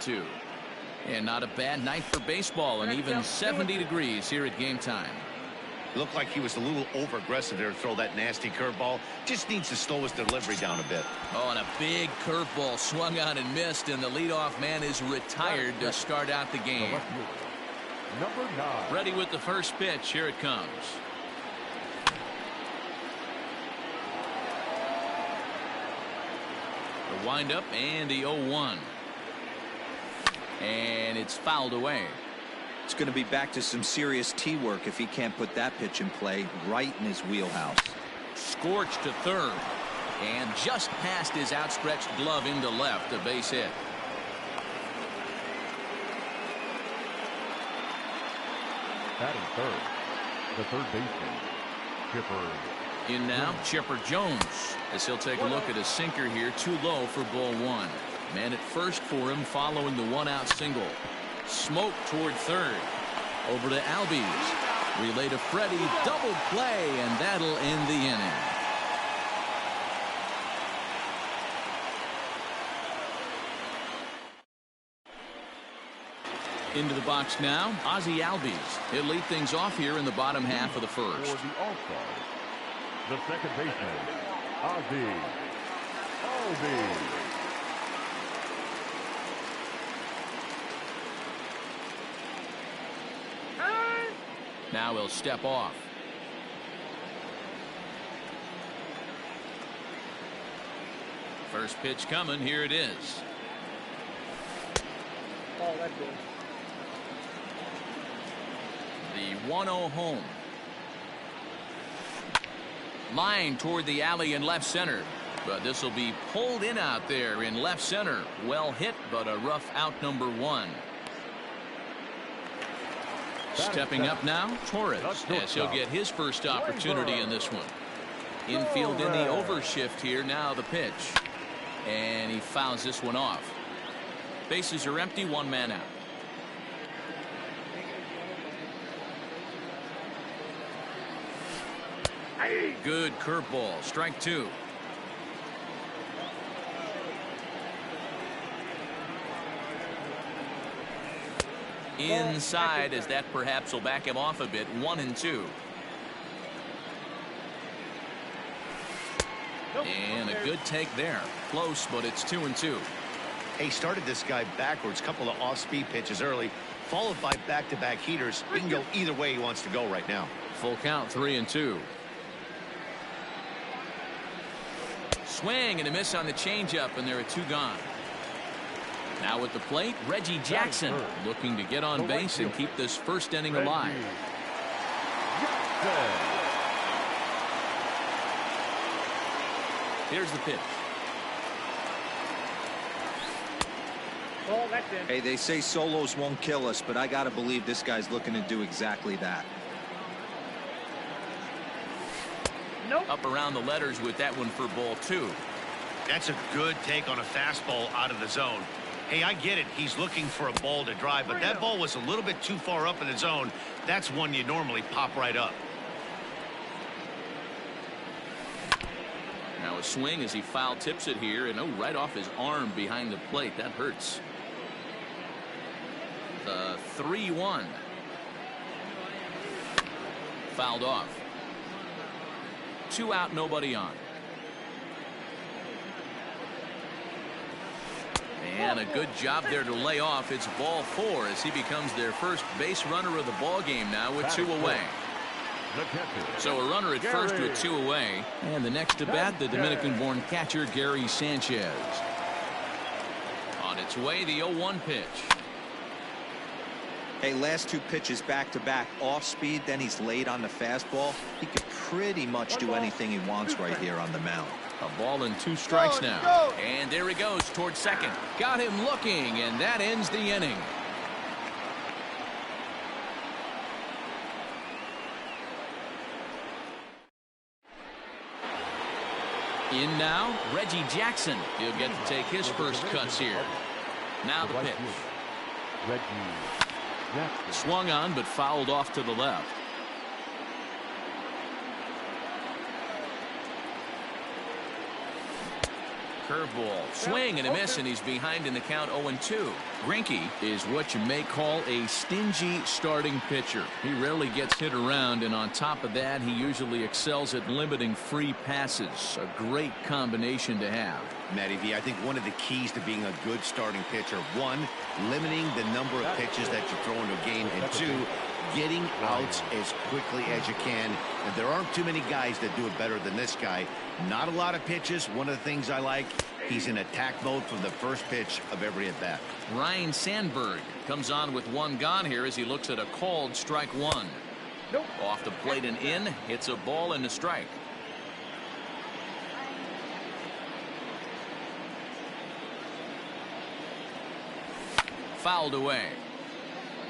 2. And not a bad night for baseball, and even 70 degrees here at game time. Looked like he was a little over-aggressive there to throw that nasty curveball. Just needs to slow his delivery down a bit. Oh, and a big curveball swung on and missed, and the leadoff man is retired to start out the game. Number 9. Ready with the first pitch. Here it comes. The windup and the 0-1. And it's fouled away. It's going to be back to some serious tee work if he can't put that pitch in play right in his wheelhouse. Scorched to third. And just past his outstretched glove into left, a base hit. Batting third, the third baseman, Chipper. In now, Chipper Jones, as he'll take a look at a sinker here, too low for ball 1. Man at first for him following the 1-out single. Smoke toward third. Over to Albies. Relay to Freddie. Double play, and that'll end the inning. Into the box now, Ozzie Albies. He'll lead things off here in the bottom half of the first. For the All-Star, the second baseman, Ozzie Albies. Now he'll step off. First pitch coming. Here it is. Oh, that's good. The 1-0 home. Line toward the alley in left center. But this will be pulled in out there in left center. Well hit, but a rough out, number 1. Stepping up now, Torres, as he'll get his first opportunity in this one. Infield in the overshift here. Now the pitch. And he fouls this one off. Bases are empty, 1 man out. Good curveball, strike 2. Inside, as that perhaps will back him off a bit. 1-2. And a good take there. Close, but it's 2-2. He started this guy backwards. Couple of off-speed pitches early, followed by back-to-back heaters. He can go either way he wants to go right now. Full count, 3-2. Swing and a miss on the changeup, and there are 2 gone. Now at the plate, Reggie Jackson looking to get on base and keep this first inning alive. Here's the pitch. Oh, that's it. Hey, they say solos won't kill us, but I got to believe this guy's looking to do exactly that. Nope. Up around the letters with that one for ball 2. That's a good take on a fastball out of the zone. Hey, I get it. He's looking for a ball to drive, but that ball was a little bit too far up in the zone. That's one you normally pop right up. Now a swing as he foul tips it here, and right off his arm behind the plate. That hurts. 3-1. Fouled off. 2 out, nobody on. And a good job there to lay off. It's ball 4 as he becomes their first base runner of the ball game now with 2 away. So a runner at first with 2 away. And the next to bat, the Dominican-born catcher Gary Sanchez. On its way, the 0-1 pitch. Hey, last 2 pitches back-to-back off speed, then he's laid on the fastball. He could pretty much do anything he wants right here on the mound. A ball and 2 strikes now. And there he goes towards second. Got him looking, and that ends the inning. In now, Reggie Jackson. He'll get to take his first cuts here. Now the pitch. Swung on, but fouled off to the left. Curveball, swing and a miss, and he's behind in the count 0-2. Greinke is what you may call a stingy starting pitcher. He rarely gets hit around, and on top of that, he usually excels at limiting free passes. A great combination to have. Matty V, I think one of the keys to being a good starting pitcher, one, limiting the number of pitches that you throw into a game, and two, getting outs as quickly as you can. And there aren't too many guys that do it better than this guy. Not a lot of pitches. One of the things I like, he's in attack mode from the first pitch of every at-bat. Ryan Sandberg comes on with one gone here as he looks at a called strike one. Nope. Off the plate and in, hits a ball and a strike. Fouled away.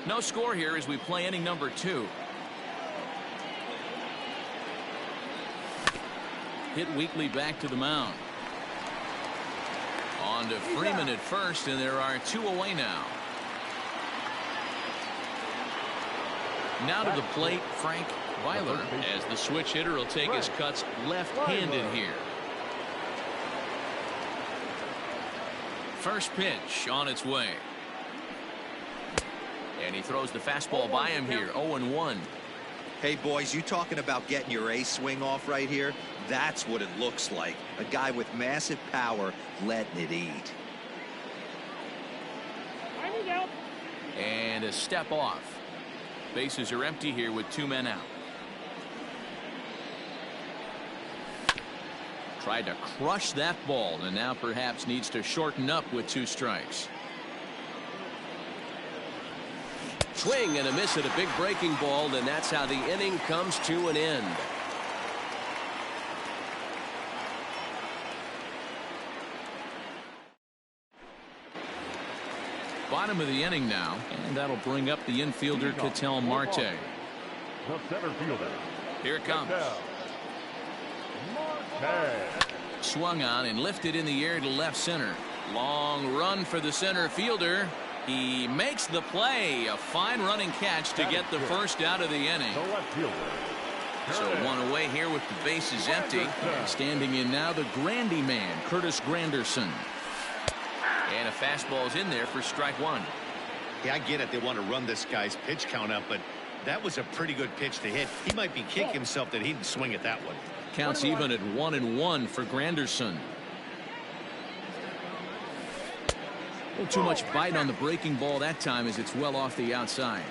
No score here as we play inning number 2. Hit Weekly back to the mound. On to Freeman at first, and there are 2 away now. Now to the plate, Frank Weiler, as the switch hitter will take his cuts left-handed here. First pitch on its way. And he throws the fastball by him here, 0-1. Hey, boys, you talking about getting your ace swing off right here? That's what it looks like. A guy with massive power letting it eat. And a step off. Bases are empty here with 2 men out. Tried to crush that ball, and now perhaps needs to shorten up with 2 strikes. Swing and a miss at a big breaking ball, and that's how the inning comes to an end. Bottom of the inning now, and that'll bring up the infielder Ketel Marte. The center fielder. Here it comes. Marte. Swung on and lifted in the air to left center. Long run for the center fielder. He makes the play. A fine running catch to get the first out of the inning. The left fielder. So 1 away here with the bases empty. And standing in now the Grandy man, Curtis Granderson. And a fastball's in there for strike 1. Yeah, I get it. They want to run this guy's pitch count up, but that was a pretty good pitch to hit. He might be kicking himself that he didn't swing at that one. Counts even at 1-1 for Granderson. A little too much bite on the breaking ball that time as it's well off the outside.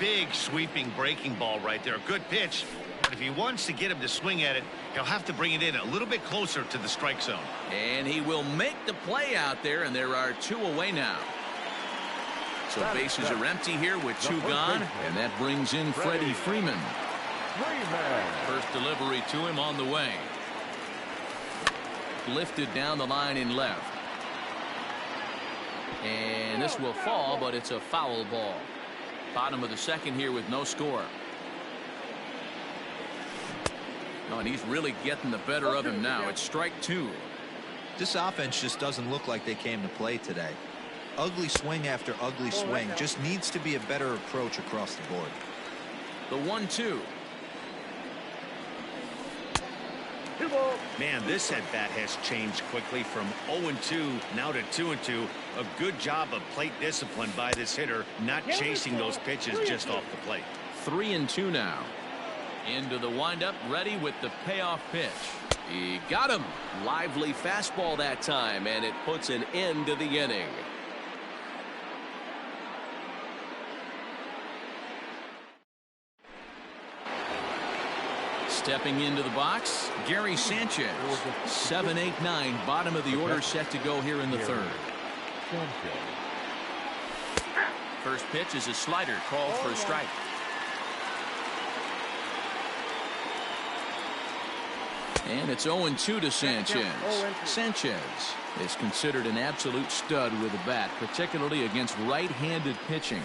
Big sweeping breaking ball right there. Good pitch. But if he wants to get him to swing at it, he'll have to bring it in a little bit closer to the strike zone. And he will make the play out there, and there are 2 away now. So bases are empty here with 2 gone, and that brings in Freddie Freeman. First delivery to him on the way. Lifted down the line in left. And this will fall, but it's a foul ball. Bottom of the second here with no score. Oh, and he's really getting the better of him now. It's strike 2. This offense just doesn't look like they came to play today. Ugly swing after ugly swing. Just needs to be a better approach across the board. The 1-2. Man, this at bat has changed quickly from 0-2 now to 2-2. A good job of plate discipline by this hitter, not chasing those pitches just off the plate. 3-2 now. Into the windup, ready with the payoff pitch. He got him. Lively fastball that time, and it puts an end to the inning. Stepping into the box, Gary Sanchez. 7, 8, 9, bottom of the order set to go here in the third. First pitch is a slider called for a strike. And it's 0-2 to Sanchez. Sanchez is considered an absolute stud with a bat, particularly against right-handed pitching.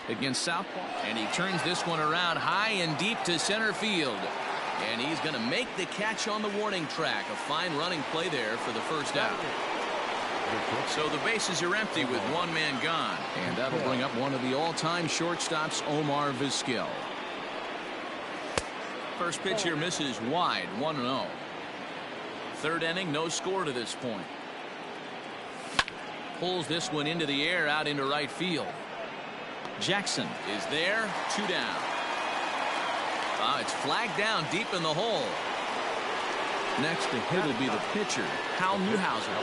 Against southpaw. And he turns this one around high and deep to center field. And he's going to make the catch on the warning track. A fine running play there for the first out. So the bases are empty with 1 man gone. And that'll bring up one of the all-time shortstops, Omar Vizquel. First pitch here misses wide, 1-0. Third inning, no score to this point. Pulls this one into the air out into right field. Jackson is there. 2 down. It's flagged down deep in the hole. Next to hit will be the pitcher, Hal Newhouser.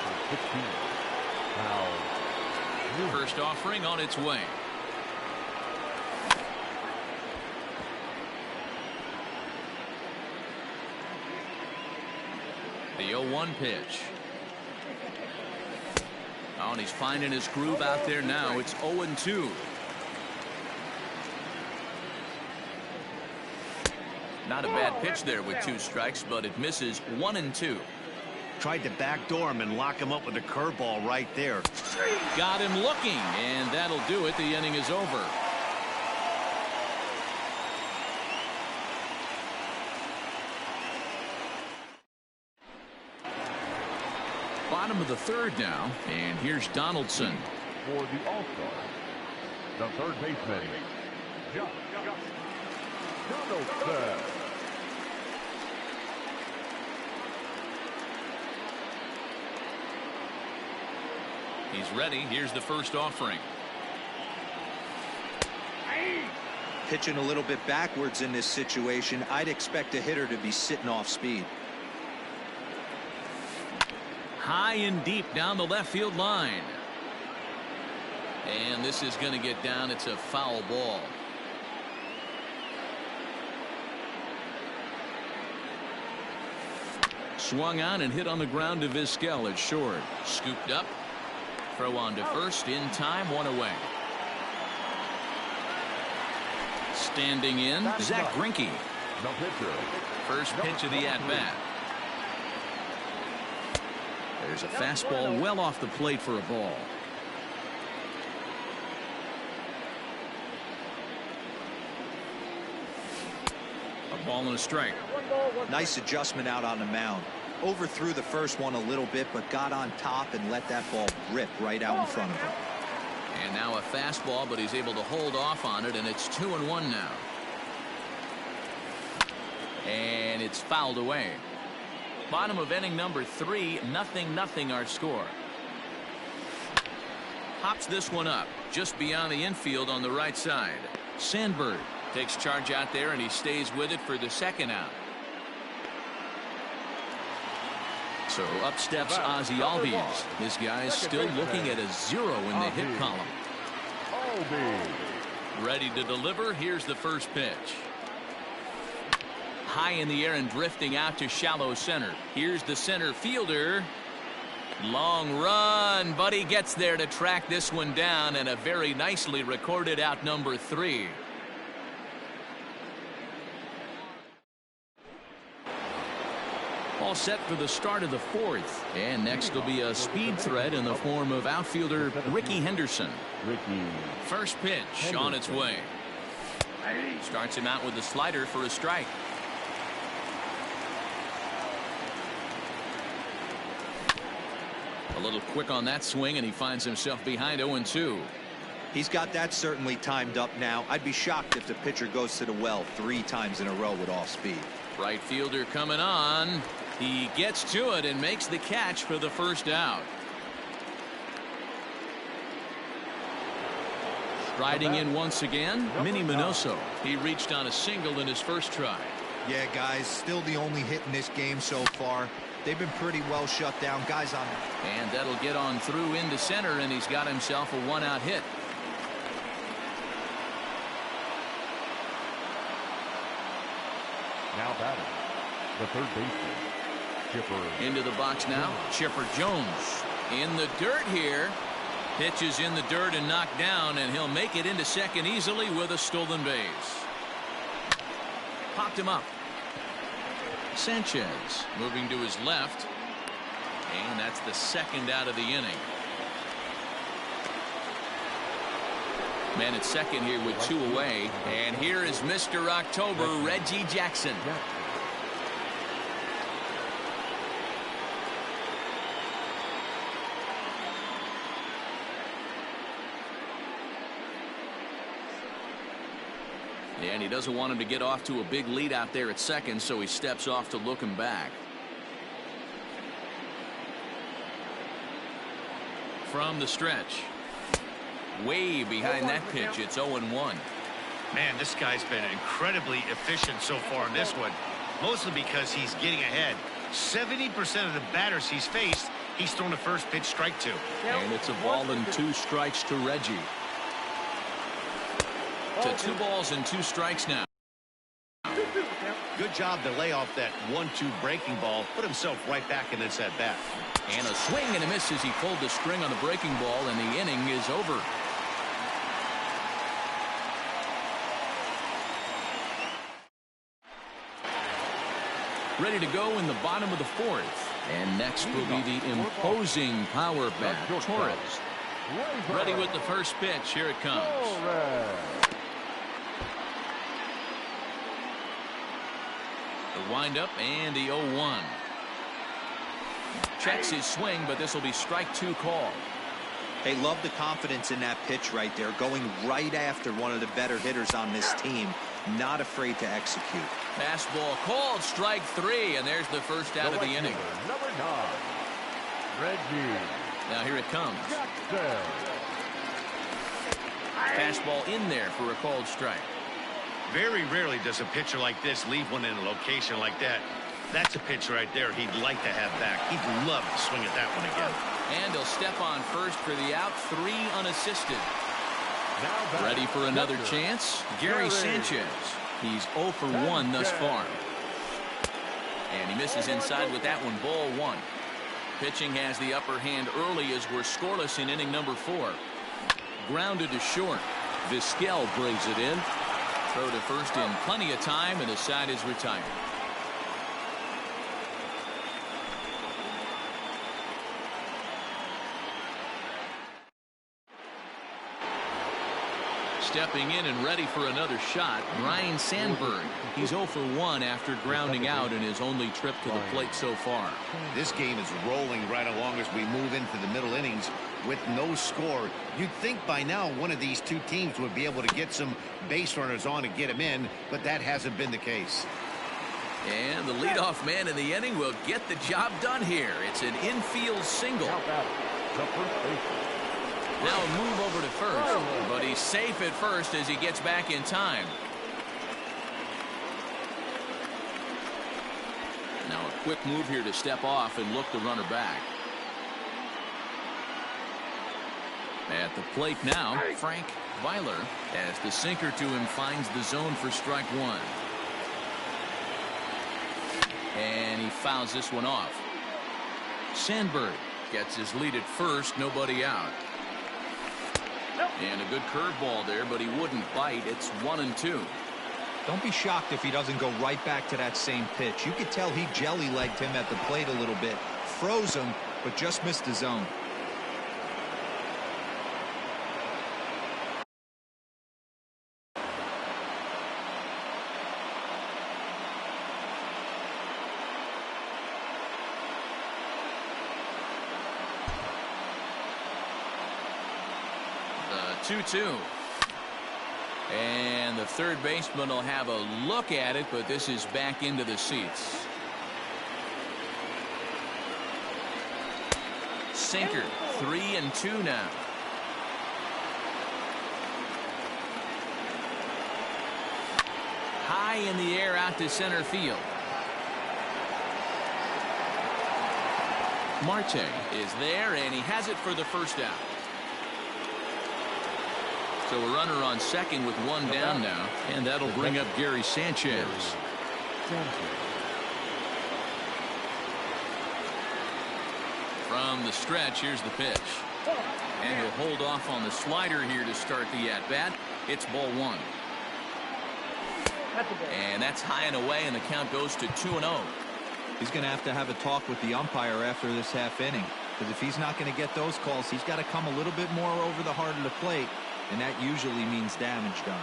First offering on its way. The 0-1 pitch. Oh, and he's finding his groove out there now. It's 0-2. Not a bad pitch there with 2 strikes, but it misses. 1-2. Tried to backdoor him and lock him up with a curveball right there. Got him looking, and that'll do it. The inning is over. Bottom of the 3rd now, and here's Donaldson. For the All-Star, the third baseman, Donaldson. He's ready. Here's the first offering. Pitching a little bit backwards in this situation. I'd expect a hitter to be sitting off speed. High and deep down the left field line. And this is going to get down. It's a foul ball. Swung on and hit on the ground to Vizquel at short. Scooped up. Throw on to first in time. 1 away. Standing in, Zach Greinke. First pitch of the at-bat. There's a fastball well off the plate for a ball. A ball and a strike. Nice adjustment out on the mound. Overthrew the first one a little bit, but got on top and let that ball rip right out in front of him. And now a fastball, but he's able to hold off on it, and it's 2-1 now. And it's fouled away. Bottom of inning number 3, 0-0 our score. Hops this one up just beyond the infield on the right side. Sandberg takes charge out there, and he stays with it for the 2nd out. So up steps Ozzie Albies. This guy's still looking at a 0 in the hit column. Ready to deliver. Here's the first pitch. High in the air and drifting out to shallow center. Here's the center fielder. Long run, but he gets there to track this one down, and a very nicely recorded out number 3. All set for the start of the 4th. And next will be a speed threat in the form of outfielder Ricky Henderson. First pitch on its way. Starts him out with a slider for a strike. A little quick on that swing, and he finds himself behind 0-2. He's got that certainly timed up now. I'd be shocked if the pitcher goes to the well 3 times in a row with off speed. Right fielder coming on. He gets to it and makes the catch for the first out. Striding in once again, Minnie Minoso. He reached on a single in his first try. Yeah, guys, still the only hit in this game so far. They've been pretty well shut down. Guys on. And that'll get on through into center, and he's got himself a 1-out hit. Now batting, the third baseman, Chipper. Into the box now, Chipper Jones. In the dirt here. Pitches in the dirt and knocked down, and he'll make it into second easily with a stolen base. Popped him up. Sanchez moving to his left, and that's the 2nd out of the inning. Man at second here with 2 away, and here is Mr. October, Reggie Jackson. And he doesn't want him to get off to a big lead out there at second, so he steps off to look him back. from the stretch. Way behind that pitch. It's 0-1. Man, this guy's been incredibly efficient so far in this one, mostly because he's getting ahead. 70% of the batters he's faced, he's thrown a first pitch strike to. And it's a ball and 2 strikes to Reggie. To 2 balls and 2 strikes now. Good job to lay off that 1-2 breaking ball, put himself right back in this at bat. And a swing and a miss as he pulled the string on the breaking ball, and the inning is over. Ready to go in the bottom of the 4th. And next will be the imposing power bat, Torres. Ready with the first pitch. Here it comes. The windup and the 0-1. Checks his swing, but this will be strike 2 call. Hey, love the confidence in that pitch right there, going right after one of the better hitters on this team. Not afraid to execute. Fastball called, strike 3, and there's the first out of the inning. Number 9, Reggie. Now here it comes. Fastball in there for a called strike. Very rarely does a pitcher like this leave one in a location like that. That's a pitch right there he'd like to have back. He'd love to swing at that one again. And he'll step on first for the out, 3 unassisted. Ready for another chance? Gary Sanchez. He's 0 for 1 thus far. And he misses inside with that one, ball 1. Pitching has the upper hand early as we're scoreless in inning number 4. Grounded to short. Vizquel brings it in. Throw to first in plenty of time, and the side is retired. Stepping in and ready for another shot, Ryne Sandberg. He's 0 for 1 after grounding out in his only trip to the plate so far. This game is rolling right along as we move into the middle innings with no score. You'd think by now one of these 2 teams would be able to get some base runners on and get them in, but that hasn't been the case. And the leadoff man in the inning will get the job done here. It's an infield single. Now a move over to first, but he's safe at first as he gets back in time. Now a quick move here to step off and look the runner back. At the plate now, Frank Weiler, as the sinker to him finds the zone for strike 1. And he fouls this one off. Sandberg gets his lead at first, nobody out. And a good curveball there, but he wouldn't bite. It's 1-2. Don't be shocked if he doesn't go right back to that same pitch. You could tell he jelly-legged him at the plate a little bit. Froze him, but just missed the zone. The 2-2. And the third baseman will have a look at it, but this is back into the seats. Sinker, 3-2 now. High in the air out to center field. Marte is there, and he has it for the first out. So a runner on second with 1 down now, and that'll bring up Gary Sanchez. From the stretch, here's the pitch. And he'll hold off on the slider here to start the at-bat. It's ball 1. And that's high and away, and the count goes to 2-0. He's going to have a talk with the umpire after this half inning, because if he's not going to get those calls, he's got to come a little bit more over the heart of the plate, and that usually means damage done.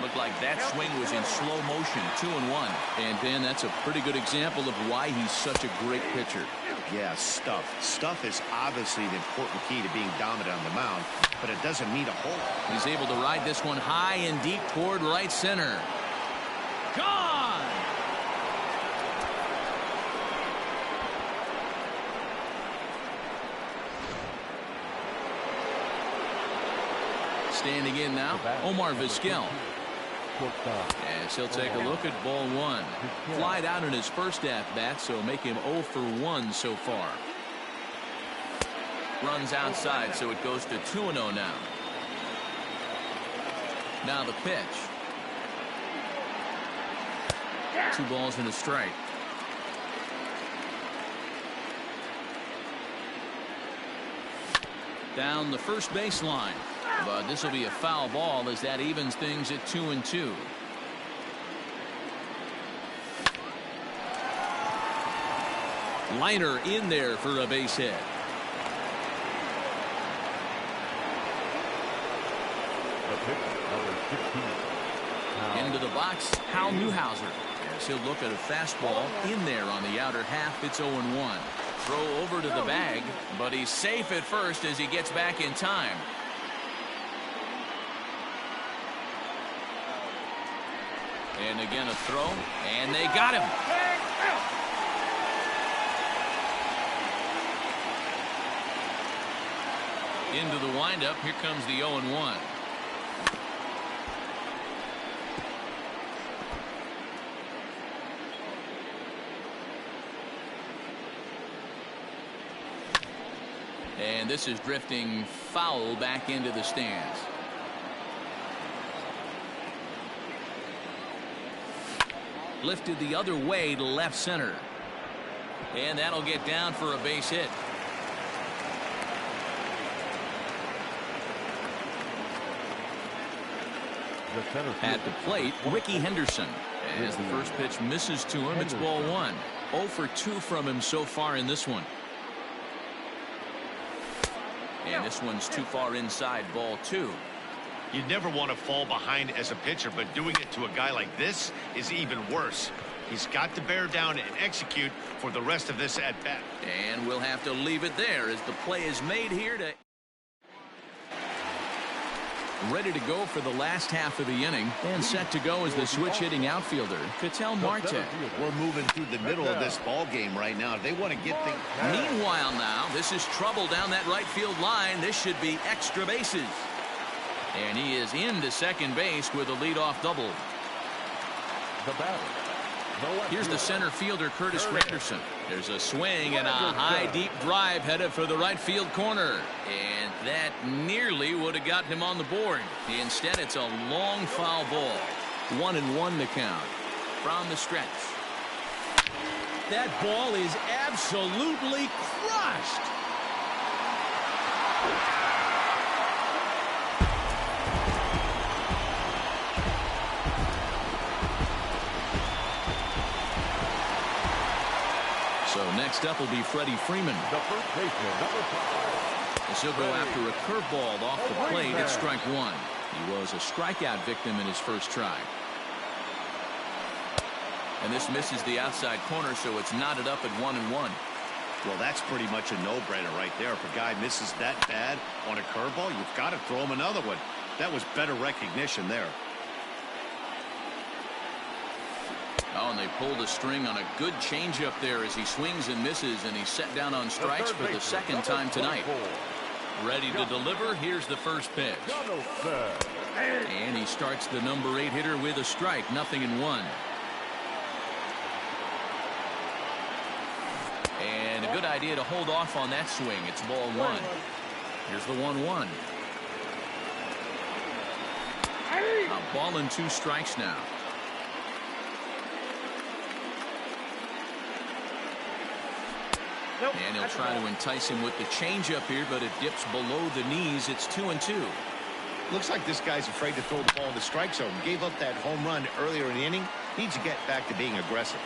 Looked like that swing was in slow motion, 2-1. And Ben, that's a pretty good example of why he's such a great pitcher. Yeah, stuff. Stuff is obviously the important key to being dominant on the mound, but it doesn't mean a hole. He's able to ride this one high and deep toward right center. Gone! Standing in now, Omar Vizquel. Shortstop. As he'll take a look at ball one. Flied out in his first at-bat, so make him 0 for 1 so far. Runs outside, so it goes to 2-0 now. Now the pitch. 2 balls and a strike. Down the first baseline. But this will be a foul ball as that evens things at 2-2. Liner in there for a base hit. The pitcher, number 16. Into the box, Hal Newhouser. As he'll look at a fastball in there on the outer half. It's 0-1. Throw over to the bag, but he's safe at first as he gets back in time. And again a throw, and they got him. Into the windup, here comes the 0-1. And this is drifting foul back into the stands. Lifted the other way to left center. And that'll get down for a base hit. At the plate, Ricky Henderson. As the first pitch misses to him, it's ball one. 0 for 2 from him so far in this one. And this one's too far inside, ball 2. You'd never want to fall behind as a pitcher, but doing it to a guy like this is even worse. He's got to bear down and execute for the rest of this at-bat. And we'll have to leave it there as the play is made here to... Ready to go for the last half of the inning, and set to go as the switch-hitting outfielder, Ketel Marte. We're moving through the middle of this ball game right now. They want to get things... Meanwhile now, this is trouble down that right field line. This should be extra bases. And he is into second base with a leadoff double. The batter. Here's the center fielder, Curtis Granderson. There's a swing and a high, deep drive headed for the right field corner. And that nearly would have gotten him on the board. Instead, it's a long foul ball. 1-1 to count. From the stretch. That ball is absolutely crushed. So next up will be Freddie Freeman. The first baseman, number 5. As he'll go after a curveball off the plate at strike 1. He was a strikeout victim in his first try. And this misses the outside corner, so it's knotted up at 1-1. Well, that's pretty much a no-brainer right there. If a guy misses that bad on a curveball, you've got to throw him another one. That was better recognition there. Oh, and they pulled a string on a good changeup there as he swings and misses, and he's set down on strikes for the second time tonight. Ready to deliver. Here's the first pitch. And he starts the number 8 hitter with a strike. 0-1. And a good idea to hold off on that swing. It's ball 1. Here's the 1-1. A ball and 2 strikes now. And he'll try to entice him with the changeup here, but it dips below the knees. It's 2-2. Looks like this guy's afraid to throw the ball in the strike zone. Gave up that home run earlier in the inning. Needs to get back to being aggressive.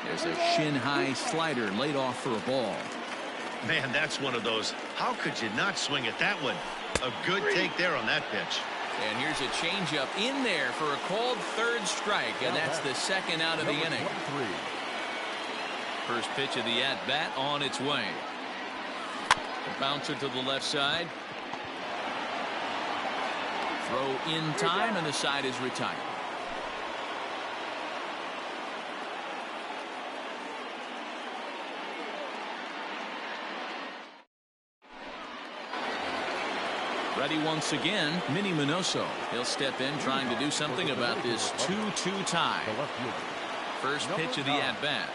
There's a shin-high slider laid off for a ball. Man, that's one of those. How could you not swing at that one? A good take there on that pitch. And here's a changeup in there for a called third strike, and that's the second out of the inning. First pitch of the at-bat on its way. The bouncer to the left side. Throw in time, and the side is retired. Ready once again, Minnie Minoso. He'll step in trying to do something about this 2-2 tie. The left fielder. First pitch of the at-bat.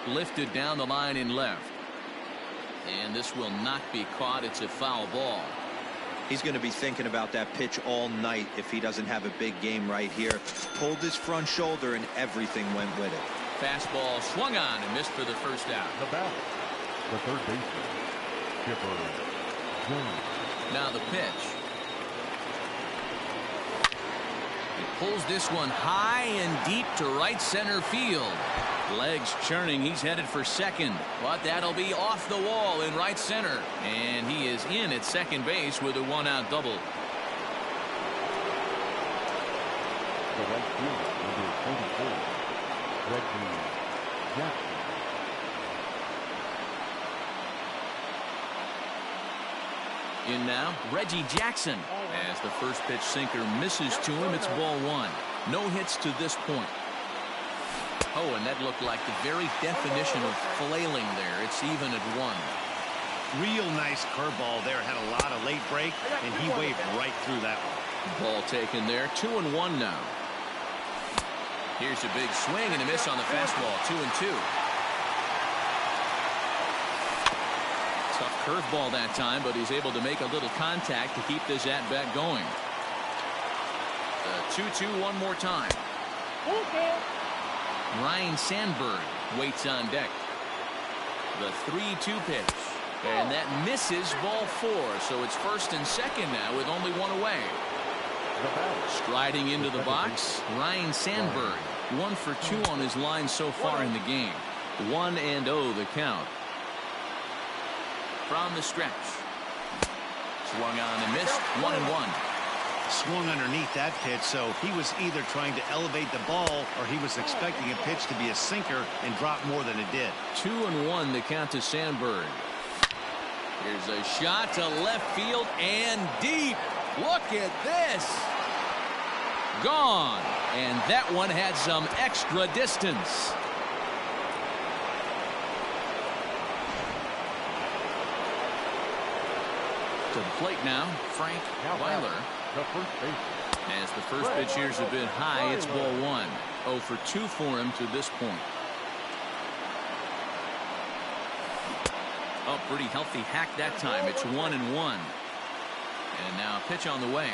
0-1. Lifted down the line in left. And this will not be caught. It's a foul ball. He's going to be thinking about that pitch all night if he doesn't have a big game right here. Pulled his front shoulder and everything went with it. Fastball swung on and missed for the first out. The batter. The third baseman. Chipper Jones. Now the pitch. He pulls this one high and deep to right center field. Legs churning. He's headed for second, but that'll be off the wall in right center, and he is in at second base with a one-out double. The right fielder, number 44, Reggie Jackson. In now, Reggie Jackson. As the first pitch sinker misses to him, it's ball one. No hits to this point. Oh, and that looked like the very definition of flailing there. It's even at one. Real nice curveball there. Had a lot of late break, and he waved right through that one. Ball taken there. 2-1 now. Here's a big swing and a miss on the fastball. 2-2. Tough curveball that time, but he's able to make a little contact to keep this at-bat going. The 2-2 one more time. Okay. Ryan Sandberg waits on deck. The 3-2 pitch. And that misses ball four. So it's first and second now with only one away. Striding into the box, Ryan Sandberg. 1 for 2 on his line so far in the game. 1-0 the count. From the stretch. Swung on and missed. 1-1. Swung underneath that pitch, so he was either trying to elevate the ball or he was expecting a pitch to be a sinker and drop more than it did. 2-1 the count to Sandberg. Here's a shot to left field and deep. Look at this. Gone. And that one had some extra distance. To the plate now, Frank Weiler. The first baseman. As the first pitch here's a bit high, it's ball one. 0 for 2 for him to this point. Oh, pretty healthy hack that time. It's 1-1. And now a pitch on the way.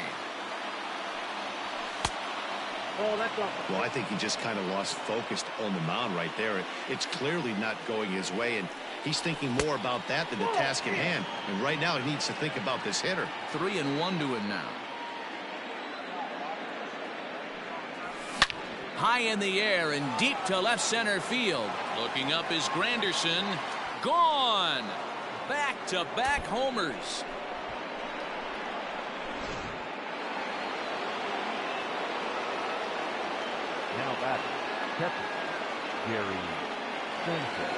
Oh, that's off. Well, I think he just kind of lost focus on the mound right there. It's clearly not going his way, and he's thinking more about that than the task at hand. And right now he needs to think about this hitter. 3-1 to him now. High in the air and deep to left center field. Looking up is Granderson. Gone. Back-to-back homers. Now batting, catcher, Gary Sanchez.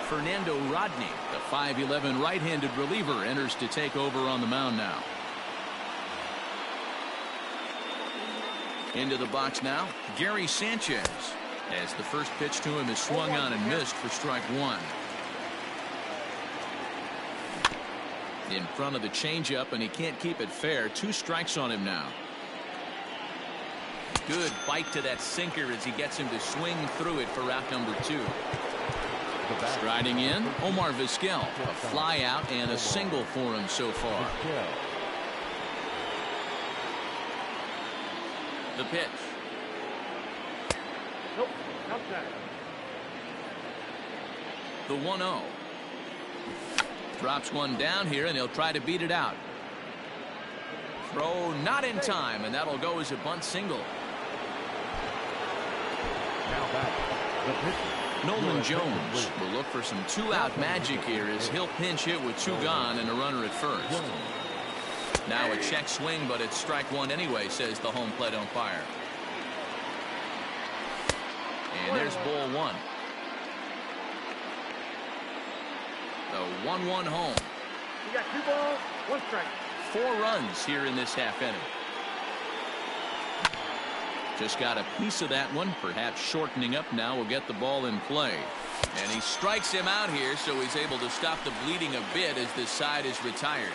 Fernando Rodney, the 5'11" right-handed reliever, enters to take over on the mound now. Into the box now, Gary Sanchez. As the first pitch to him is swung on and missed for strike one. In front of the changeup, and he can't keep it fair. 2 strikes on him now. Good bite to that sinker as he gets him to swing through it for out number 2. Striding in, Omar Vizquel. A fly out and a single for him so far. The pitch. Nope. Outside. The 1-0. Drops one down here, and he'll try to beat it out. Throw not in time, and that'll go as a bunt single. Now back, the pitcher. Nolan Jones will look for some 2-out magic here as he'll pinch hit with 2 gone and a runner at first. Now a check swing, but it's strike one anyway, says the home plate umpire. And there's ball one. The 1-1 home. You got 2 balls, 1 strike. 4 runs here in this half inning. Just got a piece of that one. Perhaps shortening up now will get the ball in play. And he strikes him out here, so he's able to stop the bleeding a bit as this side is retired.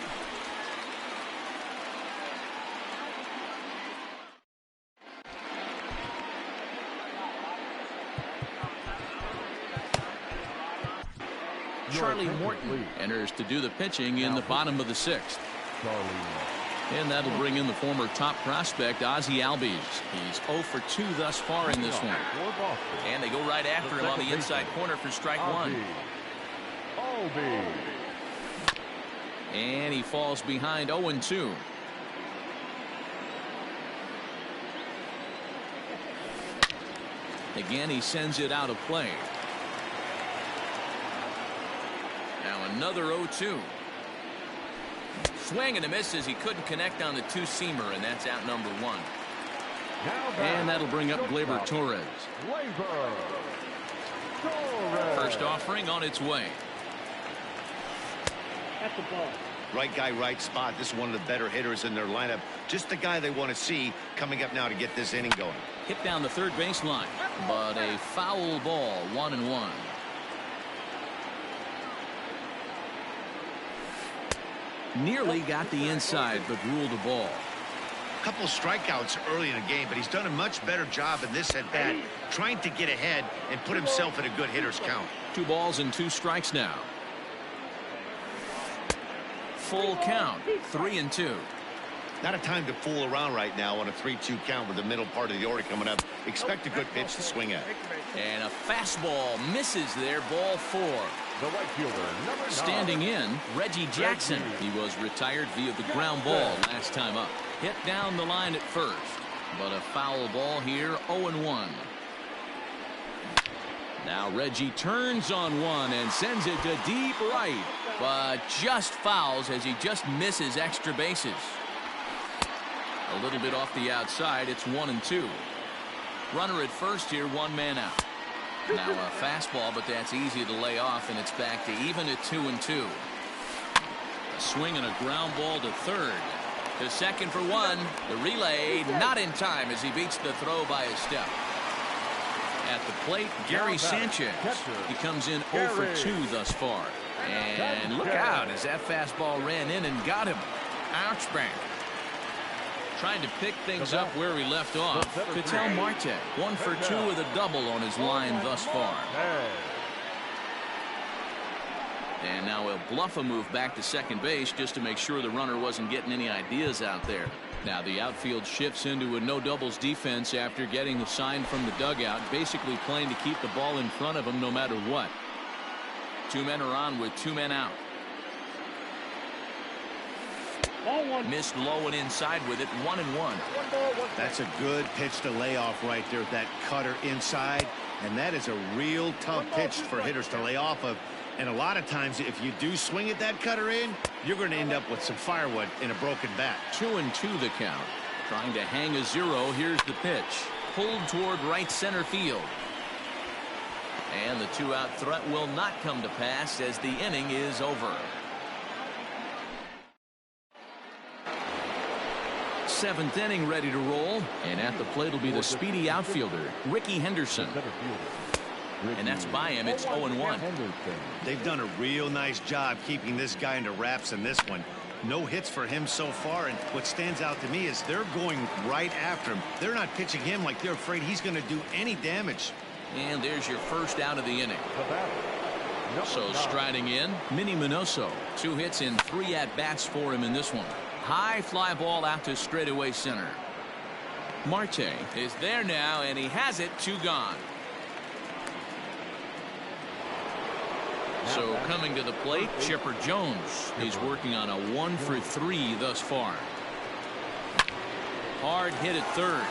Charlie Morton enters to do the pitching in the bottom of the 6th. And that'll bring in the former top prospect, Ozzie Albies. He's 0 for 2 thus far in this one. And they go right after him on the inside corner for strike 1. And he falls behind 0-2. Again, he sends it out of play. Now another 0-2. Swing and a miss as he couldn't connect on the two-seamer, and that's out number 1. And that'll bring up Gleyber Torres. First offering on its way. That's the ball. Right guy, right spot. This is one of the better hitters in their lineup. Just the guy they want to see coming up now to get this inning going. Hit down the third baseline, but a foul ball, 1-1. Nearly got the inside, but ruled a ball. Couple strikeouts early in the game, but he's done a much better job in this at bat, trying to get ahead and put himself in a good hitter's count. 2 balls and 2 strikes now. Full count, 3-2. Not a time to fool around right now on a 3-2 count with the middle part of the order coming up. Expect a good pitch to swing at. And a fastball misses there, ball 4. The right fielder, number 9. Standing in, Reggie Jackson. He was retired via the ground ball last time up. Hit down the line at first, but a foul ball here, 0-1. Now Reggie turns on one and sends it to deep right, but just fouls as he just misses extra bases. A little bit off the outside, it's 1-2. Runner at first here, 1 man out. Now a fastball, but that's easy to lay off, and it's back to even at 2-2. A swing and a ground ball to third. To second for 1. The relay not in time as he beats the throw by a step. At the plate, Gary Sanchez. He comes in 0 for 2 thus far. And look out as that fastball ran in and got him. Ouch bang. Trying to pick things up where he left off. Ketel Marte, 1 for 2 with a double on his line thus far. And now he'll bluff a move back to second base just to make sure the runner wasn't getting any ideas out there. Now the outfield shifts into a no doubles defense after getting the sign from the dugout, basically playing to keep the ball in front of him no matter what. 2 men are on with 2 men out. Missed low and inside with it, 1-1. That's a good pitch to lay off right there, that cutter inside. And that is a real tough pitch for hitters to lay off of. And a lot of times, if you do swing at that cutter in, you're going to end up with some firewood in a broken bat. 2-2 the count. Trying to hang a 0. Here's the pitch. Pulled toward right center field. And the 2-out threat will not come to pass as the inning is over. 7th inning ready to roll, and at the plate will be the speedy outfielder Ricky Henderson, and that's by him. It's 0-1. They've done a real nice job keeping this guy into wraps in this one. No hits for him so far, and what stands out to me is they're going right after him. They're not pitching him like they're afraid he's going to do any damage. And there's your first out of the inning. So striding in, Minnie Minoso. 2 hits in 3 at-bats for him in this one. High fly ball out to straightaway center. Marte is there now, and he has it. 2 gone. So coming to the plate, Chipper Jones. He's working on a 1 for 3 thus far. Hard hit at third.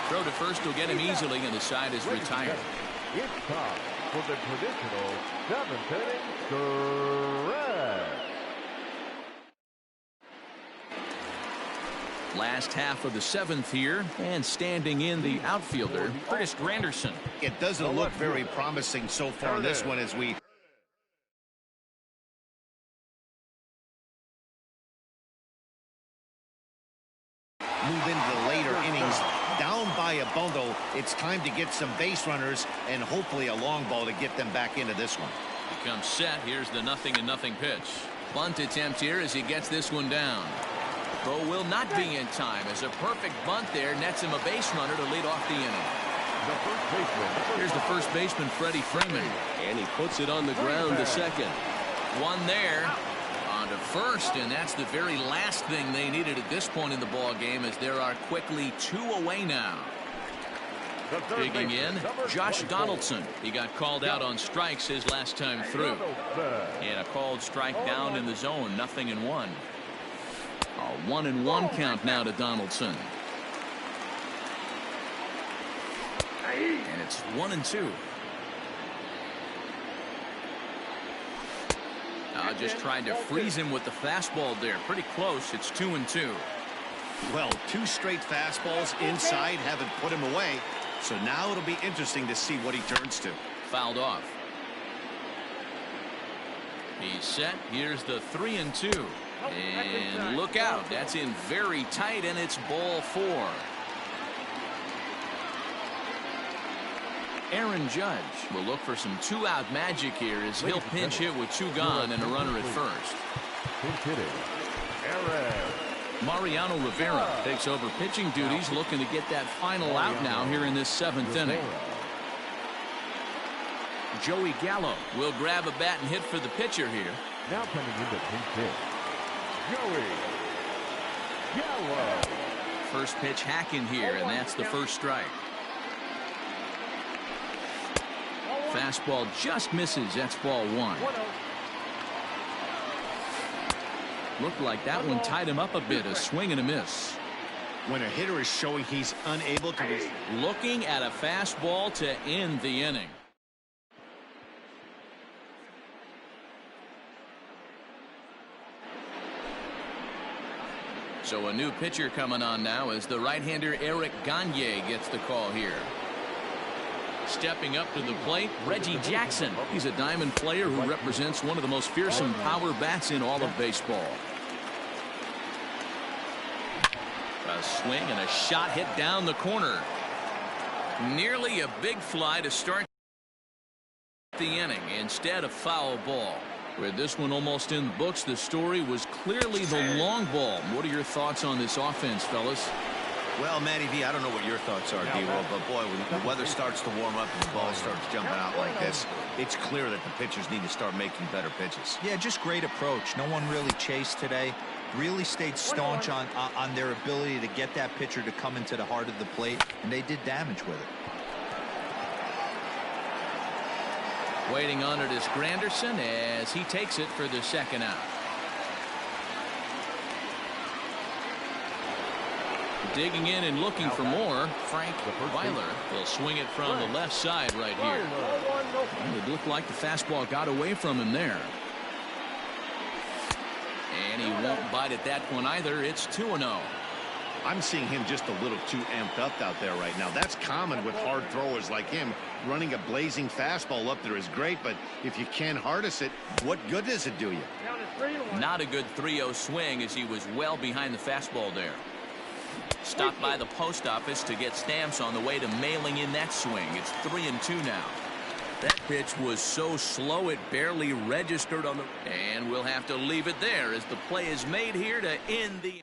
Throw to first will get him easily, and the side is retired. It's time for the traditional 7th inning stretch. Last half of the 7th here, and standing in the outfielder, Curtis Granderson. It doesn't look very promising so far in this one as we move into the It's time to get some base runners and hopefully a long ball to get them back into this one. He comes set. Here's the 0-0 pitch. Bunt attempt here as he gets this one down. Throw will not be in time as a perfect bunt there nets him a base runner to lead off the inning. Here's the first baseman, Freddie Freeman. And he puts it on the ground to second. One there. On to first, and that's the very last thing they needed at this point in the ball game, as there are quickly 2 away now. Digging in, Josh Donaldson. He got called out on strikes his last time through. And a called strike down in the zone, 0-1. A 1-1 count now to Donaldson. And it's 1-2. Just tried to freeze him with the fastball there. Pretty close. It's 2-2. Well, 2 straight fastballs inside haven't put him away. So now it'll be interesting to see what he turns to. Fouled off. He's set. Here's the 3-2. And look out. That's in very tight, and it's ball 4. Aaron Judge will look for some 2-out magic here as he'll pinch hit with 2 gone and a runner at first. Pinch hitting, Aaron. Mariano Rivera takes over pitching duties, looking to get that final out now here in this 7th inning. Joey Gallo will grab a bat and hit for the pitcher here. Now coming into pinch hit, Joey Gallo. First pitch hacking here, and that's the first strike. Fastball just misses. That's ball 1. Looked like that one tied him up a bit. A swing and a miss. When a hitter is showing he's unable to... Looking at a fastball to end the inning. So a new pitcher coming on now as the right-hander Eric Gagne gets the call here. Stepping up to the plate, Reggie Jackson. He's a diamond player who represents one of the most fearsome power bats in all of baseball. A swing and a shot hit down the corner. Nearly a big fly to start the inning. Instead, a foul ball. With this one almost in the books, the story was clearly the long ball. What are your thoughts on this offense, fellas? Well, Matty V, I don't know what your thoughts are, D-Roll, but boy, when the weather starts to warm up and the ball starts jumping out like this, it's clear that the pitchers need to start making better pitches. Yeah, just great approach. No one really chased today. Really stayed staunch on their ability to get that pitcher to come into the heart of the plate, and they did damage with it. Waiting on it is Granderson as he takes it for the second out. Digging in and looking for more, Frank Weiler will swing it from the left side right here. And it looked like the fastball got away from him there. And he won't bite at that one either. It's 2-0. I'm seeing him just a little too amped up out there right now. That's common with hard throwers like him. Running a blazing fastball up there is great, but if you can't harness it, what good does it do you? Not a good 3-0 swing as he was well behind the fastball there. Stopped by the post office to get stamps on the way to mailing in that swing. It's 3-2 now. That pitch was so slow it barely registered on the... And we'll have to leave it there as the play is made here to end the...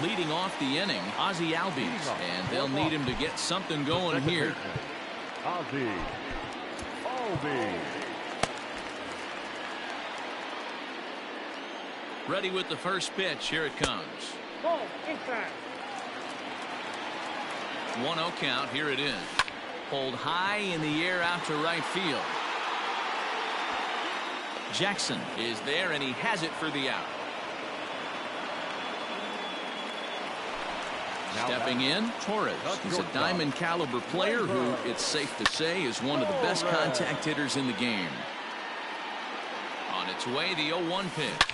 Leading off the inning, Ozzie Albies, and they'll need him to get something going here. Ozzie Albies. Ready with the first pitch. Here it comes. Ball inside. 1-0 count. Here it is. Pulled high in the air out to right field. Jackson is there, and he has it for the out. Stepping in, Torres. He's a diamond caliber player who, it's safe to say, is one of the best contact hitters in the game. On its way, the 0-1 pitch.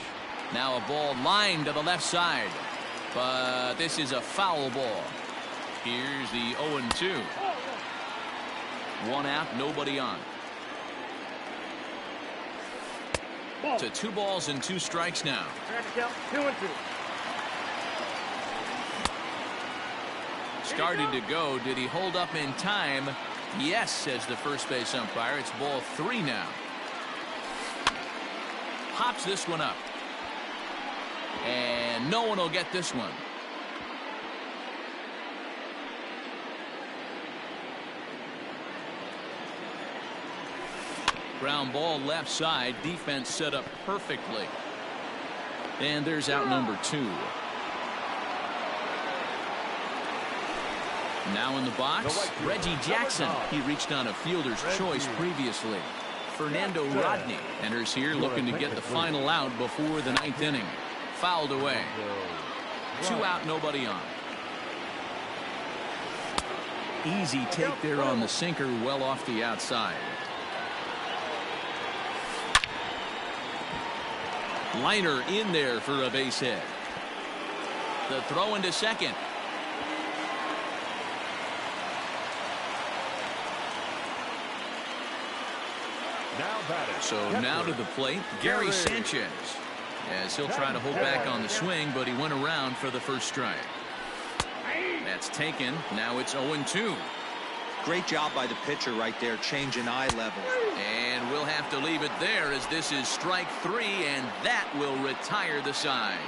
Now a ball lined to the left side. But this is a foul ball. Here's the 0-2. 1 out, nobody on. To 2 balls and 2 strikes now. 2-2. started to go. Did he hold up in time? Yes, says the first base umpire. It's ball 3 now. Hops this one up. And no one will get this one. Ground ball left side. Defense set up perfectly. And there's out number 2. Now in the box, Reggie Jackson. He reached on a fielder's choice previously. Fernando Rodney enters here looking to get the final out before the 9th inning. Fouled away. 2 out, nobody on. Easy take there on the sinker, well off the outside. Liner in there for a base hit. The throw into second. So now to the plate, Gary Sanchez, as he'll try to hold back on the swing, but he went around for the first strike. That's taken. Now it's 0-2. Great job by the pitcher right there, changing eye level. And we'll have to leave it there as this is strike 3, and that will retire the side.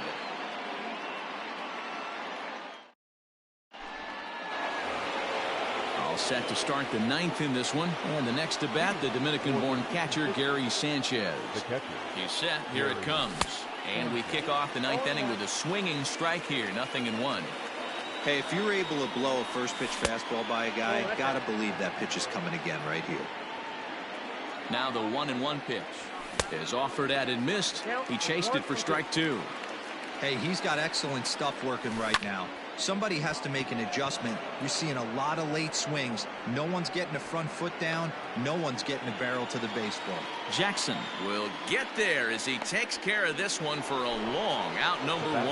All set to start the 9th in this one. And the next to bat, the Dominican-born catcher, Gary Sanchez. He's set. Here it comes. And we kick off the 9th inning with a swinging strike here. 0-1. Hey, if you're able to blow a first pitch fastball by a guy, gotta believe that pitch is coming again right here. Now the 1-1 pitch is offered at and missed. He chased it for strike 2. Hey, he's got excellent stuff working right now. Somebody has to make an adjustment. You're seeing a lot of late swings. No one's getting a front foot down. No one's getting a barrel to the baseball. Jackson will get there as he takes care of this one for a long out number 1.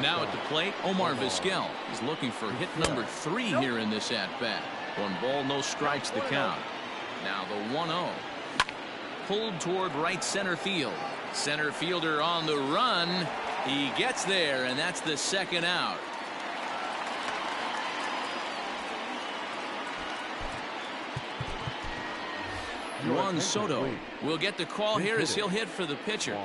Now at the plate, Omar Vizquel is looking for hit number 3 here in this at-bat. 1 ball, no strikes the count. Now the 1-0. Pulled toward right center field. Center fielder on the run. He gets there, and that's the 2nd out. Juan Soto will get the call here as he'll hit for the pitcher.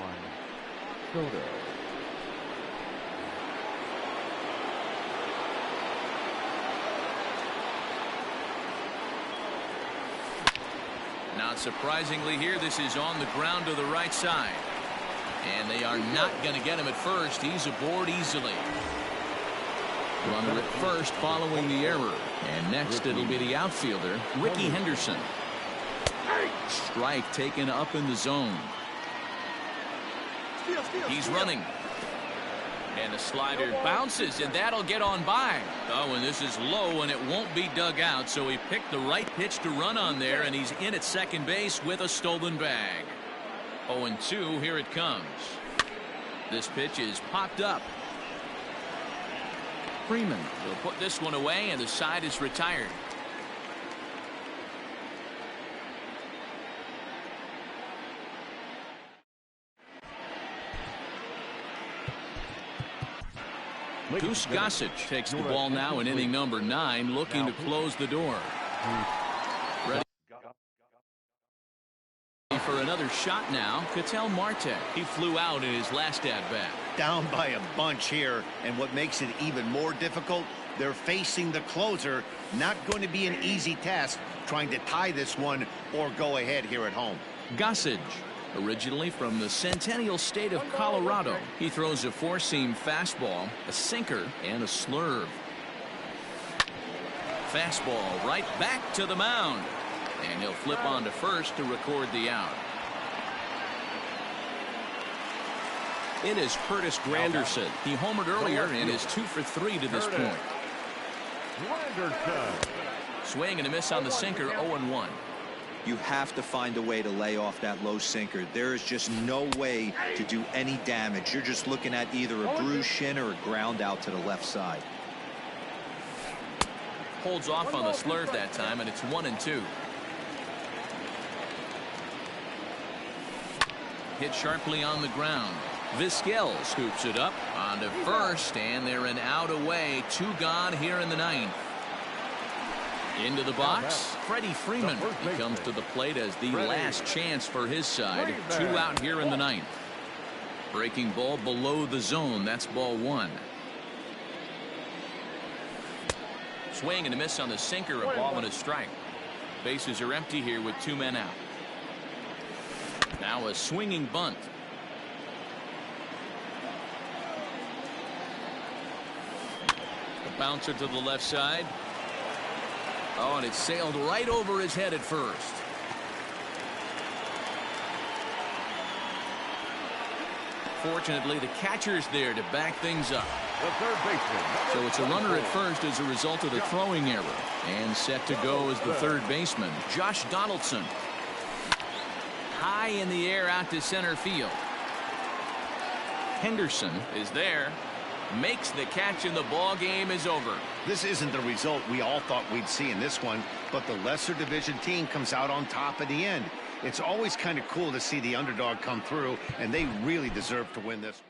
Not surprisingly here, this is on the ground to the right side. And they are not going to get him at first. He's aboard easily. Runner at first following the error. And next it'll be the outfielder, Ricky Henderson. Strike taken up in the zone. He's running. And the slider bounces, and that'll get on by. Oh, and this is low, and it won't be dug out. So he picked the right pitch to run on there, and he's in at second base with a stolen bag. 0-2, here it comes. This pitch is popped up. Freeman will put this one away, and the side is retired. Goose Gossage takes the ball now in inning number 9, looking to close the door. Ready for another shot now. Ketel Marte. He flew out in his last at-bat. Down by a bunch here, and what makes it even more difficult, they're facing the closer. Not going to be an easy task trying to tie this one or go ahead here at home. Gossage, originally from the Centennial State of Colorado. He throws a four-seam fastball, a sinker, and a slurve. Fastball right back to the mound. And he'll flip on to first to record the out. It is Curtis Granderson. He homered earlier and is 2 for 3 to this point. Swing and a miss on the sinker, 0-1. You have to find a way to lay off that low sinker. There is just no way to do any damage. You're just looking at either a bruised shin or a ground out to the left side. Holds off on the slurve that time, and it's 1-2. Hit sharply on the ground. Vizquel scoops it up onto first, and they're an out away. 2 gone here in the 9th. Into the box, Freddie Freeman. He comes to the plate as the last chance for his side. 2 out here in the 9th. Breaking ball below the zone. That's ball 1. Swing and a miss on the sinker. A ball and a strike. Bases are empty here with 2 men out. Now a swinging bunt. The bouncer to the left side. Oh, and it sailed right over his head at first. Fortunately, the catcher's there to back things up. The third baseman. So it's a runner at first as a result of the throwing error. And set to go is the third baseman, Josh Donaldson. High in the air out to center field. Henderson is there. Makes the catch, and the ball game is over. This isn't the result we all thought we'd see in this one, but the lesser division team comes out on top at the end. It's always kind of cool to see the underdog come through, and they really deserve to win this.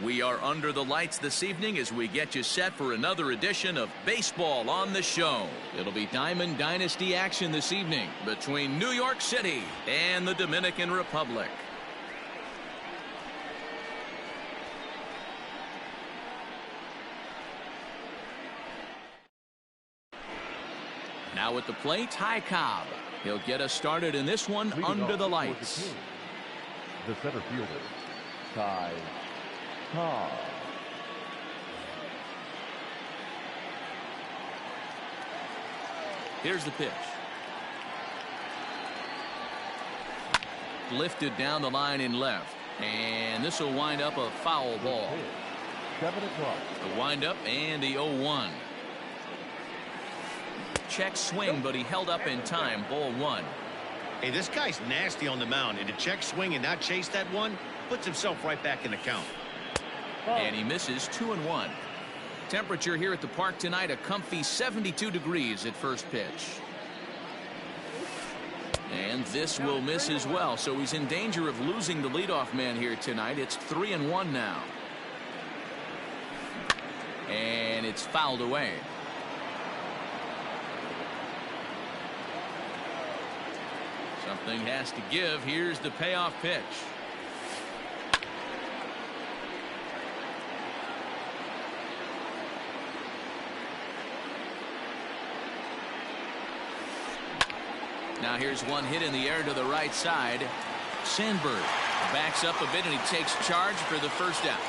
We are under the lights this evening as we get you set for another edition of Baseball on the Show. It'll be Diamond Dynasty action this evening between New York City and the Dominican Republic. Now at the plate, Ty Cobb. He'll get us started in this one under the lights. The center fielder, Ty Cobb. Here's the pitch. Lifted down the line in left. And this will wind up a foul ball. 7 o'clock. The windup and the 0-1. Check swing, but he held up in time. Ball 1. Hey, this guy's nasty on the mound, and to check swing and not chase that one puts himself right back in the count. And he misses 2-1. Temperature here at the park tonight, a comfy 72 degrees at first pitch. And this will miss as well, so he's in danger of losing the leadoff man here tonight. It's 3-1 now. And it's fouled away. Something has to give. Here's the payoff pitch. Now here's one hit in the air to the right side. Sandberg backs up a bit and he takes charge for the first out.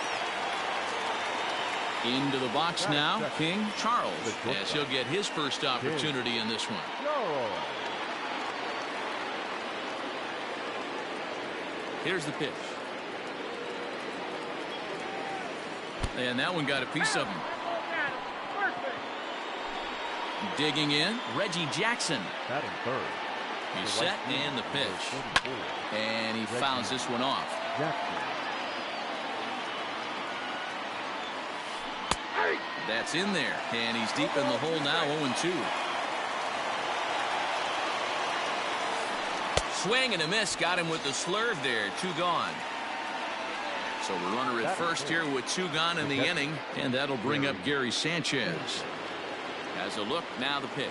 Into the box now, King Charles, as he'll get his first opportunity in this one. Here's the pitch. And that one got a piece of him. Digging in, Reggie Jackson. Batting third. He's set and the pitch. And he fouls this one off. That's in there. And he's deep in the hole now, 0-2. Swing and a miss. Got him with the slurve there. 2 gone. So we're runner at first here with 2 gone in the inning. And that'll bring up Gary Sanchez. Has a look. Now the pitch.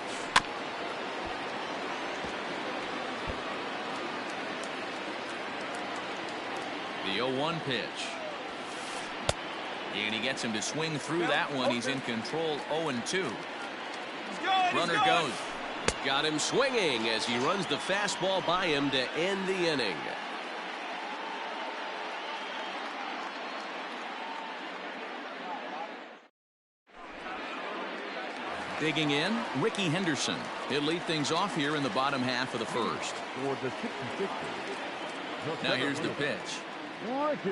The 0-1 pitch. And he gets him to swing through that one. He's in control. 0-2. Runner goes. Got him swinging as he runs the fastball by him to end the inning. Digging in, Ricky Henderson. He'll lead things off here in the bottom half of the first. Now here's the pitch. Ricky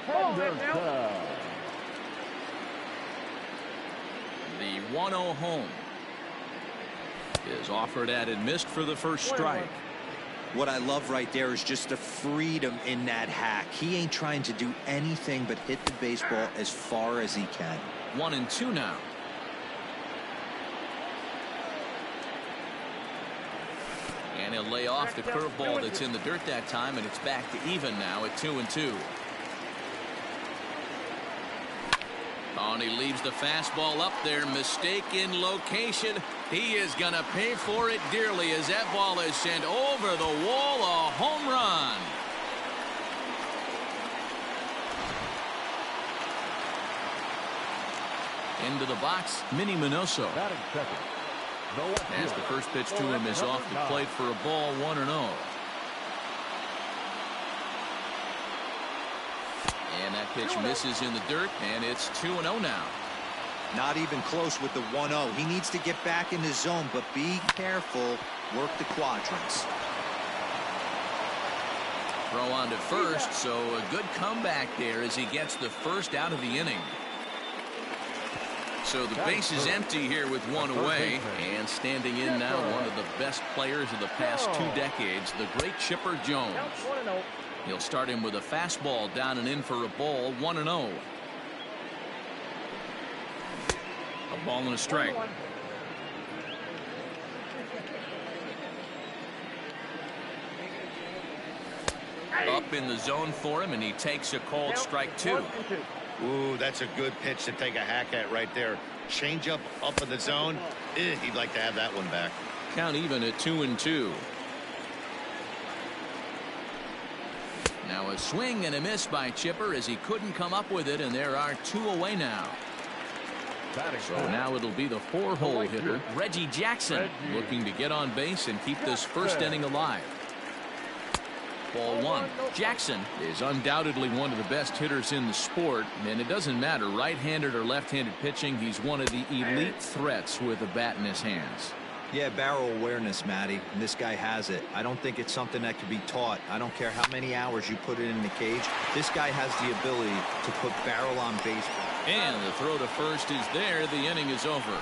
Henderson. The 1-0 home is offered at and missed for the first strike. What I love right there is just the freedom in that hack. He ain't trying to do anything but hit the baseball as far as he can. 1-2 now. And he'll lay off the curveball that's in the dirt that time, and it's back to even now at 2-2. Oh, and he leaves the fastball up there. Mistake in location. He is going to pay for it dearly as that ball is sent over the wall. A home run. Into the box, Minnie Minoso. Batting second. As the first pitch to him is off the plate for a ball, 1-0. And that pitch misses in the dirt, and it's 2-0 now. Not even close with the 1-0. He needs to get back in his zone, but be careful. Work the quadrants. Throw on to first, so a good comeback there as he gets the first out of the inning. So the base is empty here with 1 away, and standing in now one of the best players of the past 2 decades, the great Chipper Jones. He'll start him with a fastball down and in for a ball, 1-0. A ball and a strike. Up in the zone for him, and he takes a called strike 2. Ooh, that's a good pitch to take a hack at right there. Change up in the zone. He'd like to have that one back. Count even at 2-2. Now a swing and a miss by Chipper as he couldn't come up with it, and there are 2 away now. So now it'll be the 4-hole hitter, Reggie Jackson, looking to get on base and keep this first inning alive. Ball 1. Jackson is undoubtedly one of the best hitters in the sport, and it doesn't matter right-handed or left-handed pitching. He's one of the elite threats with a bat in his hands. Yeah, barrel awareness, Matty, and this guy has it. I don't think it's something that can be taught. I don't care how many hours you put it in the cage. This guy has the ability to put barrel on baseball. And the throw to first is there. The inning is over.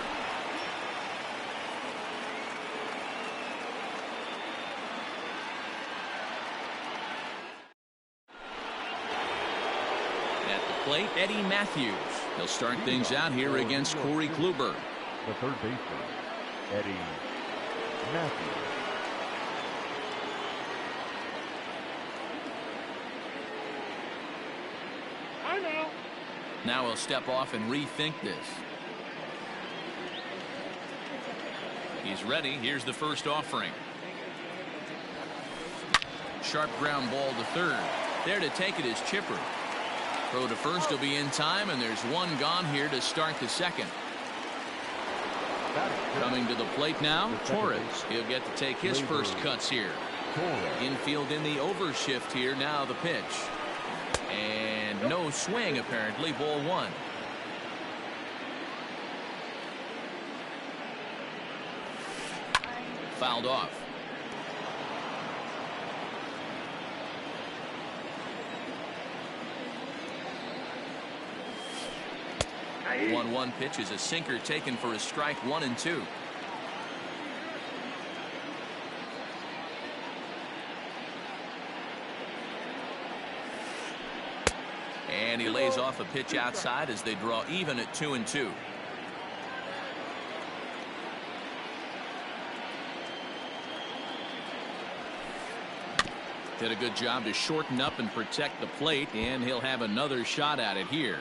At the plate, Eddie Matthews. He'll start things out here against Corey Kluber. The third baseman, Eddie Matthews. I know. Now he'll step off and rethink this. He's ready. Here's the first offering. Sharp ground ball to third. There to take it is Chipper. Throw to first will be in time, and there's one gone here to start the second. Coming to the plate now, Torres. He'll get to take his first cuts here. Infield in the overshift here. Now the pitch. And no swing, apparently. Ball 1. Fouled off. 1-1 pitch is a sinker taken for a strike 1 and 2. And he lays off a pitch outside as they draw even at 2 and 2. Did a good job to shorten up and protect the plate, and he'll have another shot at it here.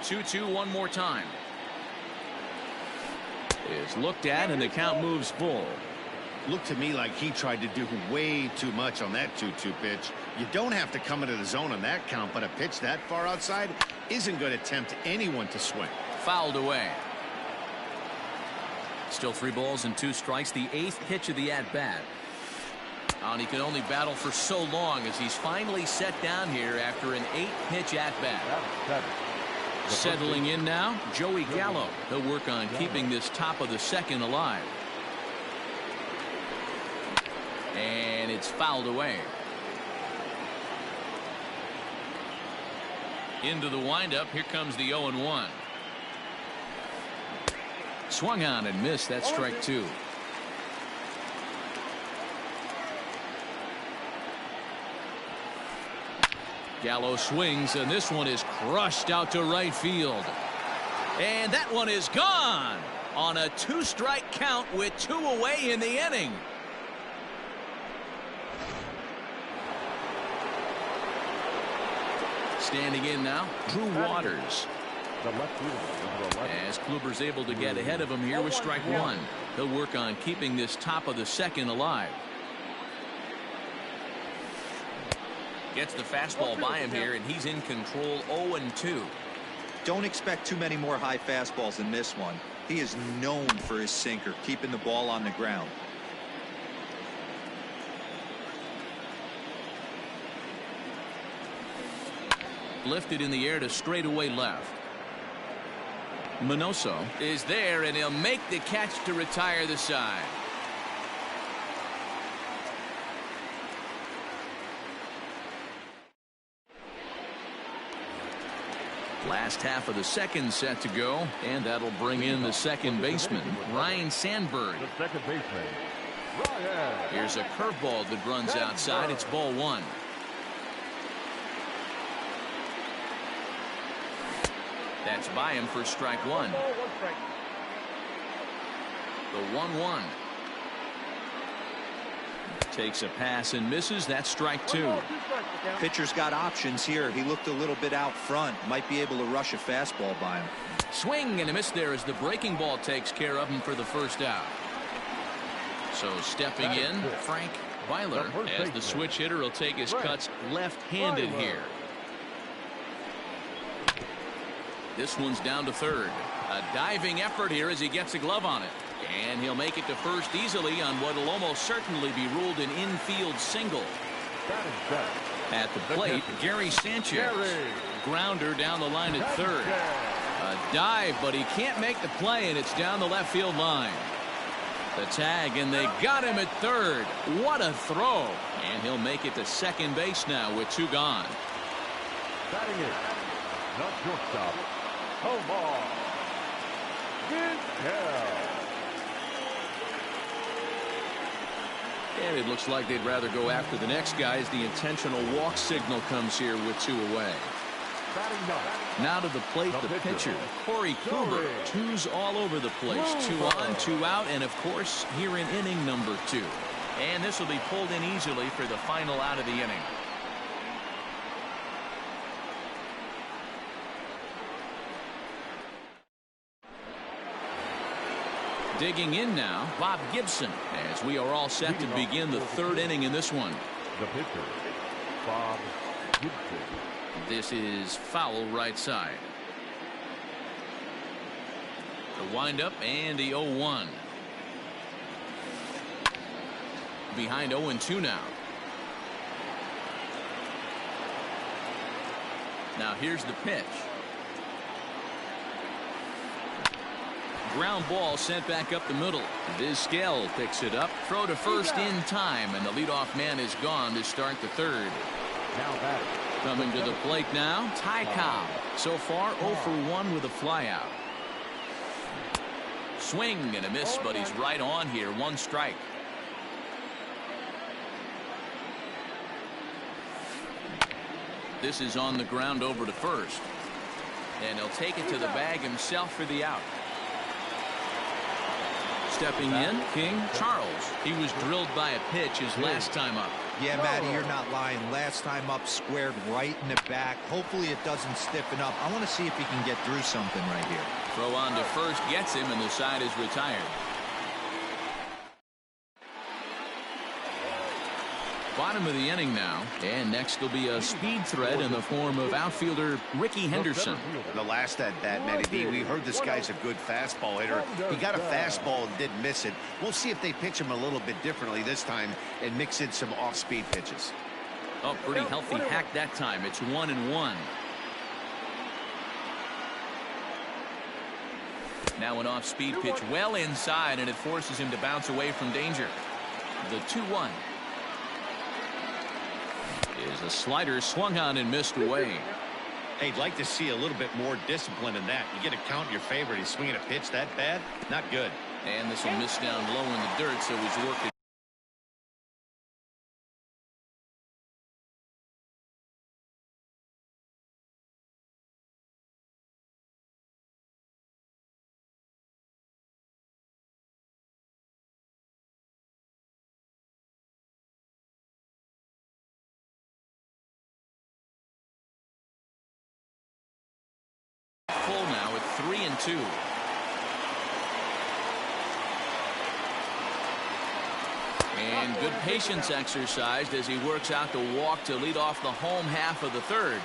2-2 one more time. Is looked at, and the count moves full. Looked to me like he tried to do way too much on that 2-2 pitch. You don't have to come into the zone on that count, but a pitch that far outside isn't going to tempt anyone to swing. Fouled away. Still 3 balls and 2 strikes. The 8th pitch of the at-bat. And he can only battle for so long as he's finally set down here after an 8-pitch at-bat. Settling in now, Joey Gallo. He'll work on keeping this top of the second alive. And it's fouled away. Into the windup. Here comes the 0-1. Swung on and missed. That's strike 2. Gallo swings, and this one is crushed out to right field. And that one is gone on a 2-strike count with 2 away in the inning. Standing in now, Drew Waters. As Kluber's able to get ahead of him here with strike 1. He'll work on keeping this top of the second alive. Gets the fastball by him here, and he's in control. 0-2. Don't expect too many more high fastballs than this one. He is known for his sinker, keeping the ball on the ground. Lifted in the air to straightaway left. Minoso is there, and he'll make the catch to retire the side. Last half of the second set to go, and that'll bring in the second baseman, Ryan Sandberg. The second baseman, Ryan. Here's a curveball that runs outside. It's ball 1. That's by him for strike 1. The 1-1. Takes a pass and misses. That's strike 2. Pitcher's got options here. He looked a little bit out front. Might be able to rush a fastball by him. Swing and a miss there as the breaking ball takes care of him for the first out. So stepping in, Frank Byler, as the switch hitter will take his cuts left-handed here. This one's down to third. A diving effort here as he gets a glove on it. And he'll make it to first easily on what will almost certainly be ruled an infield single. At the plate, Gary Sanchez. Grounder down the line at third. A dive, but he can't make the play, and it's down the left field line. The tag, and they got him at third. What a throw. And he'll make it to second base now with 2 gone. Batting in, not shortstop, Omar. And it looks like they'd rather go after the next guy as the intentional walk signal comes here with 2 away. Now to the plate, the pitcher, Corey Kluber. 2s all over the place. 2 on, 2 out, and of course here in inning number 2. And this will be pulled in easily for the final out of the inning. Digging in now, Bob Gibson, as we are all set to begin the 3rd inning in this one. The pitcher, Bob Gibson. This is foul right side. The windup and the 0-1. Behind 0-2 now. Now here's the pitch. Ground ball sent back up the middle. Vizquel picks it up. Throw to first in time, and the leadoff man is gone to start the 3rd. Coming to the plate now, Ty Cobb. So far 0 for 1 with a flyout. Swing and a miss, but he's right on here. 1 strike. This is on the ground over to first. And he'll take it to the bag himself for the out. Stepping in, King Charles. He was drilled by a pitch his last time up. Yeah, Matty, you're not lying. Last time up, squared right in the back. Hopefully it doesn't stiffen up. I want to see if he can get through something right here. Throw on to first gets him, and the side is retired. Bottom of the inning now, and next will be a speed threat in the form of outfielder Ricky Henderson. The last at bat, Matty D, we heard this guy's a good fastball hitter. He got a fastball and didn't miss it. We'll see if they pitch him a little bit differently this time and mix in some off-speed pitches. Oh, pretty healthy hack that time. It's 1-1. Now an off-speed pitch well inside, and it forces him to bounce away from danger. The 2-1. Is a slider swung on and missed away. Hey, I'd like to see a little bit more discipline in that. You get a count in your favor. He's swinging a pitch that bad. Not good. And this will miss down low in the dirt, so he's worked it. Full now at 3-2. And good patience exercised as he works out the walk to lead off the home half of the 3rd.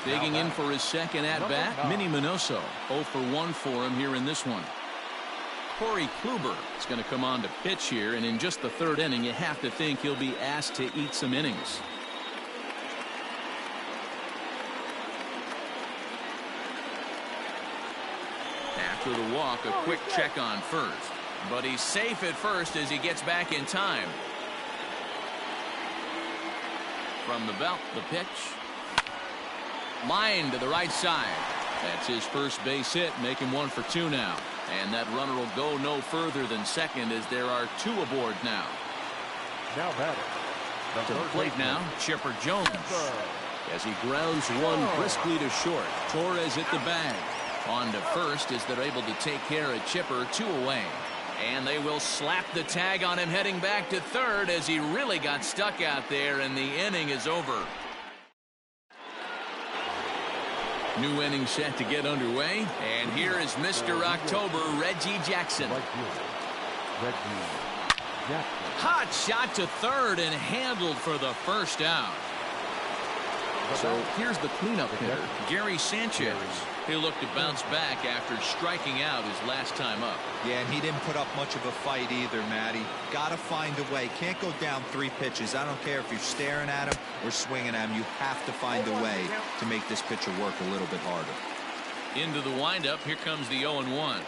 Digging in for his second at-bat, Minnie Minoso. 0 for 1 for him here in this one. Corey Kluber is going to come on to pitch here, and in just the 3rd inning, you have to think he'll be asked to eat some innings. After the walk, a quick check on first. But he's safe at first as he gets back in time. From the belt, the pitch. Line to the right side. That's his first base hit, making 1 for 2 now. And that runner will go no further than second as there are 2 aboard now. Now batting. To the plate now, Chipper Jones. As he grounds one briskly to short. Torres hit the bag. On to first as they're able to take care of Chipper. 2 away. And they will slap the tag on him heading back to third as he really got stuck out there, and the inning is over. New inning set to get underway, and here is Mr. October, Reggie Jackson. Hot shot to third and handled for the first out. So here's the cleanup hitter, Gary Sanchez. He'll look to bounce back after striking out his last time up. Yeah, and he didn't put up much of a fight either, Matty. Got to find a way. Can't go down 3 pitches. I don't care if you're staring at him or swinging at him. You have to find a way to make this pitcher work a little bit harder. Into the windup. Here comes the 0-1.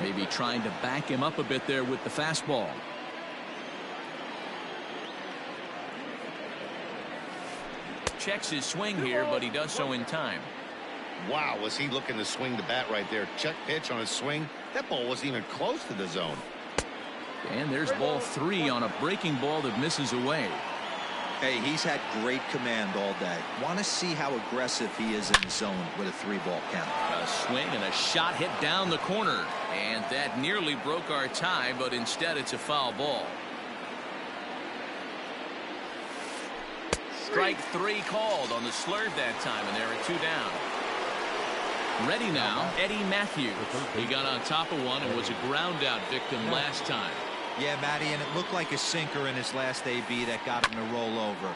Maybe trying to back him up a bit there with the fastball. Checks his swing here, but he does so in time. Wow, was he looking to swing the bat right there? Check pitch on his swing. That ball wasn't even close to the zone. And there's ball 3 on a breaking ball that misses away. Hey, he's had great command all day. Want to see how aggressive he is in the zone with a 3-ball count. A swing and a shot hit down the corner. And that nearly broke our tie, but instead it's a foul ball. Strike 3 called on the slurve that time, and there are 2 down. Ready now, Eddie Matthews. He got on top of one and was a ground out victim last time. Yeah, Matty, and it looked like a sinker in his last AB that got him to roll over.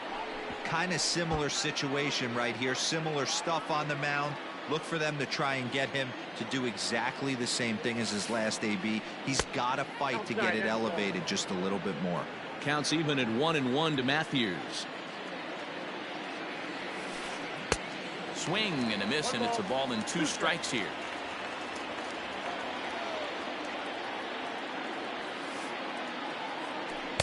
Kind of similar situation right here. Similar stuff on the mound. Look for them to try and get him to do exactly the same thing as his last AB. He's got to fight to get it elevated just a little bit more. Counts even at 1-1 to Matthews. Swing and a miss, and it's a ball and 2 strikes here.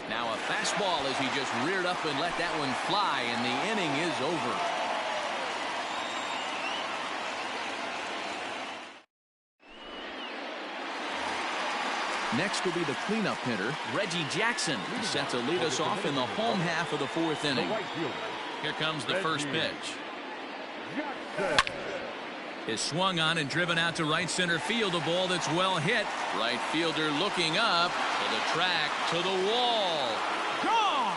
Now a fastball as he just reared up and let that one fly, and the inning is over. Next will be the cleanup hitter, Reggie Jackson. He's set to lead us off in the home half of the 4th inning. Here comes the first pitch. Is swung on and driven out to right center field. A ball that's well hit. Right fielder looking up to the track, to the wall. Gone!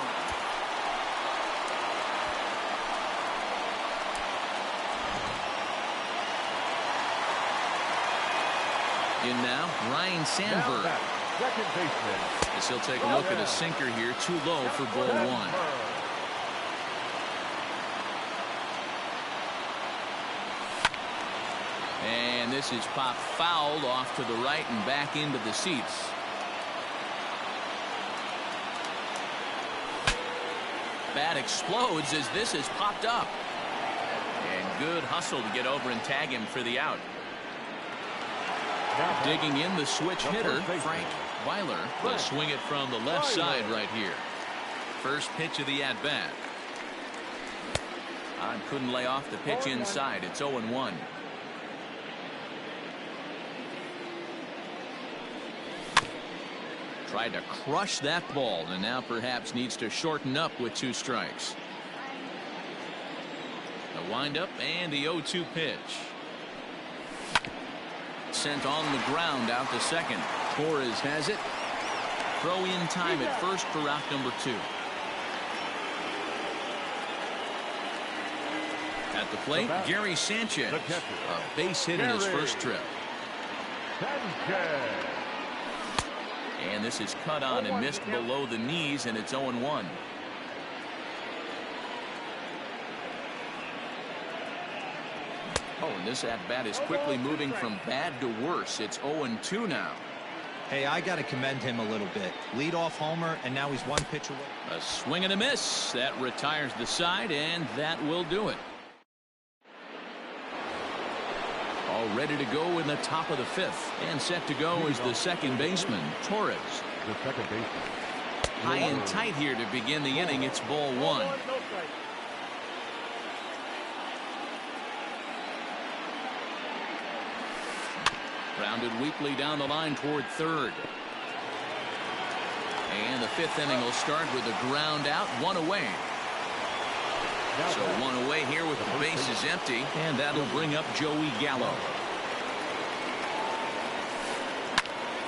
In now, Ryan Sandberg. Second baseman. As he'll take a look at a sinker here, too low for ball 1. And this is popped fouled off to the right and back into the seats. Bat explodes as this is popped up. And good hustle to get over and tag him for the out. Digging in the switch hitter, Frank Weiler. Will swing it from the left side right here. First pitch of the at-bat. Couldn't lay off the pitch inside. It's 0-1. Tried to crush that ball, and now perhaps needs to shorten up with 2 strikes. The windup and the 0-2 pitch. Sent on the ground out to second. Torres has it. Throw in time at first for out number 2. At the plate, Gary Sanchez. A base hit in his first trip. And this is cut on and missed below the knees, and it's 0-1. Oh, and this at-bat is quickly moving from bad to worse. It's 0-2 now. Hey, I got to commend him a little bit. Leadoff homer, and now he's 1 pitch away. A swing and a miss. That retires the side, and that will do it. All ready to go in the top of the 5th. And set to go is the second baseman, Torres. The second baseman. High and tight here to begin the inning. It's ball 1. Rounded weakly down the line toward third. And the 5th inning will start with a ground out, 1 away. So 1 away here with the bases empty, and that'll bring up Joey Gallo.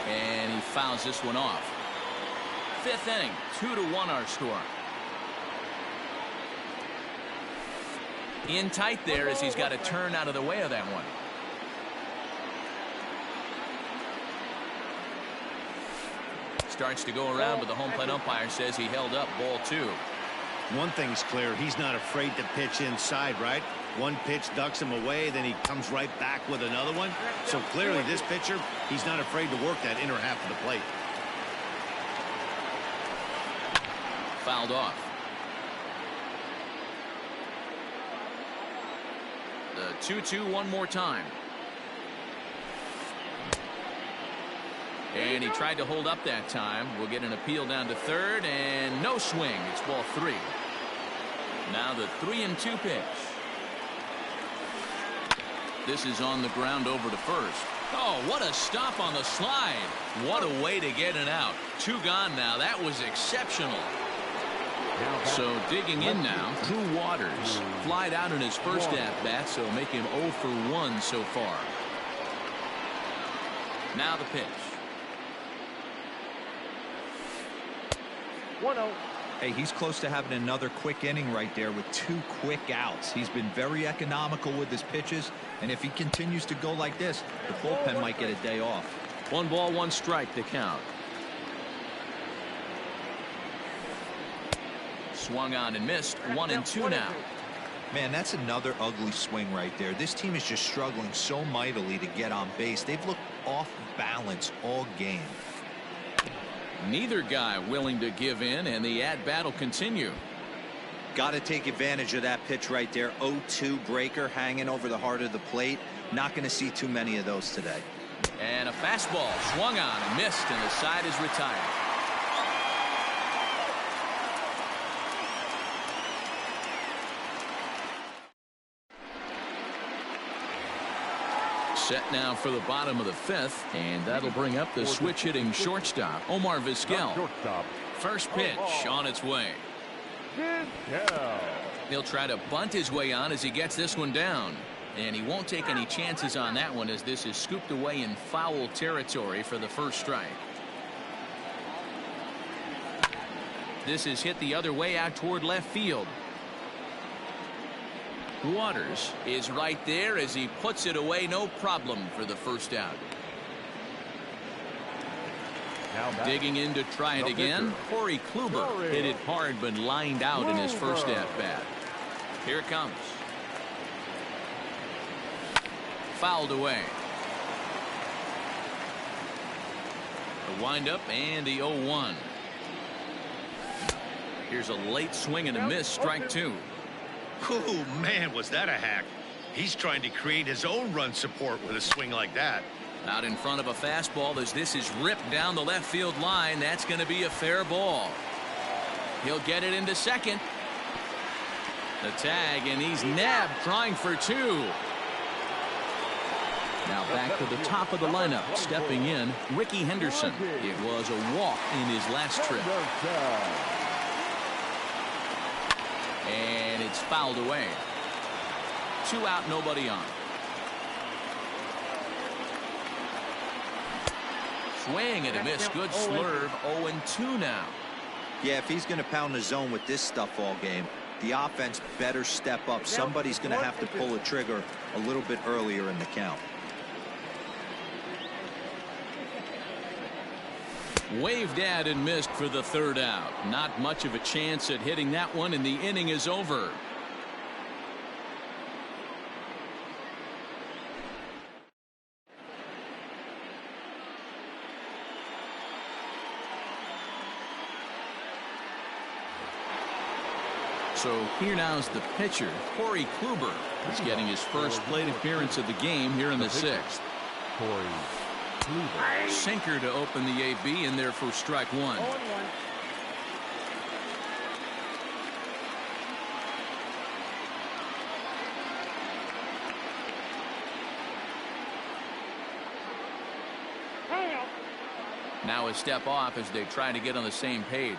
And he fouls this one off. Fifth inning, 2-1 our score. In tight there as he's got to turn out of the way of that one. Starts to go around, but the home plate umpire says he held up ball 2. One thing's clear, he's not afraid to pitch inside, right? One pitch ducks him away, then he comes right back with another one. So clearly this pitcher, he's not afraid to work that inner half of the plate. Fouled off. The 2-2 one more time. And he tried to hold up that time. We'll get an appeal down to third, and no swing. It's ball 3. Now the 3-2 pitch. This is on the ground over to first. Oh, what a stop on the slide. What a way to get it out. 2 gone now. That was exceptional. So digging in now, Drew Waters. Flied out in his first at-bat, so make him 0 for 1 so far. Now the pitch. 1-0. Hey, he's close to having another quick inning right there with 2 quick outs. He's been very economical with his pitches, and if he continues to go like this, the bullpen might get a day off. 1 ball, 1 strike to count. Swung on and missed. 1-2 now. Man, that's another ugly swing right there. This team is just struggling so mightily to get on base. They've looked off balance all game. Neither guy willing to give in, and the at-bat will continue. Got to take advantage of that pitch right there. 0-2 breaker hanging over the heart of the plate. Not going to see too many of those today. And a fastball swung on and missed, and the side is retired. Set now for the bottom of the 5th, and that'll bring up the switch-hitting shortstop, Omar Vizquel. First pitch on its way. He'll try to bunt his way on as he gets this one down. And he won't take any chances on that one as this is scooped away in foul territory for the first strike. This is hit the other way out toward left field. Waters is right there as he puts it away, no problem for the first out. Digging in to try it again, Corey Kluber hit it hard but lined out in his first at-bat. Here it comes. Fouled away. The windup and the 0-1. Here's a late swing and a miss, strike 2. Oh, man, was that a hack. He's trying to create his own run support with a swing like that. Out in front of a fastball as this is ripped down the left field line. That's going to be a fair ball. He'll get it into second. The tag, and he's nabbed, trying for 2. Now back to the top of the lineup, stepping in, Ricky Henderson. It was a walk in his last trip. And it's fouled away. 2 out, nobody on. Swing and a miss. Good slurve. 0-2 now. Yeah, if he's going to pound the zone with this stuff all game, the offense better step up. Somebody's going to have to pull a trigger a little bit earlier in the count. Waved at and missed for the 3rd out. Not much of a chance at hitting that one, and the inning is over. So here now is the pitcher, Corey Kluber. He's getting his first plate appearance of the game here in the 6th. Sinker to open the AB, and there for strike 1. Now a step off as they try to get on the same page.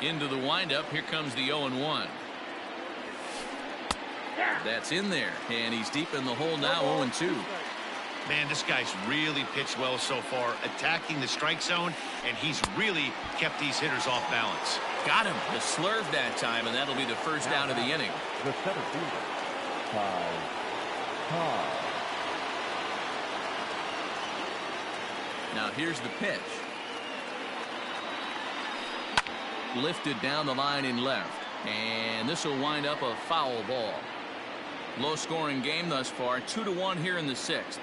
Into the windup. Here comes the 0-1. That's in there, and he's deep in the hole now. 0-2. Man, this guy's really pitched well so far, attacking the strike zone, and he's really kept these hitters off balance. Got him. The slurve that time, and that'll be the first out of the inning. The center fielder, Ty. Now here's the pitch. Lifted down the line in left. And this will wind up a foul ball. Low-scoring game thus far, 2-1 here in the 6th.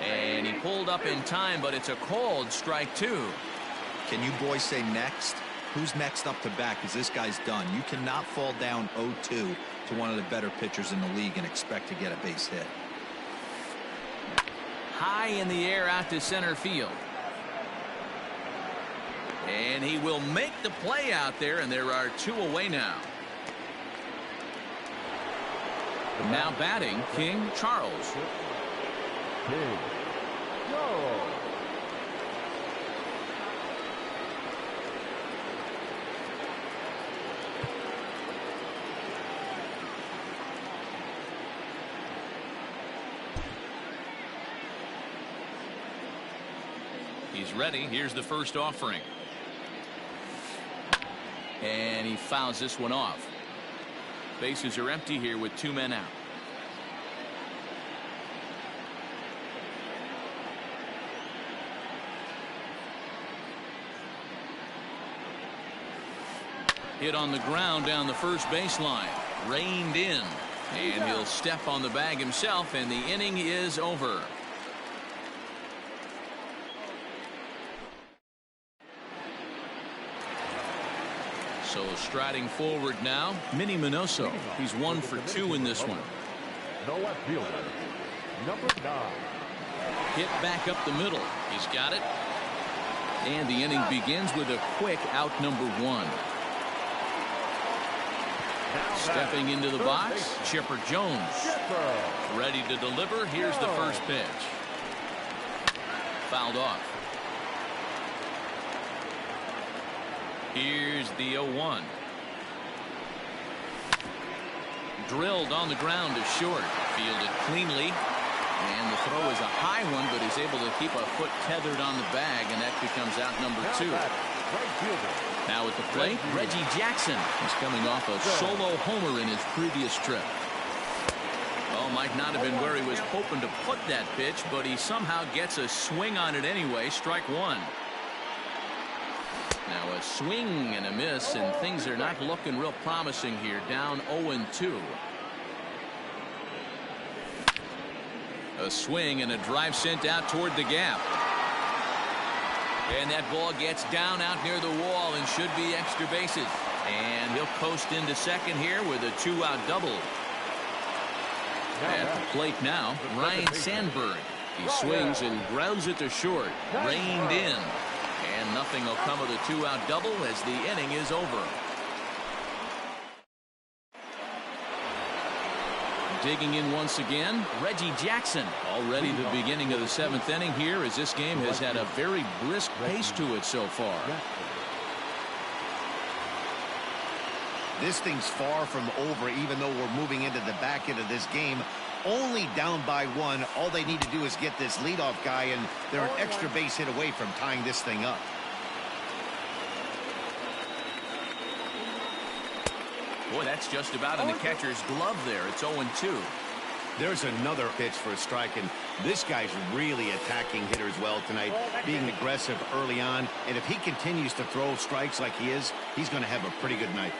And he pulled up in time, but it's a called strike 2. Can you boys say next? Who's next up to bat? Because this guy's done. You cannot fall down 0-2 to one of the better pitchers in the league and expect to get a base hit. High in the air out to center field. And he will make the play out there, and there are 2 away now. Now batting, King Charles. King Charles. He's ready. Here's the first offering. And he fouls this one off. Bases are empty here with 2 men out. Hit on the ground down the first baseline. Reined in. And he'll step on the bag himself, and the inning is over. So striding forward now, Minnie Minoso. He's 1 for 2 in this one. No left fielder, number 9. Hit back up the middle. He's got it. And the inning begins with a quick out number 1. Stepping into the box, Chipper Jones. Ready to deliver. Here's the first pitch. Fouled off. Here's the 0-1. Drilled on the ground to short. Fielded cleanly. And the throw is a high one, but he's able to keep a foot tethered on the bag, and that becomes out number 2. Now at the plate, Reggie Jackson is coming off a solo homer in his previous trip. Oh, might not have been where he was hoping to put that pitch, but he somehow gets a swing on it anyway. Strike 1. Now a swing and a miss, and things are not looking real promising here. Down 0-2. A swing and a drive sent out toward the gap. And that ball gets down out near the wall and should be extra bases. And he'll coast into second here with a 2-out double. At the plate now, Ryan Sandberg. He swings and grounds it to short. Reined in. And nothing will come of the 2-out double as the inning is over. Digging in once again, Reggie Jackson. Already the beginning of the 7th inning here, as this game has had a very brisk pace to it so far. This thing's far from over, even though we're moving into the back end of this game. Only down by 1. All they need to do is get this leadoff guy, and they're an extra base hit away from tying this thing up. Boy, that's just about in the catcher's glove there. It's 0-2. There's another pitch for a strike, and this guy's really attacking hitters well tonight, being aggressive early on. And if he continues to throw strikes like he is, he's going to have a pretty good night.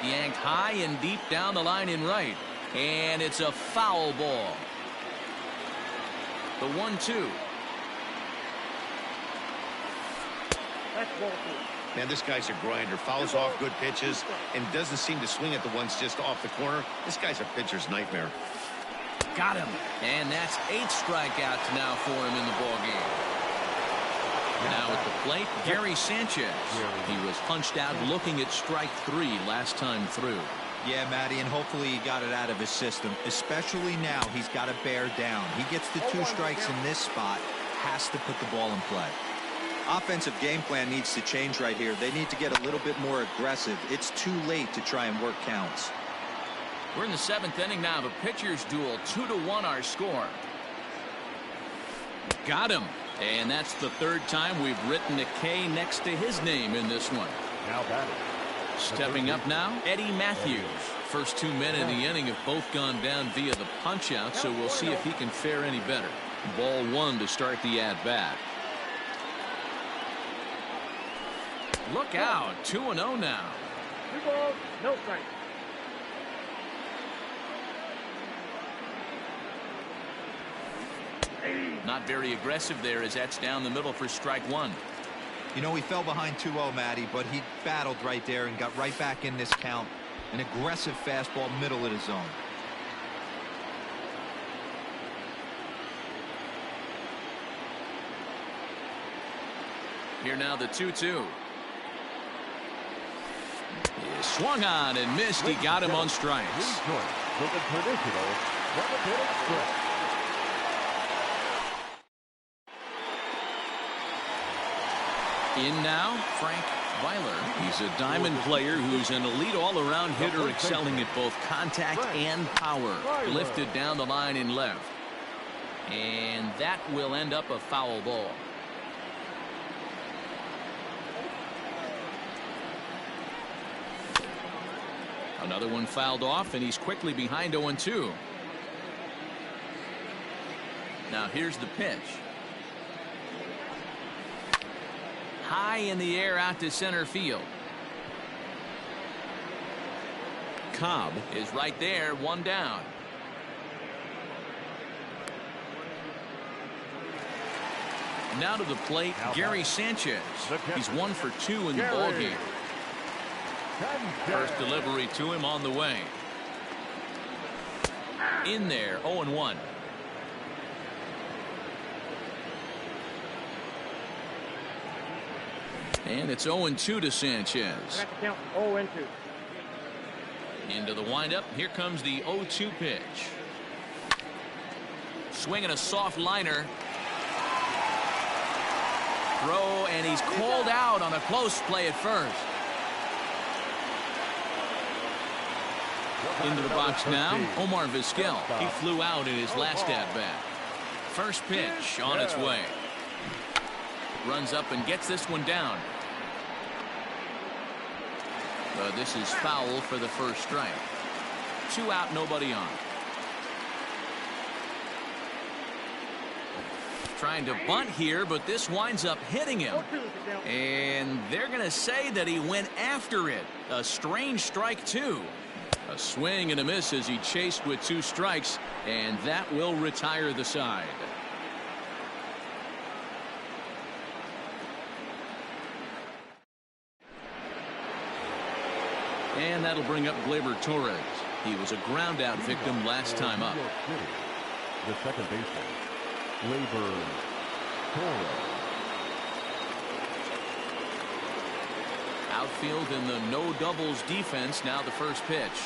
Yanked high and deep down the line in right. And it's a foul ball. The 1-2. That's ball 2. Man, this guy's a grinder. Fouls off good pitches and doesn't seem to swing at the ones just off the corner. This guy's a pitcher's nightmare. Got him. And that's 8 strikeouts now for him in the ballgame. Now at the plate, Gary Sanchez. He was punched out looking at strike 3 last time through. Yeah, Matty, and hopefully he got it out of his system. Especially now, he's got to bear down. He gets the 2 strikes in this spot, has to put the ball in play. Offensive game plan needs to change right here. They need to get a little bit more aggressive. It's too late to try and work counts. We're in the 7th inning now of a pitcher's duel. 2-1 our score. Got him. And that's the 3rd time we've written a K next to his name in this one. Now batting. Stepping up now, Eddie Matthews. First 2 men in the inning have both gone down via the punch-out, so we'll see if he can fare any better. Ball 1 to start the at-bat. Look out, 2-0 now. 2 balls, no strikes. Not very aggressive there as that's down the middle for strike 1. You know, he fell behind 2-0, Matty, but he battled right there and got right back in this count. An aggressive fastball middle of the zone. Here now the 2-2. He swung on and missed. He got him on strikes. With a traditional double-hit strike. In now, Frank Weiler. He's a diamond player who's an elite all-around hitter, excelling at both contact and power. Lifted down the line in left. And that will end up a foul ball. Another one fouled off, and he's quickly behind 0-2. Now here's the pitch. High in the air out to center field. Cobb is right there, 1 down. Now to the plate, Gary Sanchez. He's 1 for 2 in the ballgame. First delivery to him on the way. In there, 0-1. And it's 0-2 to Sanchez. That's the count, 0-2. Into the windup. Here comes the 0-2 pitch. Swinging a soft liner. Throw, and he's called out on a close play at first. Into the box now, Omar Vizquel. He flew out in his last at-bat. First pitch on its way. Runs up and gets this one down. This is foul for the first strike. 2 out, nobody on. Trying to bunt here, but this winds up hitting him. And they're going to say that he went after it. A strange strike, too. A swing and a miss as he chased with 2 strikes, and that will retire the side. And that'll bring up Gleyber Torres. He was a ground out victim last time up. The second baseman, Gleyber Torres. Outfield in the no doubles defense. Now the first pitch.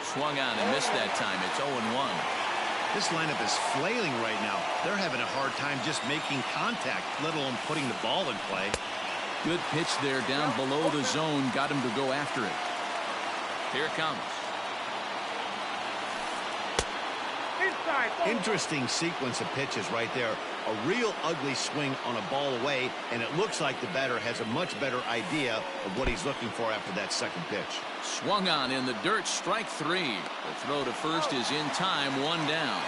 Swung on and missed that time. It's 0-1. This lineup is flailing right now. They're having a hard time just making contact, let alone putting the ball in play. Good pitch there down below the zone. Got him to go after it. Here it comes. Inside. Interesting sequence of pitches right there. A real ugly swing on a ball away, and it looks like the batter has a much better idea of what he's looking for after that second pitch. Swung on in the dirt, strike 3. The throw to first is in time, 1 down.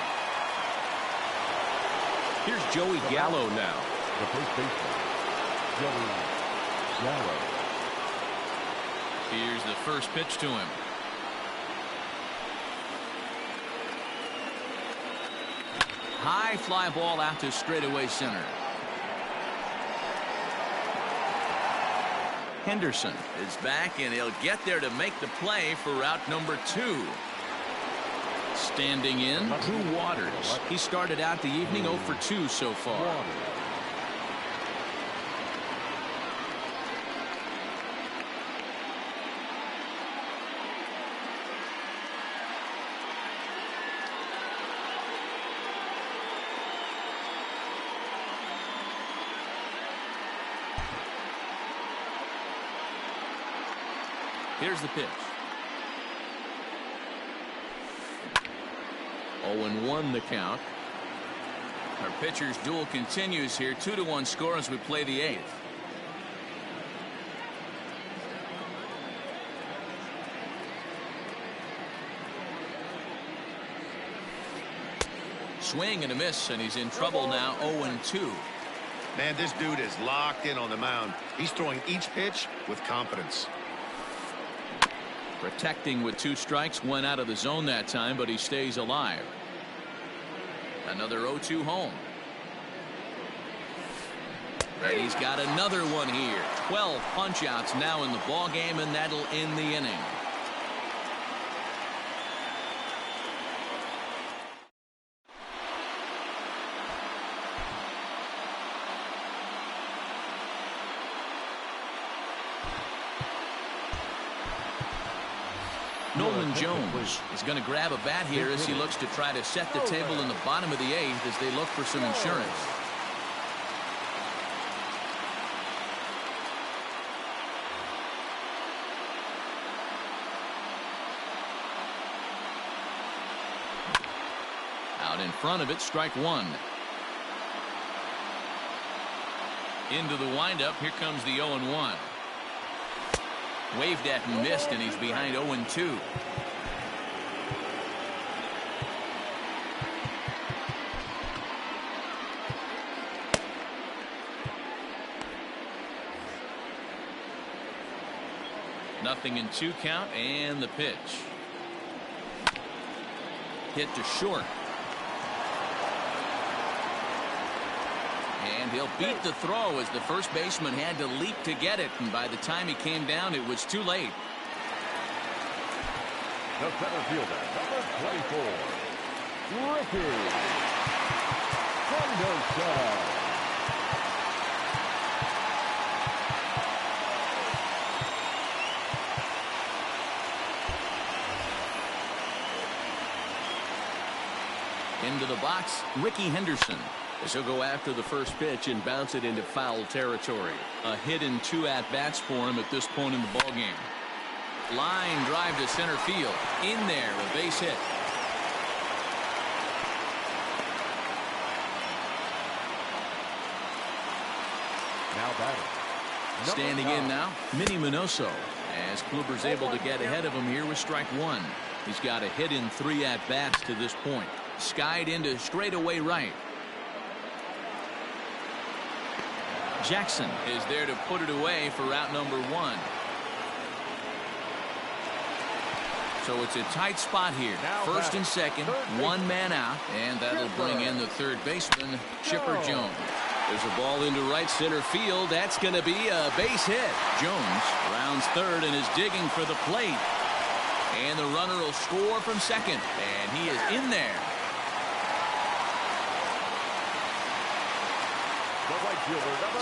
Here's Joey Gallo now. The first baseman, Joey Gallo. Here's the first pitch to him. High fly ball out to straightaway center. Henderson is back, and he'll get there to make the play for route number 2. Standing in, Drew Waters. He started out the evening 0 for 2 so far. Here's the pitch. 0-1 the count. Our pitcher's duel continues here. 2-1 score as we play the 8th. Swing and a miss, and he's in trouble now. 0-2. Man, this dude is locked in on the mound. He's throwing each pitch with confidence. Protecting with 2 strikes, went out of the zone that time, but he stays alive. Another 0-2 home. And he's got another one here. 12 punch-outs now in the ball game, and that'll end the inning. Nolan Jones is going to grab a bat here as he looks to try to set the table in the bottom of the 8th as they look for some insurance. Out in front of it, strike 1. Into the windup, here comes the 0-1. Waved at and missed, and he's behind 0-2. Nothing in 2 count, and the pitch. Hit to short. And he'll beat the throw as the first baseman had to leap to get it, and by the time he came down, it was too late. The center fielder, number 24, Ricky Henderson. Into the box, Ricky Henderson. As he'll go after the first pitch and bounce it into foul territory. A hit in 2 at-bats for him at this point in the ballgame. Line drive to center field. In there, a base hit. Now batting. Standing in now, Minnie Minoso. As Kluber's able to get ahead of him here with strike 1. He's got a hit in 3 at-bats to this point. Skied into straightaway right. Jackson is there to put it away for out number 1. So it's a tight spot here. First and second, 1 man out, and that'll bring in the third baseman, Chipper Jones. There's a ball into right center field. That's going to be a base hit. Jones rounds third and is digging for the plate. And the runner will score from second, and he is in there.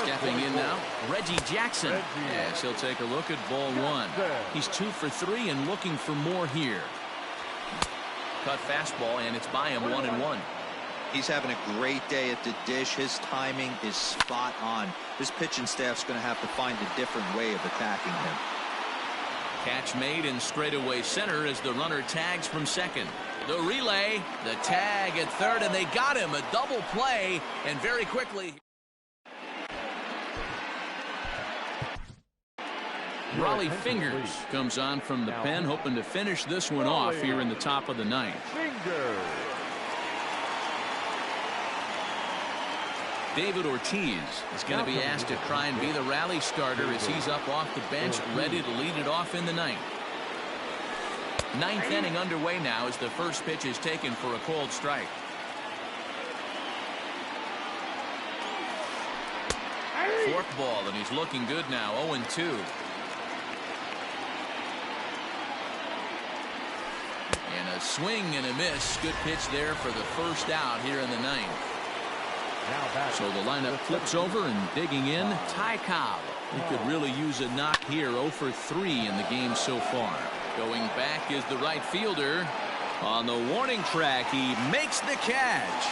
Stepping in now, Reggie Jackson, as he'll take a look at ball 1. He's 2 for 3 and looking for more here. Cut fastball, and it's by him 1-1. He's having a great day at the dish. His timing is spot on. His pitching staff's going to have to find a different way of attacking him. Catch made in straightaway center as the runner tags from second. The relay, the tag at third, and they got him. A double play, and very quickly. Raleigh Fingers comes on from the pen, hoping to finish this one off here in the top of the 9th. David Ortiz is going to be asked to try and be the rally starter as he's up off the bench, ready to lead it off in the 9th. 9th inning underway now as the first pitch is taken for a called strike. Fourth ball, and he's looking good now, 0-2. And a swing and a miss. Good pitch there for the first out here in the 9th. So the lineup flips over, and digging in, Ty Cobb. He could really use a knock here. 0 for 3 in the game so far. Going back is the right fielder. On the warning track, he makes the catch.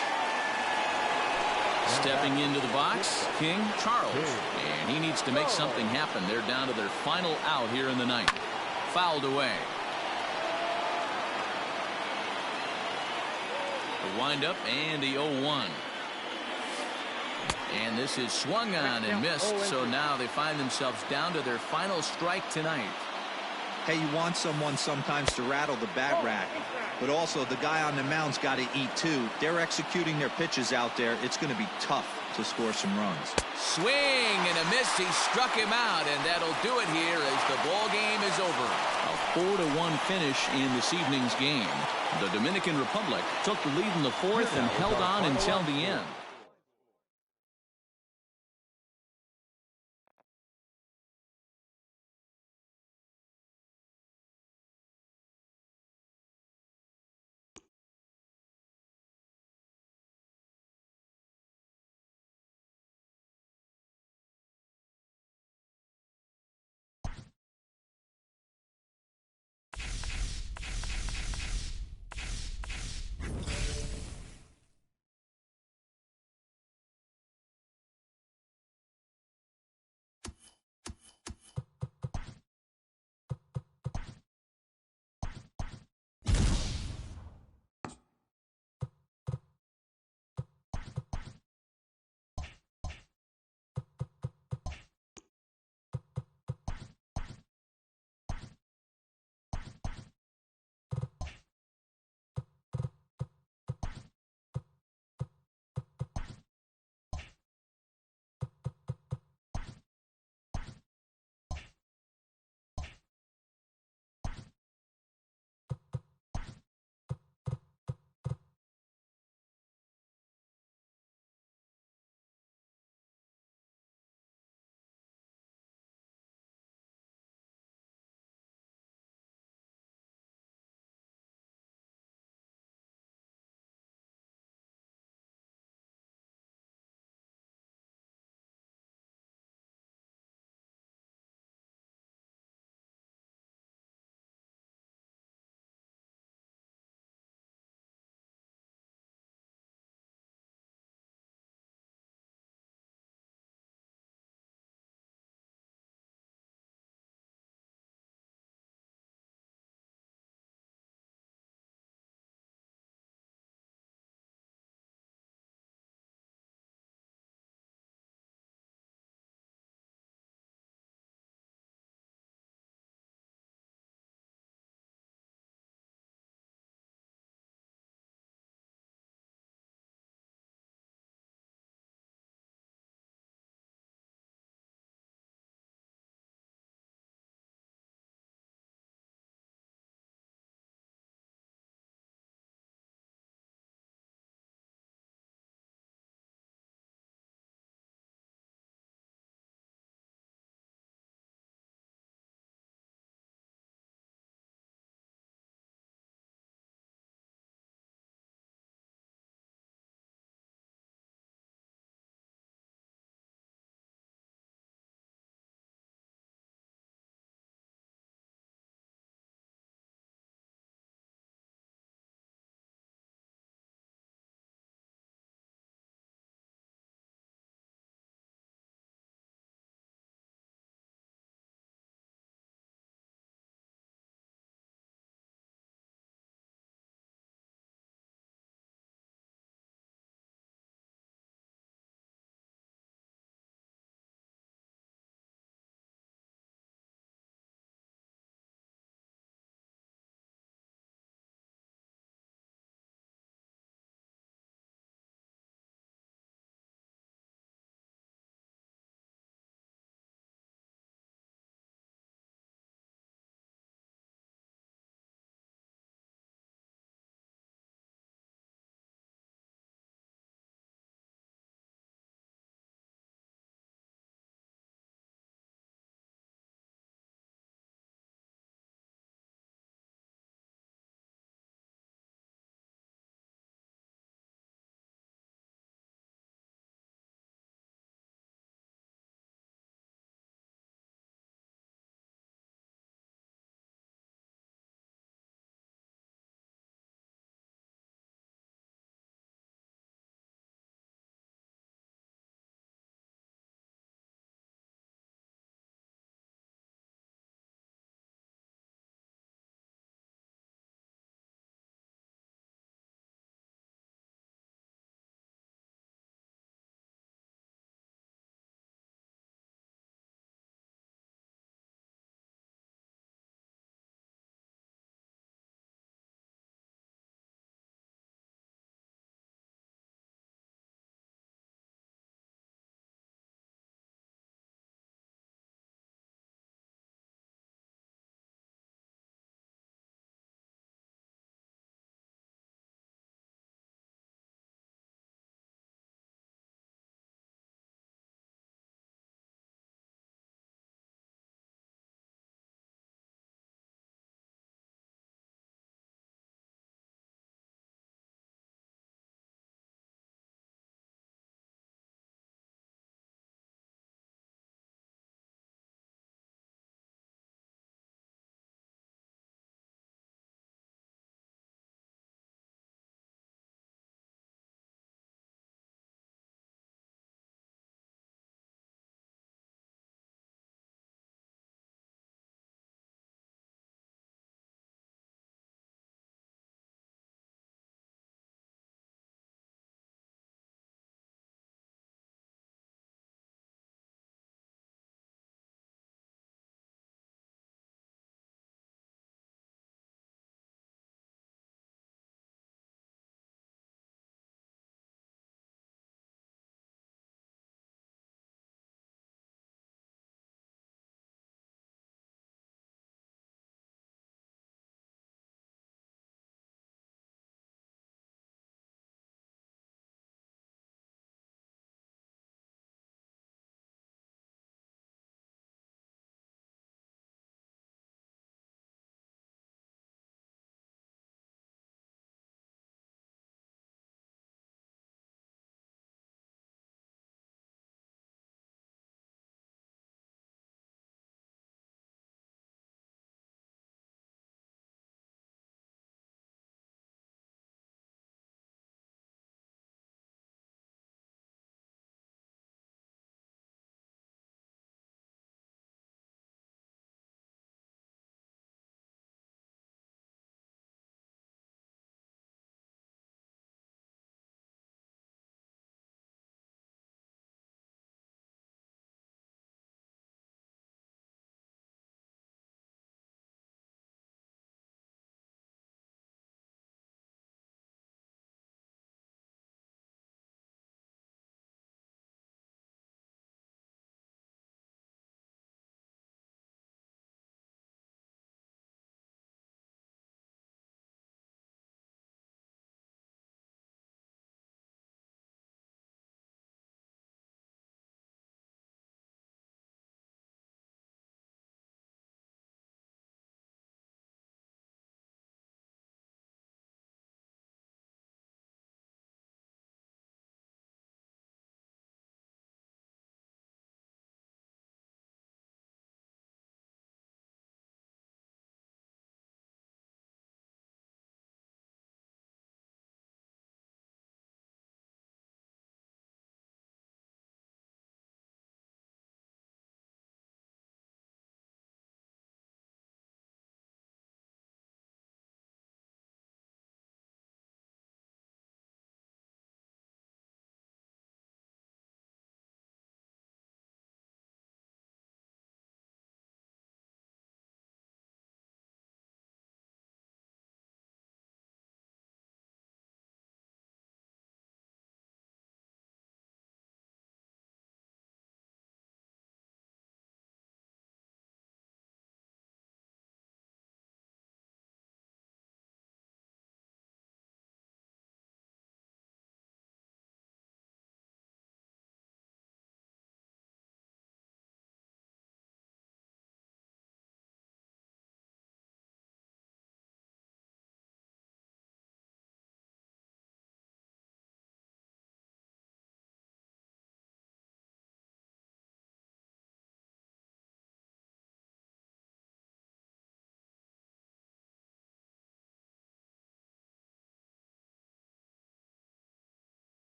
Stepping into the box, King Charles. And he needs to make something happen. They're down to their final out here in the 9th. Fouled away. The windup and the 0-1. And this is swung on and missed, so now they find themselves down to their final strike tonight. Hey, you want someone sometimes to rattle the bat rack, but also the guy on the mound's got to eat too. They're executing their pitches out there. It's going to be tough to score some runs. Swing and a miss. He struck him out, and that'll do it here as the ball game is over. A 4-1 finish in this evening's game. The Dominican Republic took the lead in the fourth and held on until the end.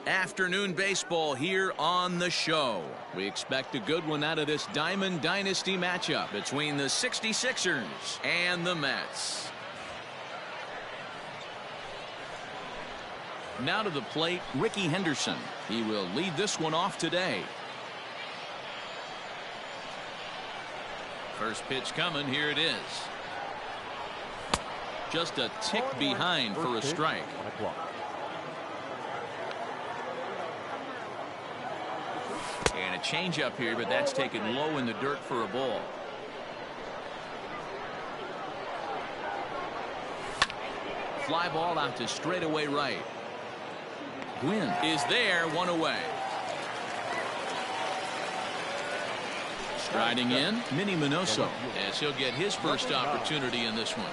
Afternoon baseball here on the show. We expect a good one out of this Diamond Dynasty matchup between the 66ers and the Mets. Now to the plate, Ricky Henderson. He will lead this one off today. First pitch coming, here it is. Just a tick behind for a strike. And a changeup here, but that's taken low in the dirt for a ball. Fly ball out to straightaway right. Gwynn is there, one away. Striding in, Minnie Minoso, as he'll get his first opportunity in this one.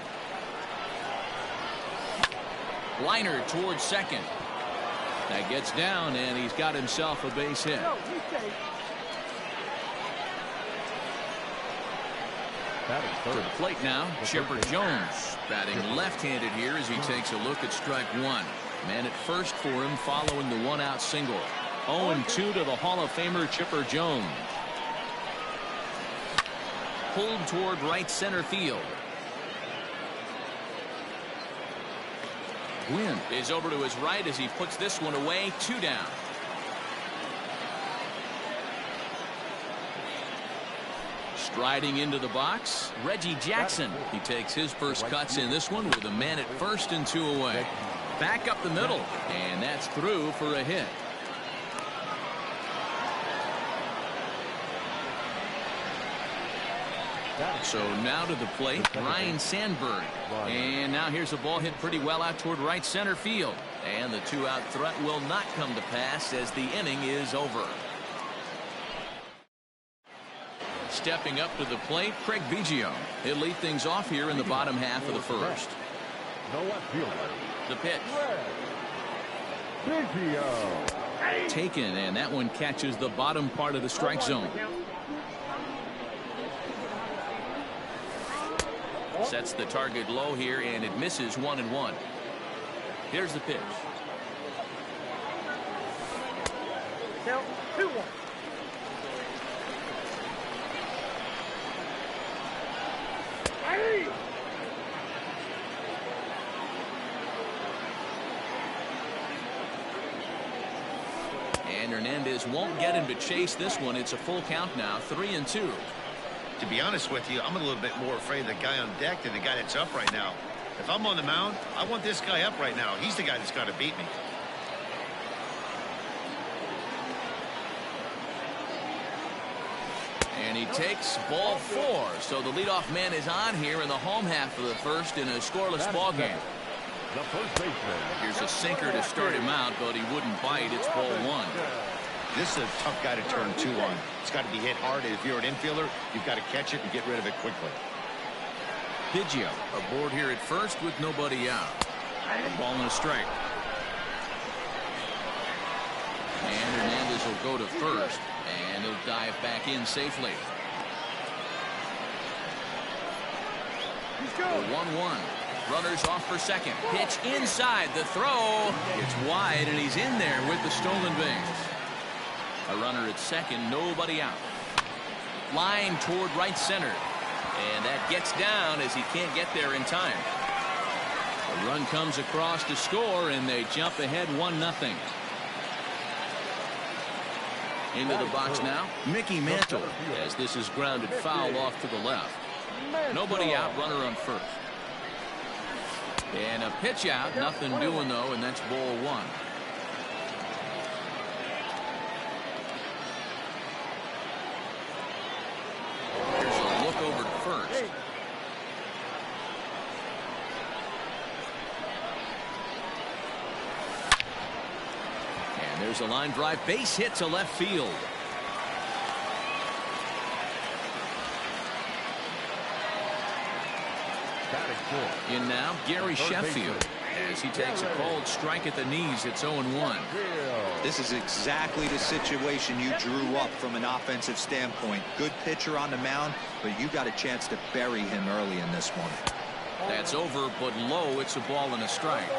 Liner towards second. That gets down, and he's got himself a base hit. To the plate now, Chipper Jones batting left-handed here as he takes a look at strike one. Man at first for him following the one-out single. 0-2 to the Hall of Famer Chipper Jones. Pulled toward right center field. Gwynn is over to his right as he puts this one away. 2 down. Striding into the box, Reggie Jackson. He takes his first cuts in this one with a man at first and 2 away. Back up the middle, and that's through for a hit. So now to the plate, Ryan Sandberg. And now here's a ball hit pretty well out toward right center field. And the 2-out threat will not come to pass as the inning is over. Stepping up to the plate, Craig Biggio. He'll lead things off here in the bottom half of the first. The pitch. Taken, and that one catches the bottom part of the strike zone. Sets the target low here, and it misses 1-1. Here's the pitch. Count 2-1. And Hernandez won't get him to chase this one. It's a full count now, 3-2. To be honest with you, I'm a little bit more afraid of the guy on deck than the guy that's up right now. If I'm on the mound, I want this guy up right now. He's the guy that's got to beat me. And he takes ball 4. So the leadoff man is on here in the home half of the first in a scoreless ball game. Here's a sinker to start him out, but he wouldn't bite. It's ball 1. This is a tough guy to turn 2 on. It's got to be hit hard, and if you're an infielder, you've got to catch it and get rid of it quickly. Biggio aboard here at first with nobody out. A ball and a strike. And Hernandez will go to first, and he'll dive back in safely. 1-1. Runners off for second. Pitch inside. The throw. It's wide, and he's in there with the stolen base. A runner at second, nobody out. Line toward right center. And that gets down as he can't get there in time. The run comes across to score, and they jump ahead 1-0. Into the box now, Mickey Mantle, as this is grounded foul off to the left. Nobody out, runner on first. And a pitch out, nothing doing though, and that's ball 1. Over to first. And there's a line drive, base hit to left field. In now, Gary Sheffield, as he takes a cold strike at the knees. It's 0-1. This is exactly the situation you drew up from an offensive standpoint. Good pitcher on the mound, but you got a chance to bury him early in this one. That's over, but low. It's a ball and a strike.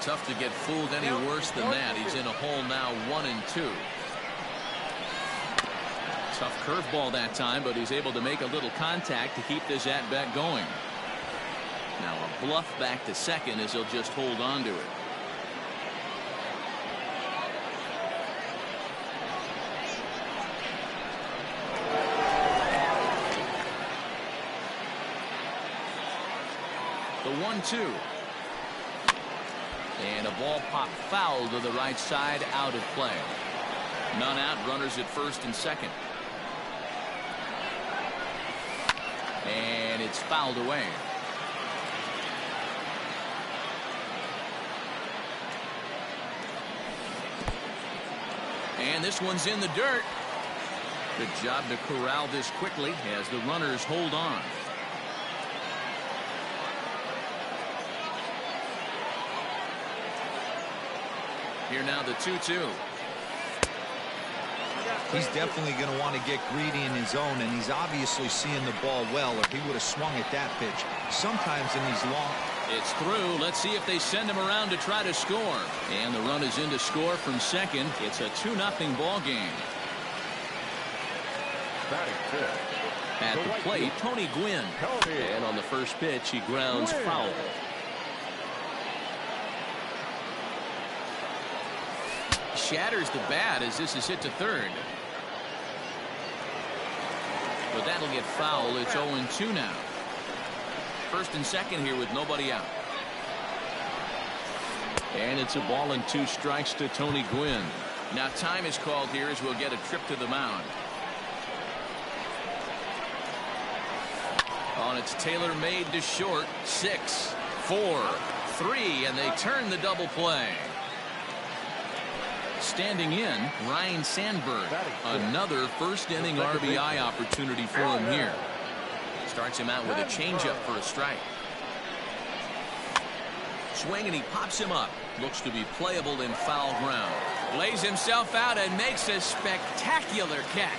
Tough to get fooled any worse than that. He's in a hole now, 1-2. Tough curveball that time, but he's able to make a little contact to keep this at-bat going. Now a bluff back to second as he'll just hold on to it. The 1-2. And a ball pop foul to the right side, out of play. None out, runners at first and second. And it's fouled away. And this one's in the dirt. Good job to corral this quickly as the runners hold on. Here now the 2-2. He's definitely going to want to get greedy in his zone, and he's obviously seeing the ball well, or he would have swung at that pitch. Sometimes in these long... It's through. Let's see if they send him around to try to score. And the run is in to score from second. It's a 2-0 ball game. At the plate, Tony Gwynn. And on the first pitch, he grounds foul. Shatters the bat as this is hit to third. But that'll get foul. It's 0-2 now. First and second here with nobody out. And it's a ball and 2 strikes to Tony Gwynn. Now time is called here as we'll get a trip to the mound. On it's Taylor made to short. 6, 4, 3, and they turn the double play. Standing in, Ryan Sandberg. Another first inning RBI opportunity for him here. Starts him out with a changeup for a strike. Swing and he pops him up. Looks to be playable in foul ground. Lays himself out and makes a spectacular catch.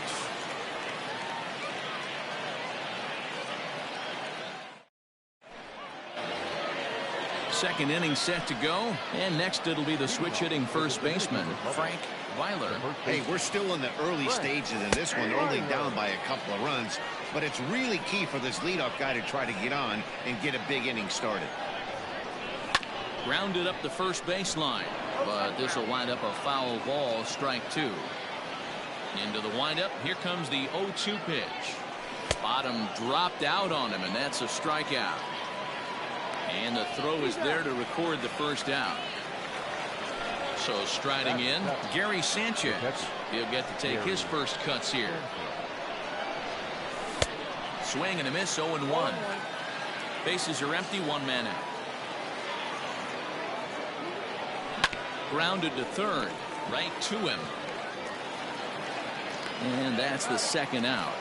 Second inning set to go, and next it'll be the switch hitting first baseman, Frank Weiler. Hey, we're still in the early stages of this one. They're only down by a couple of runs, but it's really key for this leadoff guy to try to get on and get a big inning started. Grounded up the first baseline, but this will wind up a foul ball, strike 2. Into the windup, here comes the 0-2 pitch. Bottom dropped out on him, and that's a strikeout. And the throw is there to record the first out. So striding in, Gary Sanchez. He'll get to take his first cuts here. Swing and a miss, 0-1. Bases are empty, 1 man out. Grounded to third, right to him. And that's the second out.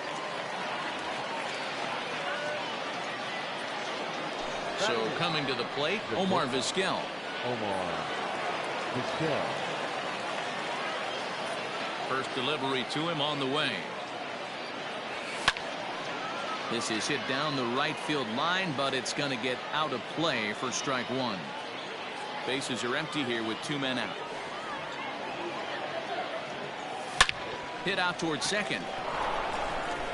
So coming to the plate, Omar Vizquel. First delivery to him on the way. This is hit down the right field line, but it's going to get out of play for strike 1. Bases are empty here with 2 men out. Hit out towards second.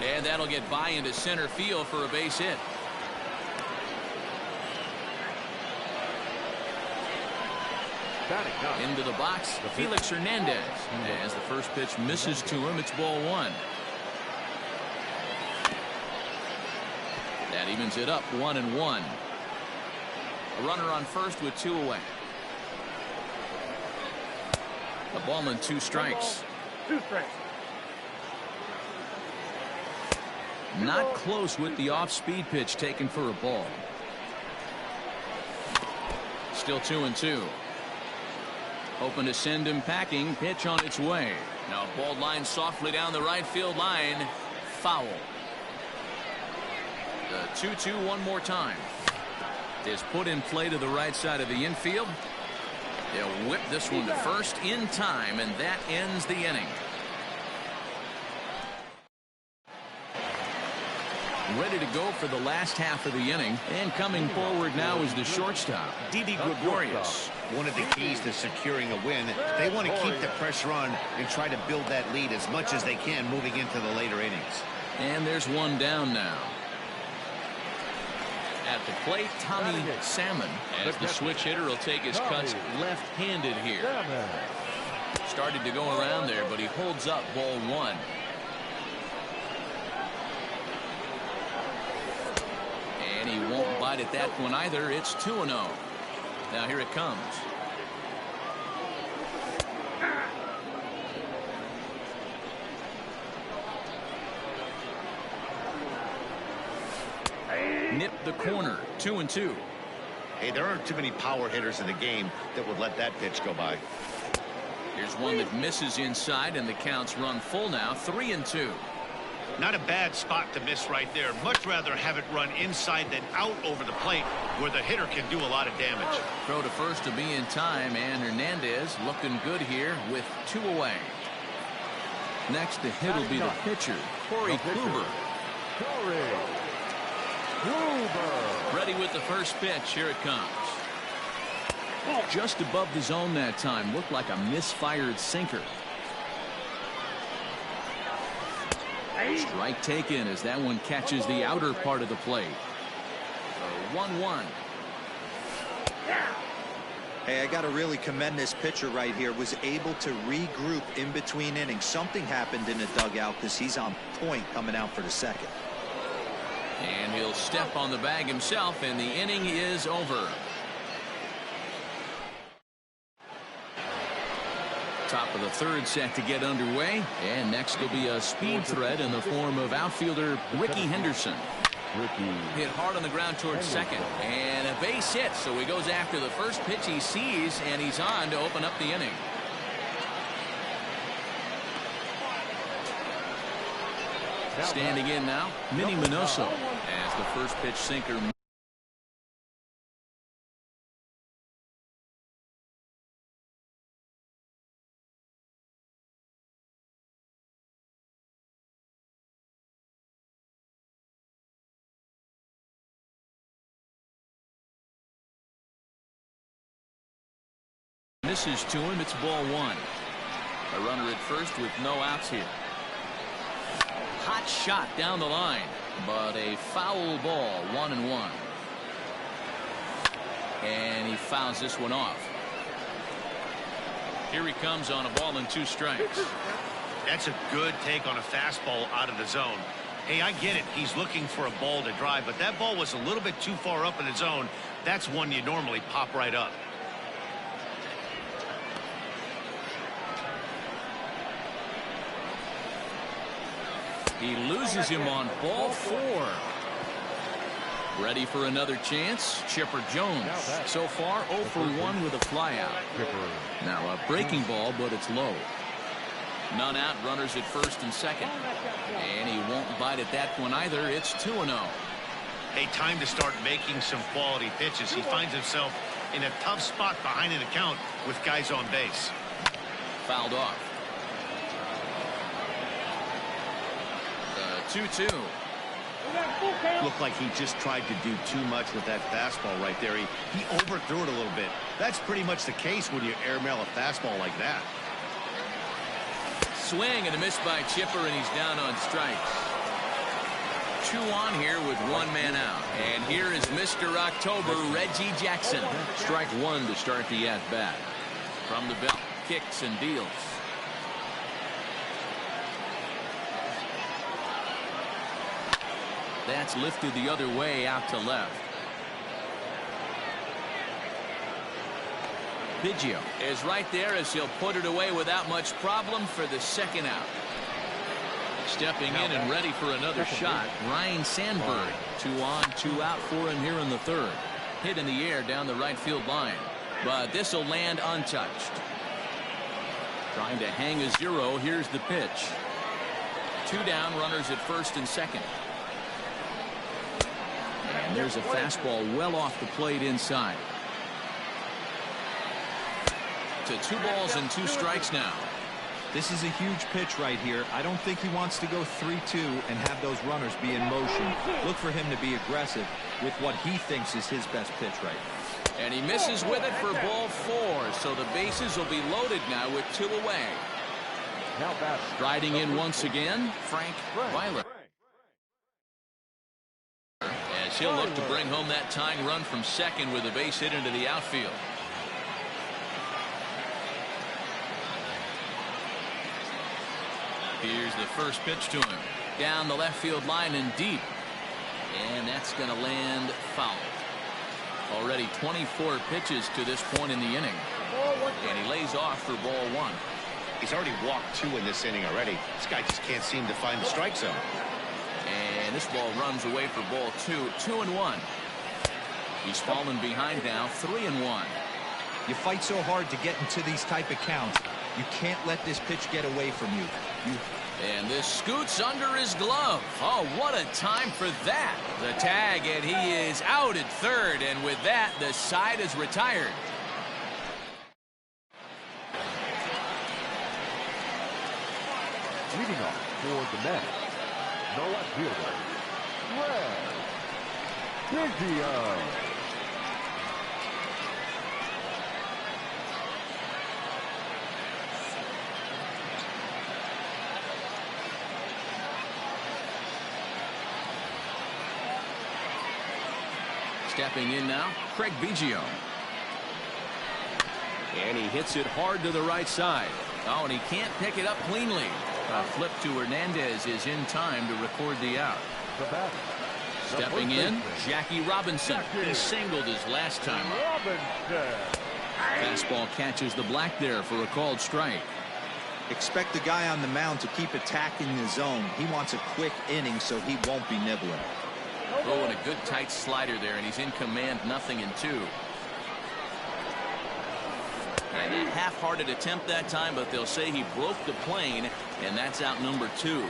And that'll get by into center field for a base hit. Into the box, Felix Hernandez. As the first pitch misses to him, it's ball 1. That evens it up, 1-1. A runner on first with 2 away. A ball and 2 strikes. 2 strikes. Not close with the off-speed pitch taken for a ball. Still 2-2. Hoping to send him packing. Pitch on its way. Now ball line softly down the right field line. Foul. The 2-2 one more time. Is put in play to the right side of the infield. They'll whip this one to first in time, and that ends the inning. ready to go for the last half of the inning. And coming forward now is the shortstop, Didi Gregorius. One of the keys to securing a win, they want to keep the pressure on and try to build that lead as much as they can moving into the later innings. And there's one down now. At the plate, Tommy Salmon, as the switch hitter will take his cuts left-handed here. Started to go around there, but he holds up ball one. And he won't bite at that one either. It's 2-0. Now here it comes. Nip the corner, 2-2. Hey, there aren't too many power hitters in the game that would let that pitch go by. Here's one that misses inside, and the count's run full now, 3-2. Not a bad spot to miss right there. Much rather have it run inside than out over the plate where the hitter can do a lot of damage. Throw to first to be in time, and Hernandez looking good here with 2 away. Next to hit will be the pitcher, Corey Kluber. Ready with the first pitch. Here it comes. Just above the zone that time. Looked like a misfired sinker. Strike taken as that one catches the outer part of the plate. 1-1. Hey, I got to really commend this pitcher right here. Was able to regroup in between innings. Something happened in the dugout because he's on point coming out for the second. And he'll step on the bag himself, and the inning is over. Top of the third set to get underway, and next will be a speed threat in the form of outfielder Ricky Henderson. Hit hard on the ground towards second, and a base hit, so he goes after the first pitch he sees, and he's on to open up the inning. Standing in now, Minnie Minoso as the first pitch sinker. Misses to him. It's ball one. A runner at first with no outs here. Hot shot down the line, but a foul ball, 1-1. And he fouls this one off. Here he comes on a ball and 2 strikes. That's a good take on a fastball out of the zone. Hey, I get it. He's looking for a ball to drive, but that ball was a little bit too far up in the zone. That's one you normally pop right up. He loses him on ball 4. Ready for another chance. Chipper Jones. So far 0 for 1 with a flyout. Now a breaking ball, but it's low. None out. Runners at first and second. And he won't bite at that one either. It's 2-0. Hey, time to start making some quality pitches. He finds himself in a tough spot behind an account with guys on base. Fouled off. 2-2. Looked like he just tried to do too much with that fastball right there. He overthrew it a little bit. That's pretty much the case when you airmail a fastball like that. Swing and a miss by Chipper, and he's down on strikes. 2 on here with 1 man out. And here is Mr. October, Reggie Jackson. Strike 1 to start the at-bat. From the belt, kicks and deals. That's lifted the other way out to left. Biggio is right there as he'll put it away without much problem for the second out. Stepping in and ready for another shot, Ryan Sandberg. 2 on, 2 out for him here in the third. Hit in the air down the right field line, but this will land untouched. Trying to hang a 0. Here's the pitch. 2 down, runners at first and second. And there's a fastball well off the plate inside. To 2 balls and 2 strikes now. This is a huge pitch right here. I don't think he wants to go 3-2 and have those runners be in motion. Look for him to be aggressive with what he thinks is his best pitch right now. And he misses with it for ball 4. So the bases will be loaded now with 2 away. Now back. Striding in once again, Frank Weiler. As he'll look to bring home that tying run from second with a base hit into the outfield. Here's the first pitch to him. Down the left field line and deep. And that's going to land foul. Already 24 pitches to this point in the inning. And he lays off for ball 1. He's already walked 2 in this inning already. This guy just can't seem to find the strike zone. And this ball runs away for ball 2. 2-1. He's fallen behind now. 3-1. You fight so hard to get into these type of counts. You can't let this pitch get away from you. And this scoots under his glove. Oh, what a time for that. The tag, and he is out at third. And with that, the side is retired. Leading off toward the net, the left fielder, Red Biggio. Stepping in now, Craig Biggio. And he hits it hard to the right side. Oh, and he can't pick it up cleanly. A flip to Hernandez is in time to record the out. Stepping in, Jackie Robinson. He singled his last time up. Fastball catches the black there for a called strike. Expect the guy on the mound to keep attacking the zone. He wants a quick inning so he won't be nibbling. Throwing a good tight slider there, and he's in command, 0-2. And a half-hearted attempt that time, but they'll say he broke the plane, and that's out number 2.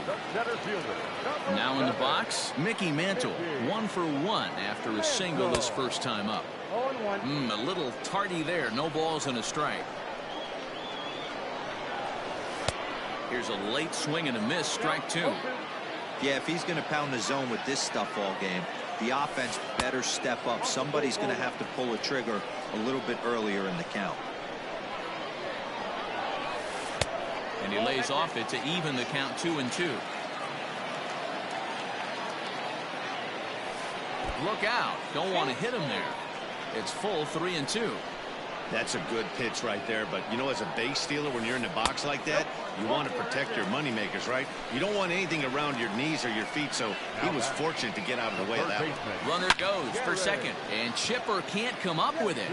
Now in the box, Mickey Mantle, 1 for 1 after a single his first time up. A little tardy there, no balls and a strike. Here's a late swing and a miss, strike 2. Yeah, if he's going to pound the zone with this stuff all game, the offense better step up. Somebody's going to have to pull a trigger a little bit earlier in the count. And he lays off it to even the count, 2-2. Look out. Don't want to hit him there. It's full, 3-2. That's a good pitch right there, but you know, as a base stealer, when you're in the box like that, you want to protect your moneymakers, right? You don't want anything around your knees or your feet, so he was fortunate to get out of the way of that one. Runner goes for second, and Chipper can't come up with it.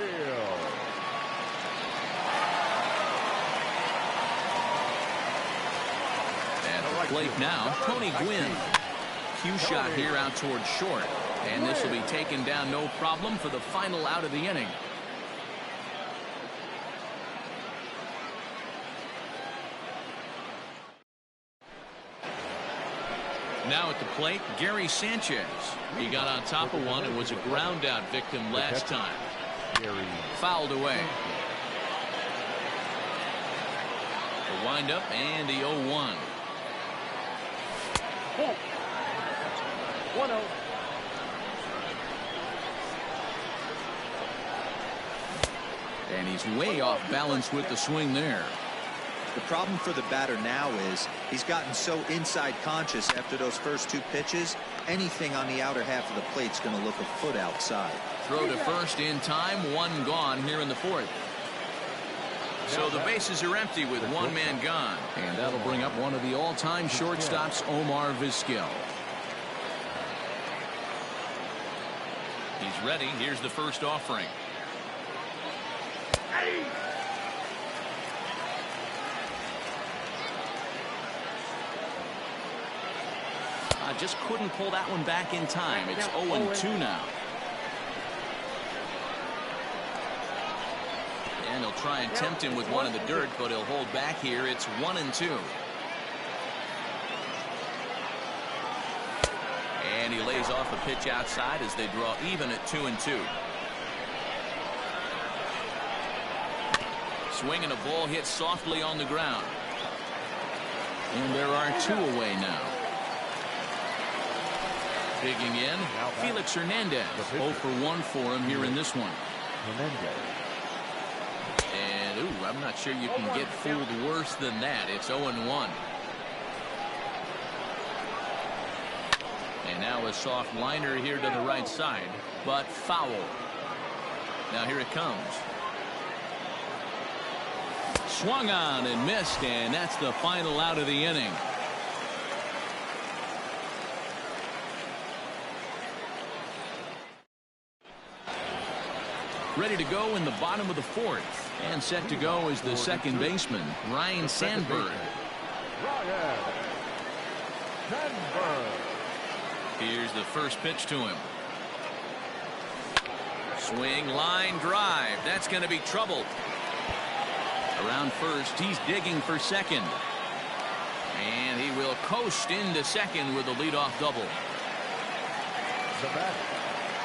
At the plate now, Tony Gwynn. Cue shot here out towards short, and this will be taken down no problem for the final out of the inning. Now at the plate, Gary Sanchez. He got on top of one and was a ground out victim last time. Fouled away. The windup and the 0-1. 1-0. And he's way off balance with the swing there. The problem for the batter now is he's gotten so inside conscious after those first 2 pitches. Anything on the outer half of the plate's going to look a foot outside. Throw to first in time, 1 gone here in the 4th. So the bases are empty with 1 man gone. And that'll bring up one of the all-time shortstops, Omar Vizquel. He's ready. Here's the first offering. Just couldn't pull that one back in time. It's 0-2 now. And he'll try and tempt him with one in the dirt, but he'll hold back here. It's 1-2. And he lays off a pitch outside as they draw even at 2-2. Swing and a ball hit softly on the ground. And there are 2 away now. Digging in, Felix Hernandez. 0 for 1 for him here in this one. And, ooh, I'm not sure you can get fooled worse than that. It's 0-1. And now a soft liner here to the right side, but foul. Now here it comes. Swung on and missed, and that's the final out of the inning. Ready to go in the bottom of the 4th. And set to go is the second baseman, Ryan Sandberg. Here's the first pitch to him. Swing, line, drive. That's going to be trouble. Around first, he's digging for second. And he will coast into second with a leadoff double.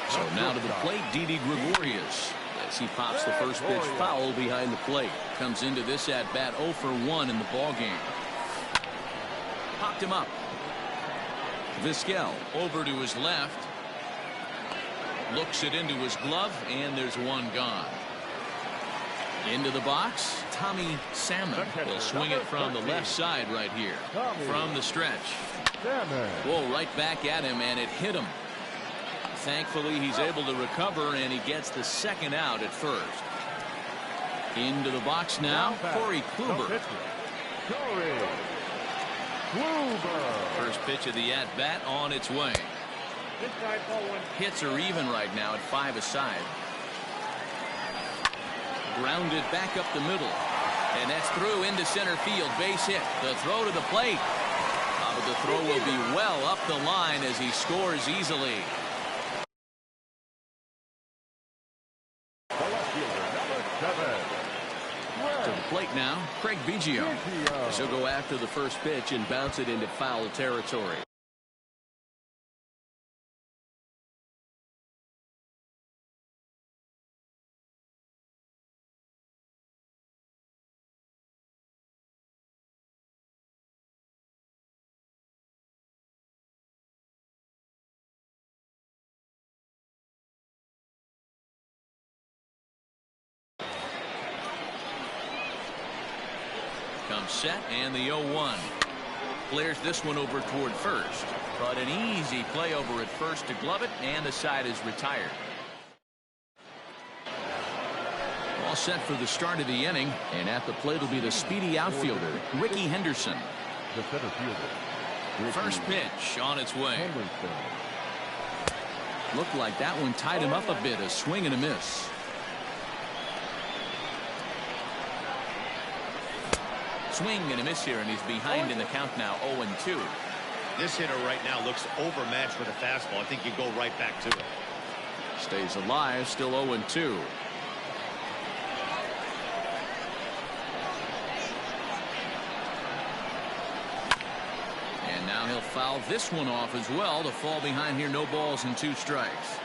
So now to the plate, Didi Gregorius. As he pops the first pitch foul behind the plate. Comes into this at bat 0 for 1 in the ball game. Popped him up. Vizquel over to his left. Looks it into his glove, and there's one gone. Into the box, Tommy Salmon will swing it from the left side right here. From the stretch. Whoa, right back at him, and it hit him. Thankfully, he's able to recover, and he gets the second out at first. Into the box now, Corey Kluber. First pitch of the at-bat on its way. Hits are even right now at 5 aside. Grounded back up the middle. And that's through into center field. Base hit. The throw to the plate. But the throw will be well up the line as he scores easily. To the plate now, Craig Biggio. He'll go after the first pitch and bounce it into foul territory. Comes set, and the 0-1. Flares this one over toward first. But an easy play over at first to glove it, and the side is retired. All set for the start of the inning, and at the plate will be the speedy outfielder, Ricky Henderson. The center fielder. First pitch on its way. Looked like that one tied him up a bit, a swing and a miss. Swing and a miss here, and he's behind in the count now, 0-2. This hitter right now looks overmatched with a fastball. I think you go right back to it. Stays alive, still 0-2. And now he'll foul this one off as well to fall behind here. No balls and 2 strikes.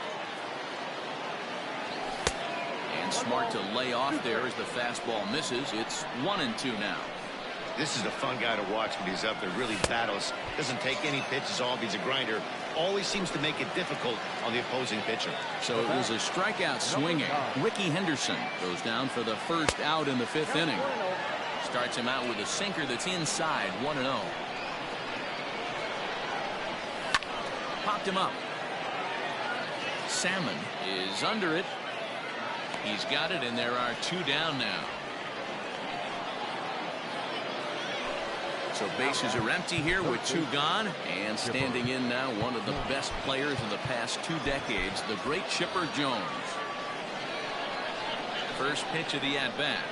And smart to lay off there as the fastball misses. It's 1-2 now. This is a fun guy to watch when he's up there. Really battles. Doesn't take any pitches off. He's a grinder. Always seems to make it difficult on the opposing pitcher. So it was a strikeout swinging. Ricky Henderson goes down for the first out in the 5th inning. Starts him out with a sinker that's inside, 1-0. Popped him up. Salmon is under it. He's got it, and there are 2 down now. So bases are empty here with 2 gone, and standing in now one of the best players in the past 2 decades, the great Chipper Jones. First pitch of the at-bat.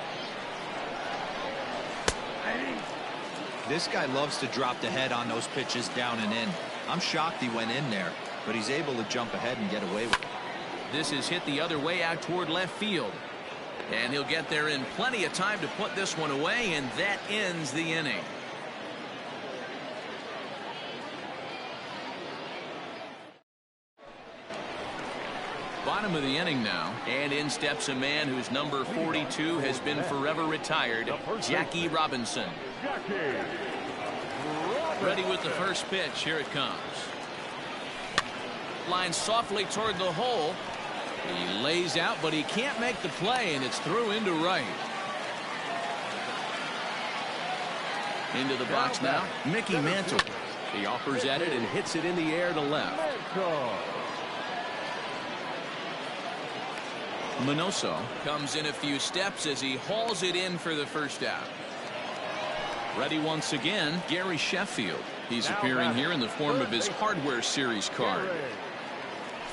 This guy loves to drop the head on those pitches down and in. I'm shocked he went in there, but he's able to jump ahead and get away with it. This is hit the other way out toward left field. And he'll get there in plenty of time to put this one away, and that ends the inning. Bottom of the inning now, and in steps a man whose number 42 has been forever retired, Jackie Robinson. Ready with the first pitch. Here it comes. Line softly toward the hole. He lays out, but he can't make the play, and it's through into right. Into the box now, Mickey Mantle. He offers at it and hits it in the air to left. Minoso comes in a few steps as he hauls it in for the first out. Ready once again, Gary Sheffield. He's appearing here in the form of his Hardware Series card.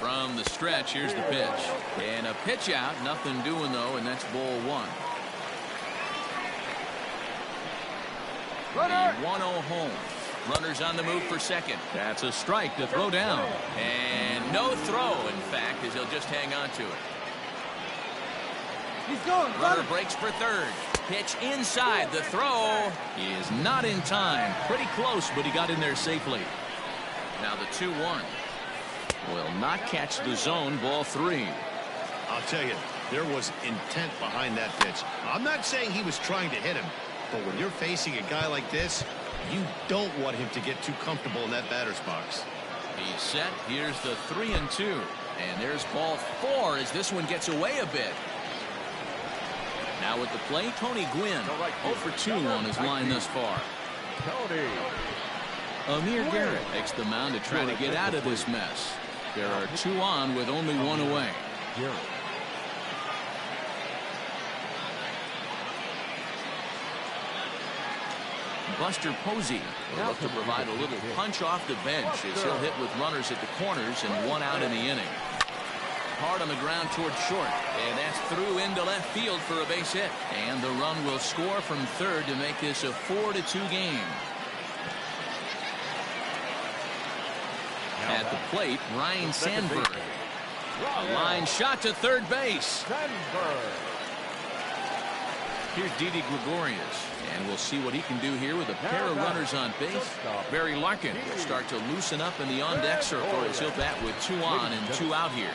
From the stretch, here's the pitch. And a pitch out, nothing doing though, and that's ball one. The 1-0 home. Runners on the move for second. That's a strike to throw down. And no throw, in fact, as he'll just hang on to it. He's going. Runner breaks for third. Pitch inside. The throw is not in time. Pretty close, but he got in there safely. Now the 2-1. Will not catch the zone. Ball three. I'll tell you, there was intent behind that pitch. I'm not saying he was trying to hit him, but when you're facing a guy like this, you don't want him to get too comfortable in that batter's box. He's set. Here's the 3-2. And there's ball four as this one gets away a bit. Now at the plate, Tony Gwynn. 0 for 2 on his line thus far. Amir Garrett takes the mound to try to get out of this mess. There are 2 on with only 1 away. Buster Posey will look to provide a little punch off the bench as he'll hit with runners at the corners and 1 out in the inning. Hard on the ground toward short, and that's through into left field for a base hit. And the run will score from third to make this a 4-2 game. At the plate, Ryan Sandberg. A line shot to third base. Here's Didi Gregorius, and we'll see what he can do here with a pair of runners on base. Barry Larkin will start to loosen up in the on-deck circle as he'll bat with 2 on and 2 out here.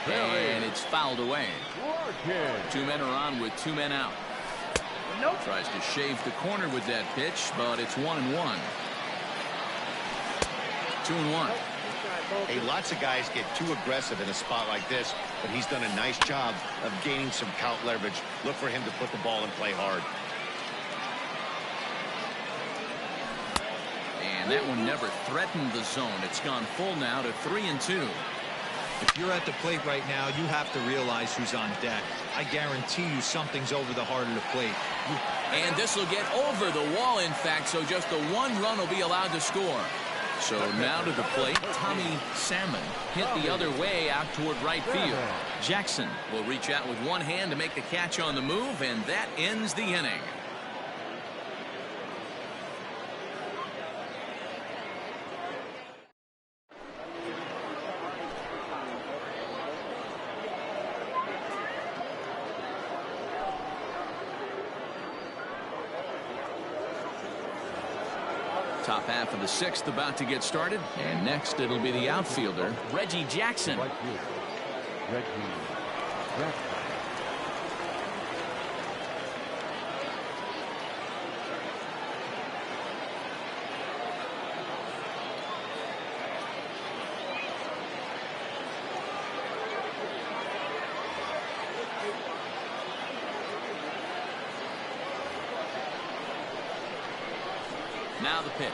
And it's fouled away. 2 men are on with 2 men out. Tries to shave the corner with that pitch, but it's 1-1. 2-1. Hey, lots of guys get too aggressive in a spot like this, but he's done a nice job of gaining some count leverage. Look for him to put the ball in play hard. And that one never threatened the zone. It's gone full now to 3-2. If you're at the plate right now, you have to realize who's on deck. I guarantee you something's over the heart of the plate. And this will get over the wall, in fact, so just the 1 run will be allowed to score. So now to the plate, Tommy Salmon hit the other way out toward right field. Jackson will reach out with 1 hand to make the catch on the move, and that ends the inning. Top half of the 6th about to get started, and next it'll be the outfielder, Reggie Jackson. Now the pitch.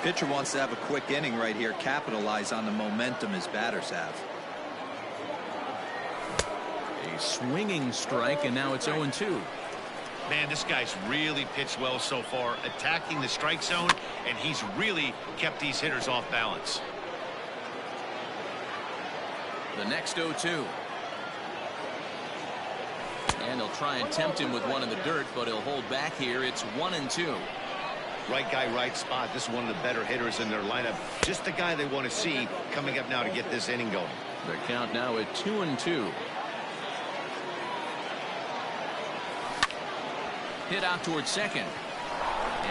Pitcher wants to have a quick inning right here, capitalize on the momentum his batters have. A swinging strike, and now it's 0-2. Man, this guy's really pitched well so far, attacking the strike zone, and he's really kept these hitters off balance. The next 0-2. And he'll try and tempt him with one in the dirt, but he'll hold back here. It's 1-2. Right guy, right spot. This is one of the better hitters in their lineup. Just the guy they want to see coming up now to get this inning going. The count now at 2-2. Hit out towards second.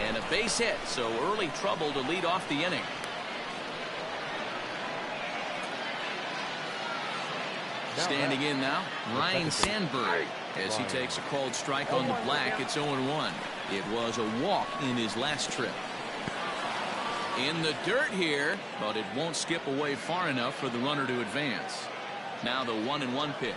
And a base hit, so early trouble to lead off the inning. Standing in now, Ryan Sandberg, as he takes a called strike on the black. It's 0-1. It was a walk in his last trip. In the dirt here, but it won't skip away far enough for the runner to advance. Now the 1-1 pitch.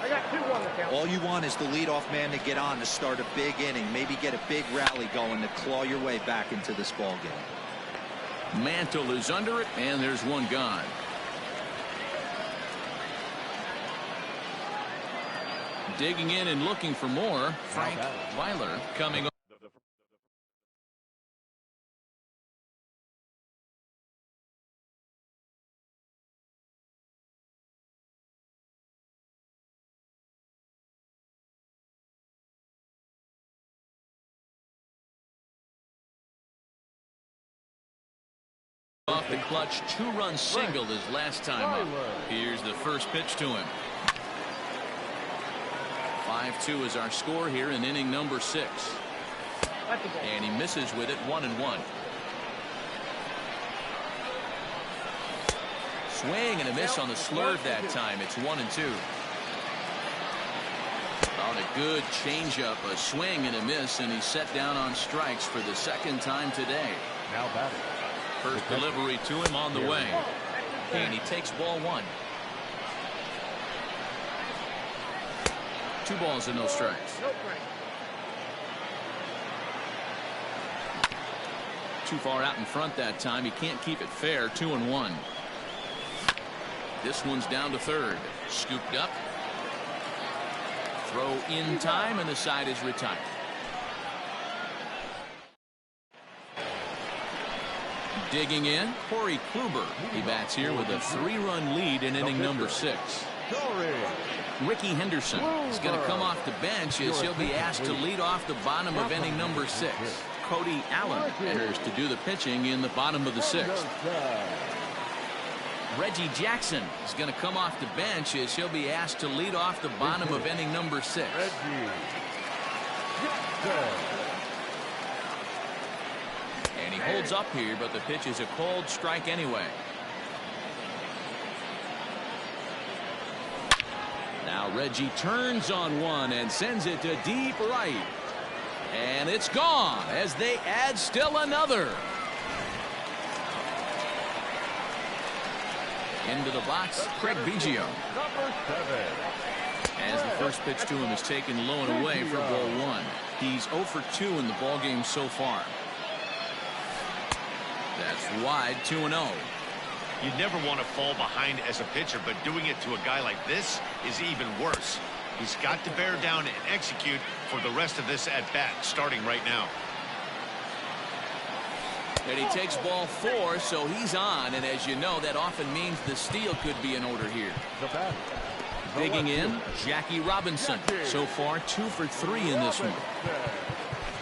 I got 2-1 to count. All you want is the leadoff man to get on to start a big inning, maybe get a big rally going to claw your way back into this ball game. Mantle is under it, and there's one gone. Digging in and looking for more, Frank Weiler coming up. Off the clutch two-run single his last time up. Here's the first pitch to him. 5-2 is our score here in inning number 6. And he misses with it. 1-1. Swing and a miss on the slurve that time. It's 1-2. On a good changeup, a swing and a miss, and he's set down on strikes for the second time today. Now batting. First delivery to him on the way. And he takes ball 1. 2 balls and no strikes. Too far out in front that time. He can't keep it fair. 2-1. This one's down to third. Scooped up. Throw in time, and the side is retired. Digging in, Corey Kluber. He bats here with a 3-run lead in inning number 6. Ricky Henderson is going to come off the bench as he'll be asked to lead off the bottom of inning number 6. Cody Allen enters to do the pitching in the bottom of the 6th. Reggie Jackson is going to come off the bench as he'll be asked to lead off the bottom of inning number 6. And he holds up here, but the pitch is a called strike anyway. Now Reggie turns on one and sends it to deep right. And it's gone as they add still another. Into the box, Craig Biggio. As the first pitch to him is taken low and away for ball 1. He's 0 for 2 in the ball game so far. That's wide. 2-0. You'd never want to fall behind as a pitcher, but doing it to a guy like this is even worse. He's got to bear down and execute for the rest of this at-bat, starting right now. And he takes ball 4, so he's on, and as you know, that often means the steal could be in order here. Digging in, Jackie Robinson. So far, 2 for 3 in this one.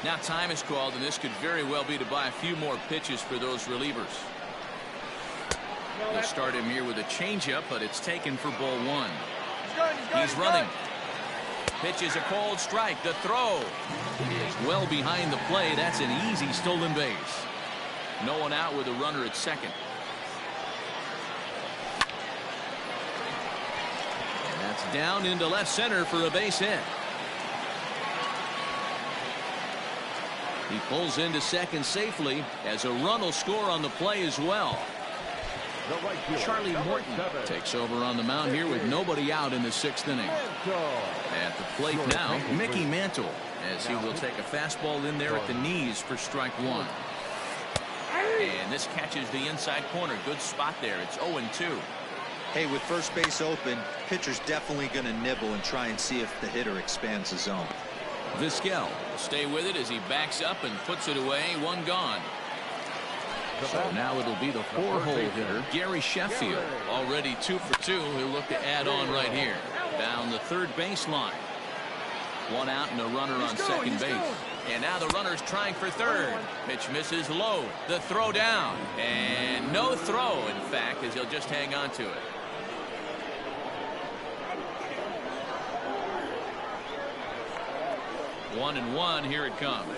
Now time is called, and this could very well be to buy a few more pitches for those relievers. They'll start him here with a changeup, but it's taken for ball 1. He's running. Pitch is a called strike. The throw is well behind the play. That's an easy stolen base. No one out with a runner at second. And that's down into left center for a base hit. He pulls into second safely as a run will score on the play as well. Charlie Morton takes over on the mound here with nobody out in the 6th inning. At the plate now, Mickey Mantle, as he will take a fastball in there at the knees for strike 1. And this catches the inside corner. Good spot there. It's 0-2. Hey, with first base open, pitcher's definitely going to nibble and try and see if the hitter expands the zone. Vizquel will stay with it as he backs up and puts it away. 1 gone. So now it'll be the 4-hole hitter, Gary Sheffield. Already 2 for 2. He'll look to add on right here. Down the third baseline. 1 out and a runner on second base. And now the runner's trying for third. Pitch misses low. The throw down. And no throw, in fact, as he'll just hang on to it. One and one. Here it comes.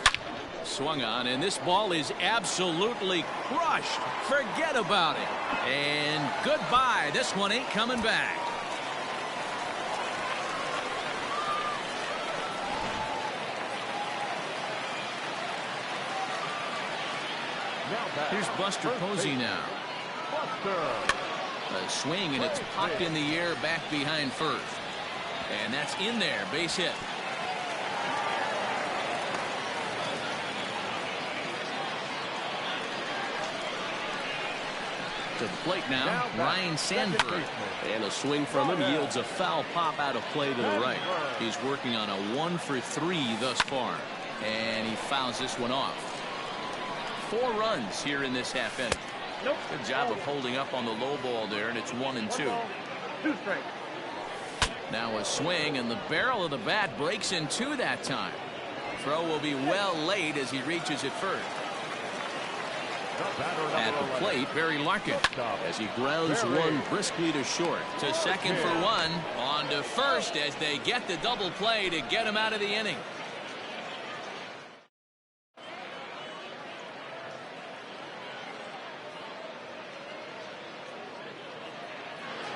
Swung on, and this ball is absolutely crushed. Forget about it. And goodbye. This one ain't coming back. Here's Buster Posey now. A swing, and it's popped in the air back behind first. And that's in there. Base hit. To the plate now, Ryan Sandberg. And a swing from him yields a foul pop out of play to the right. He's working on a 1-for-3 thus far. And he fouls this one off. 4 runs here in this half inning. Good job of holding up on the low ball there, and it's 1-2. 2 strikes. Now a swing, and the barrel of the bat breaks in 2 that time. Throw will be well late as he reaches it first. At the plate, Barry Larkin, as he grounds one briskly to short. To second for 1. On to first as they get the double play to get him out of the inning.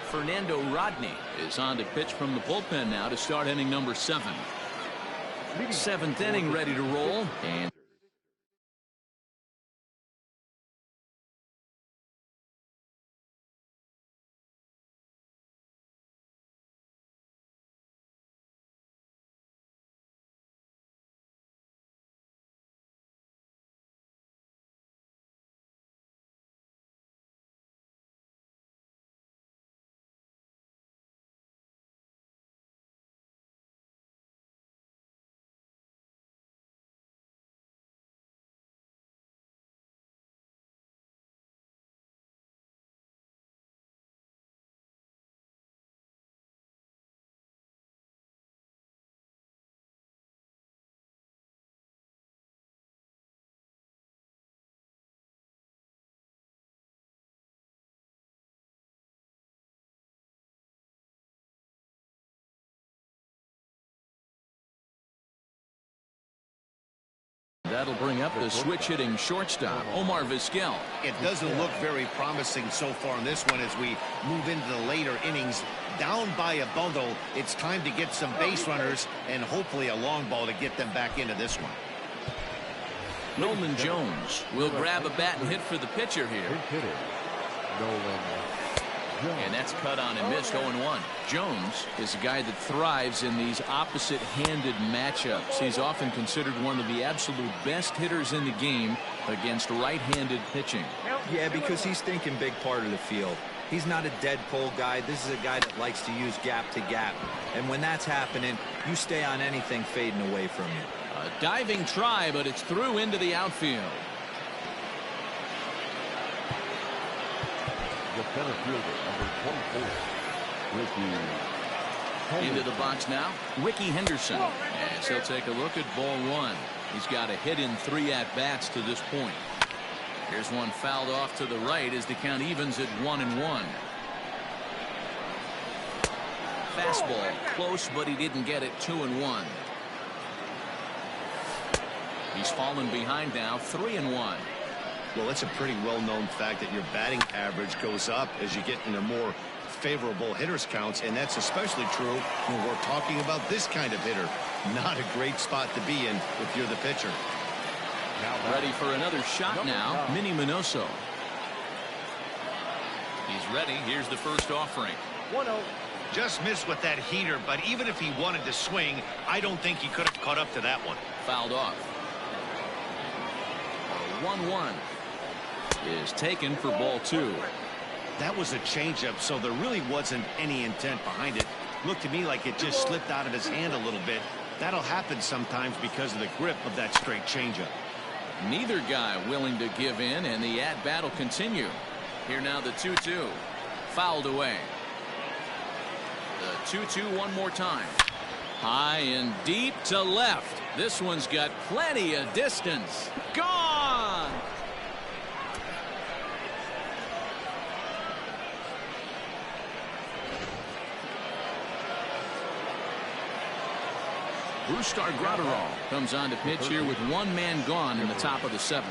Fernando Rodney is on to pitch from the bullpen now to start inning number 7. 7th inning ready to roll. And that'll bring up the switch-hitting shortstop, Omar Vizquel. It doesn't look very promising so far in this one as we move into the later innings. Down by a bundle, it's time to get some base runners and hopefully a long ball to get them back into this one. Nolan Jones will grab a bat and hit for the pitcher here. And that's cut on and missed. 0-1. Jones is a guy that thrives in these opposite-handed matchups. He's often considered one of the absolute best hitters in the game against right-handed pitching. Yeah, because he's thinking big part of the field. He's not a dead pull guy. This is a guy that likes to use gap to gap. And when that's happening, you stay on anything fading away from you. A diving try, but it's through into the outfield. The center fielder, number 24, Ricky. Into the box now, Ricky Henderson. As he'll take a look at ball 1. He's got a hit in 3 at-bats to this point. Here's one fouled off to the right as the count evens at 1-1. Fastball close, but he didn't get it. 2-1. He's fallen behind now. 3-1. Well, it's a pretty well-known fact that your batting average goes up as you get into more favorable hitters counts, and that's especially true when we're talking about this kind of hitter. Not a great spot to be in if you're the pitcher. Ready for another shot now, Minnie Minoso. He's ready. Here's the first offering. 1-0. Just missed with that heater, but even if he wanted to swing, I don't think he could have caught up to that one. Fouled off. 1-1 is taken for ball 2. That was a changeup, so there really wasn't any intent behind it. Looked to me like it just slipped out of his hand a little bit. That'll happen sometimes because of the grip of that straight changeup. Neither guy willing to give in, and the at-bat will continue. Here now the 2-2. Fouled away. The 2-2 one more time. High and deep to left. This one's got plenty of distance. Gone! Brusdar Graterol comes on to pitch here with 1 man gone in the top of the 7th.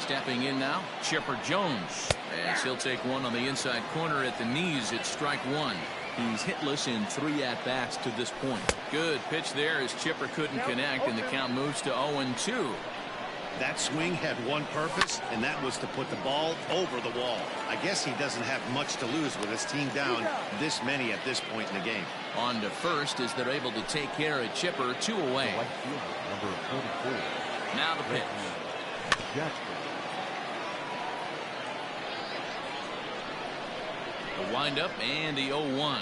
Stepping in now, Chipper Jones, as he'll take one on the inside corner at the knees. It's strike one. He's hitless in 3 at-bats to this point. Good pitch there as Chipper couldn't connect, and the count moves to 0-2. That swing had one purpose, and that was to put the ball over the wall. I guess he doesn't have much to lose with his team down this many at this point in the game. On to first as they're able to take care of Chipper, 2 away. Number 44. Now the pitch. Jackson. The windup and the 0-1.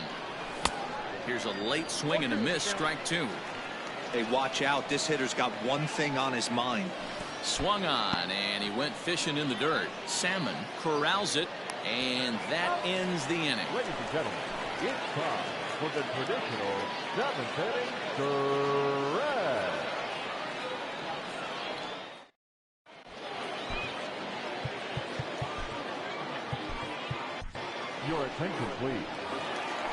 Here's a late swing and a miss, strike 2. Hey, watch out. This hitter's got one thing on his mind. Swung on, and he went fishing in the dirt. Salmon corrals it, and that ends the inning. Ladies and gentlemen, it's time for the traditional 7th inning stretch. Your attention, please.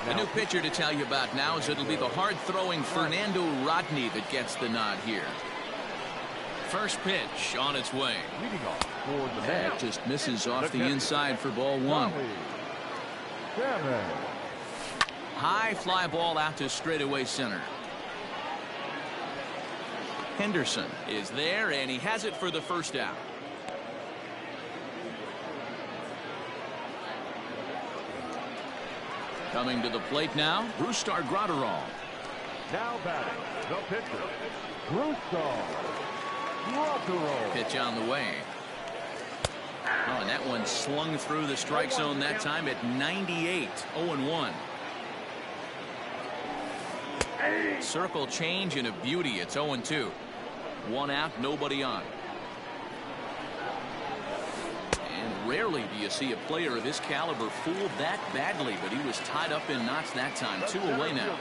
The new pitcher to tell you about now is it'll be the hard-throwing Fernando Rodney that gets the nod here. First pitch on its way. Leading off for the That man. just misses off the inside for ball 1. Salmon. High fly ball out to straightaway center. Henderson is there, and he has it for the first out. Coming to the plate now, Brustar Graterol. Now batting, the pitcher, Brustar Graterol. Pitch on the way. Oh, and that one slung through the strike zone that time at 98. 0-1. Circle change and a beauty. It's 0-2. 1 out, nobody on. And rarely do you see a player of his caliber fooled that badly, but he was tied up in knots that time. 2 away now.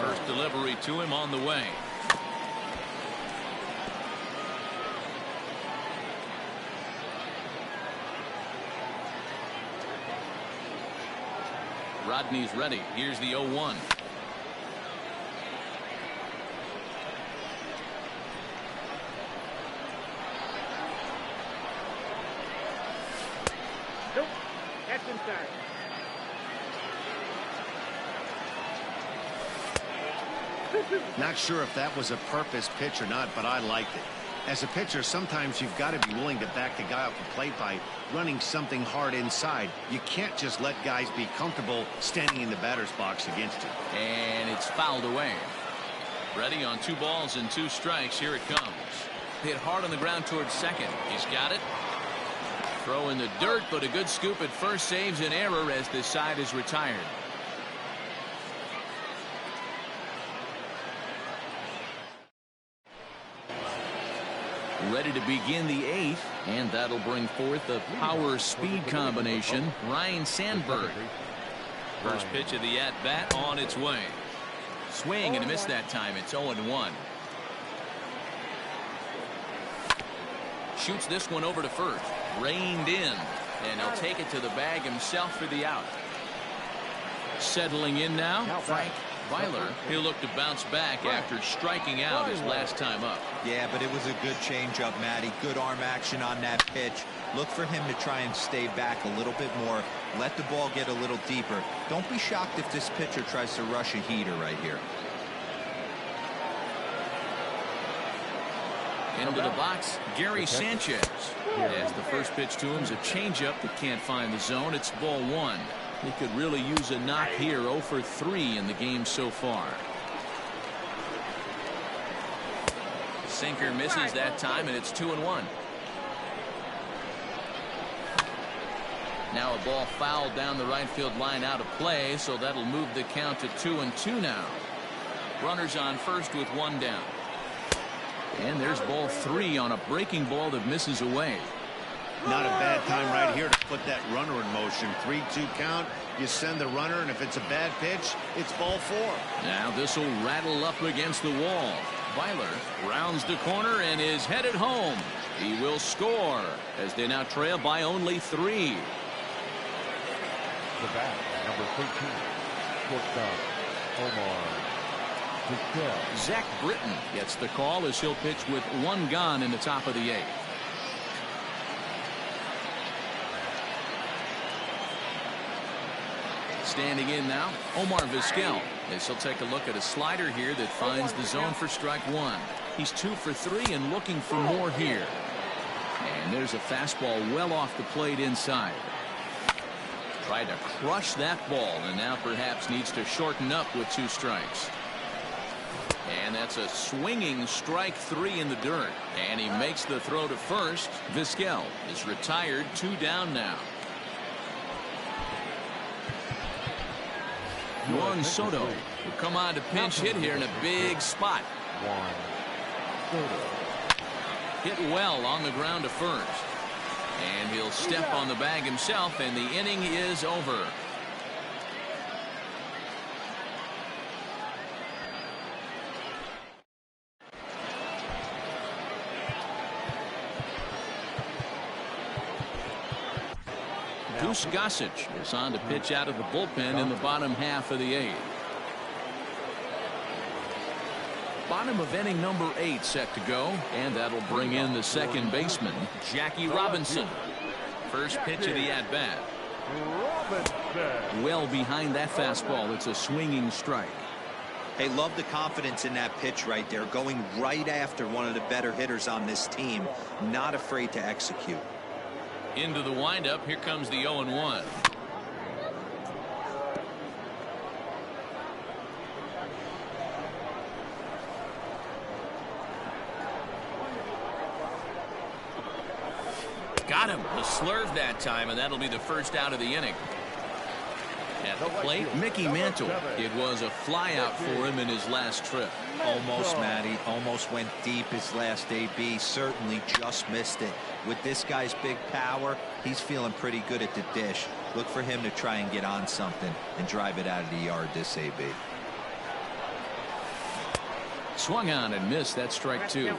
First delivery to him on the way. Rodney's ready. Here's the 0-1. Nope. That's inside. Not sure if that was a purpose pitch or not, but I liked it. As a pitcher, sometimes you've got to be willing to back the guy off the plate by running something hard inside. You can't just let guys be comfortable standing in the batter's box against you. And it's fouled away. Ready on 2 balls and 2 strikes. Here it comes. Hit hard on the ground towards second. He's got it. Throw in the dirt, but a good scoop at first saves an error as this side is retired. Ready to begin the 8th, and that'll bring forth the power-speed combination, Ryan Sandberg. First pitch of the at-bat on its way. Swing and a miss that time. It's 0-1. Shoots this one over to first. Reined in, and he'll take it to the bag himself for the out. Settling in now, Frank Byler, he'll look to bounce back after striking out his last time up. Yeah, but it was a good changeup, Matty. Good arm action on that pitch. Look for him to try and stay back a little bit more. Let the ball get a little deeper. Don't be shocked if this pitcher tries to rush a heater right here. Into the box, Gary Sanchez. As the first pitch to him is a changeup that can't find the zone. It's ball one. He could really use a knock here. 0 for 3 in the game so far. Sinker misses that time, and it's 2-1. Now a ball fouled down the right field line out of play, so that'll move the count to 2-2 now. Runners on first with one down. And there's ball 3 on a breaking ball that misses away. Not a bad time right here to put that runner in motion. 3-2 count. You send the runner, and if it's a bad pitch, it's ball 4. Now this will rattle up against the wall. Byler rounds the corner and is headed home. He will score as they now trail by only 3. The bat, number 13, shortstop, Omar. Zach Britton gets the call as he'll pitch with 1 gone in the top of the 8th. Standing in now, Omar Vizquel, as he'll take a look at a slider here that finds the zone for strike 1. He's 2 for 3 and looking for more here. And there's a fastball well off the plate inside. Tried to crush that ball and now perhaps needs to shorten up with 2 strikes. And that's a swinging strike 3 in the dirt. And he makes the throw to first. Vizquel is retired, 2 down now. Juan Soto will come on to pinch hit here in a big spot. Hit well on the ground to first. And he'll step on the bag himself, and the inning is over. Goose Gossage is on to pitch out of the bullpen in the bottom half of the 8th. Bottom of inning number 8 set to go, and that'll bring in the second baseman, Jackie Robinson. First pitch of the at-bat. Well behind that fastball. It's a swinging strike. Hey, love the confidence in that pitch right there. Going right after one of the better hitters on this team. Not afraid to execute. Into the windup. Here comes the 0-1. Got him. A slurve that time, and that'll be the first out of the inning. At the plate, Mickey Mantle. It was a flyout for him in his last trip. Almost, Matty. Almost went deep his last AB. Certainly just missed it. With this guy's big power, he's feeling pretty good at the dish. Look for him to try and get on something and drive it out of the yard this AB. Swung on and missed. That strike 2.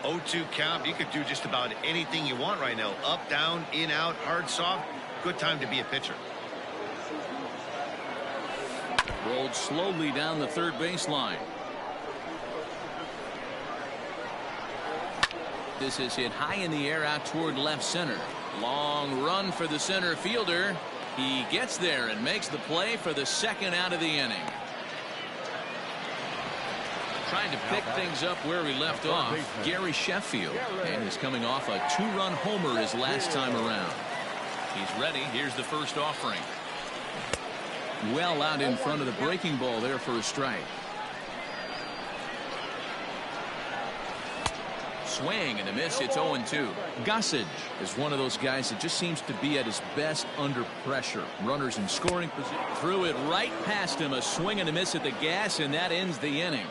0-2 count. You could do just about anything you want right now. Up, down, in, out, hard, soft. Good time to be a pitcher. Rolled slowly down the third baseline. This is hit high in the air out toward left center. Long run for the center fielder. He gets there and makes the play for the second out of the inning. Trying to pick things up where we left off, Gary Sheffield, and is coming off a 2-run homer his last time around. He's ready. Here's the first offering. Well out in front of the breaking ball there for a strike. Swing and a miss. It's 0-2. Gossage is one of those guys that just seems to be at his best under pressure. Runners in scoring position. Threw it right past him. A swing and a miss at the gas, and that ends the inning.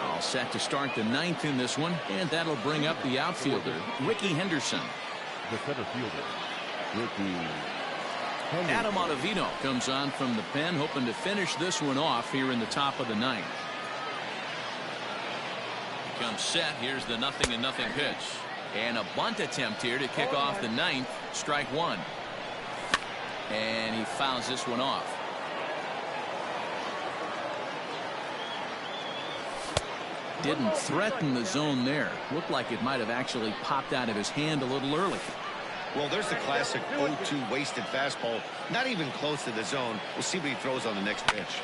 All set to start the 9th in this one, and that'll bring up the outfielder, Ricky Henderson. The center fielder, Ricky Henderson. Adam Ottavino comes on from the pen, hoping to finish this one off here in the top of the 9th. He comes set. Here's the 0-0 pitch. And a bunt attempt here to kick off the ninth. Strike one. And he fouls this one off. Didn't threaten the zone there. Looked like it might have actually popped out of his hand a little early. Well, there's the classic 0-2 wasted fastball. Not even close to the zone. We'll see what he throws on the next pitch.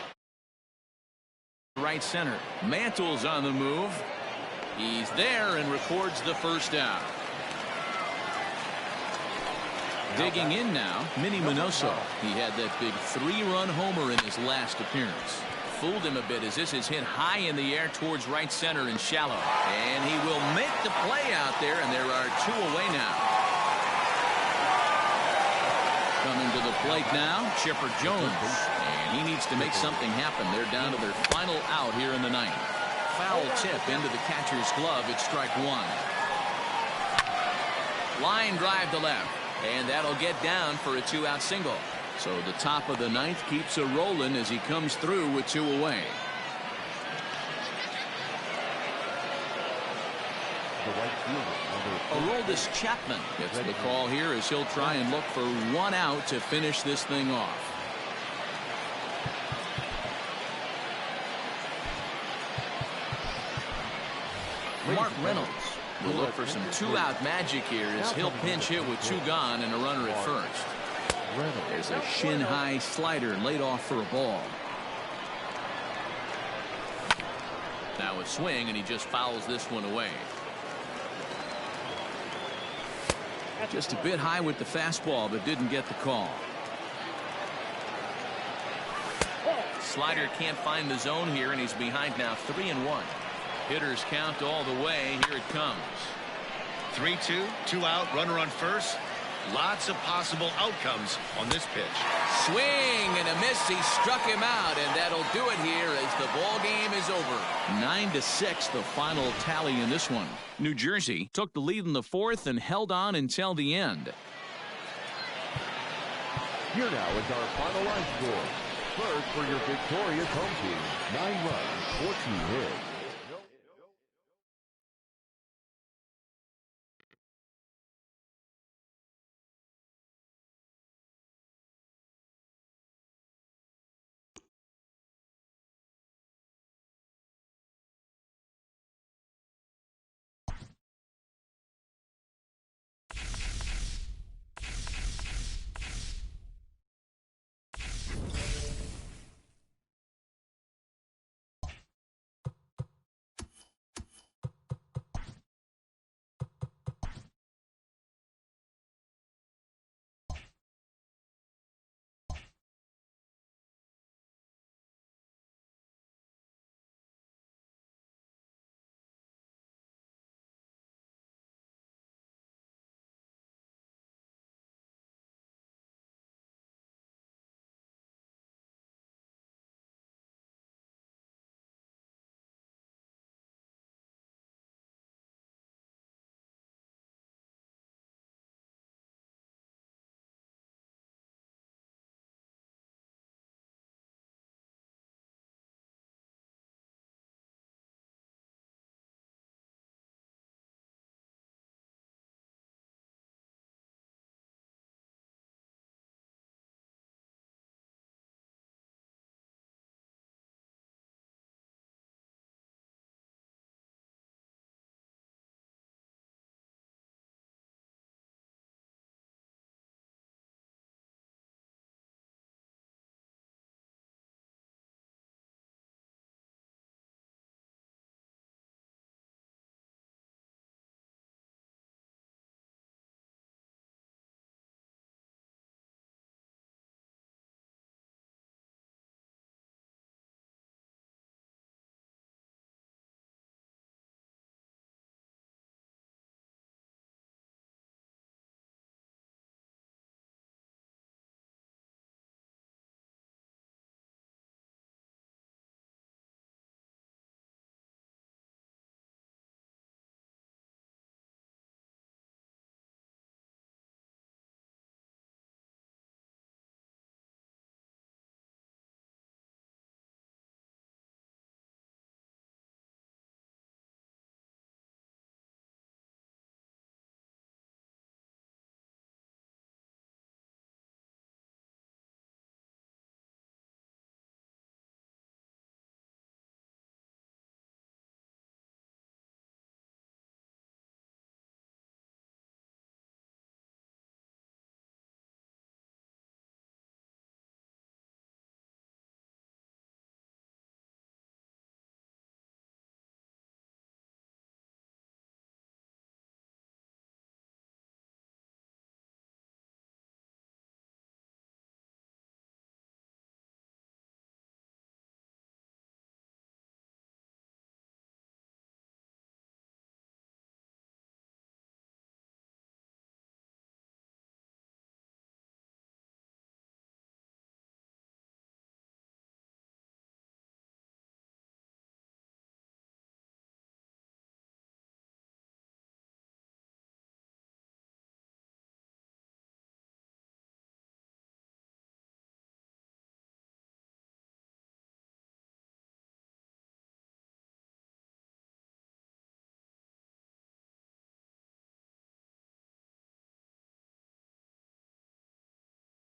Right center. Mantle's on the move. He's there and records the first out. Digging in now, Minnie Minoso. He had that big 3-run homer in his last appearance. Fooled him a bit as this is hit high in the air towards right center and shallow. And he will make the play out there, and there are 2 away now. Coming to the plate now, Chipper Jones. And he needs to make something happen. They're down to their final out here in the ninth. Foul tip into the catcher's glove. It's strike one. Line drive to left. And that'll get down for a 2-out single. So the top of the ninth keeps a rolling as he comes through with 2 away. Aroldis Chapman gets the call here as he'll try and look for 1 out to finish this thing off. Mark Reynolds will look for some 2-out magic here as he'll pinch hit with 2 gone and a runner at first. There's a shin-high slider laid off for a ball. Now a swing, and he just fouls this one away. Just a bit high with the fastball, but didn't get the call. Slider can't find the zone here, and he's behind now 3-1. Hitters count all the way. Here it comes. 3-2, 2 out, runner on first. Lots of possible outcomes on this pitch. Swing and a miss. He struck him out, and that'll do it here as the ball game is over. 9-6, the final tally in this one. New Jersey took the lead in the 4th and held on until the end. Here now is our final line score. First for your victorious home team, 9 runs, 14 hits.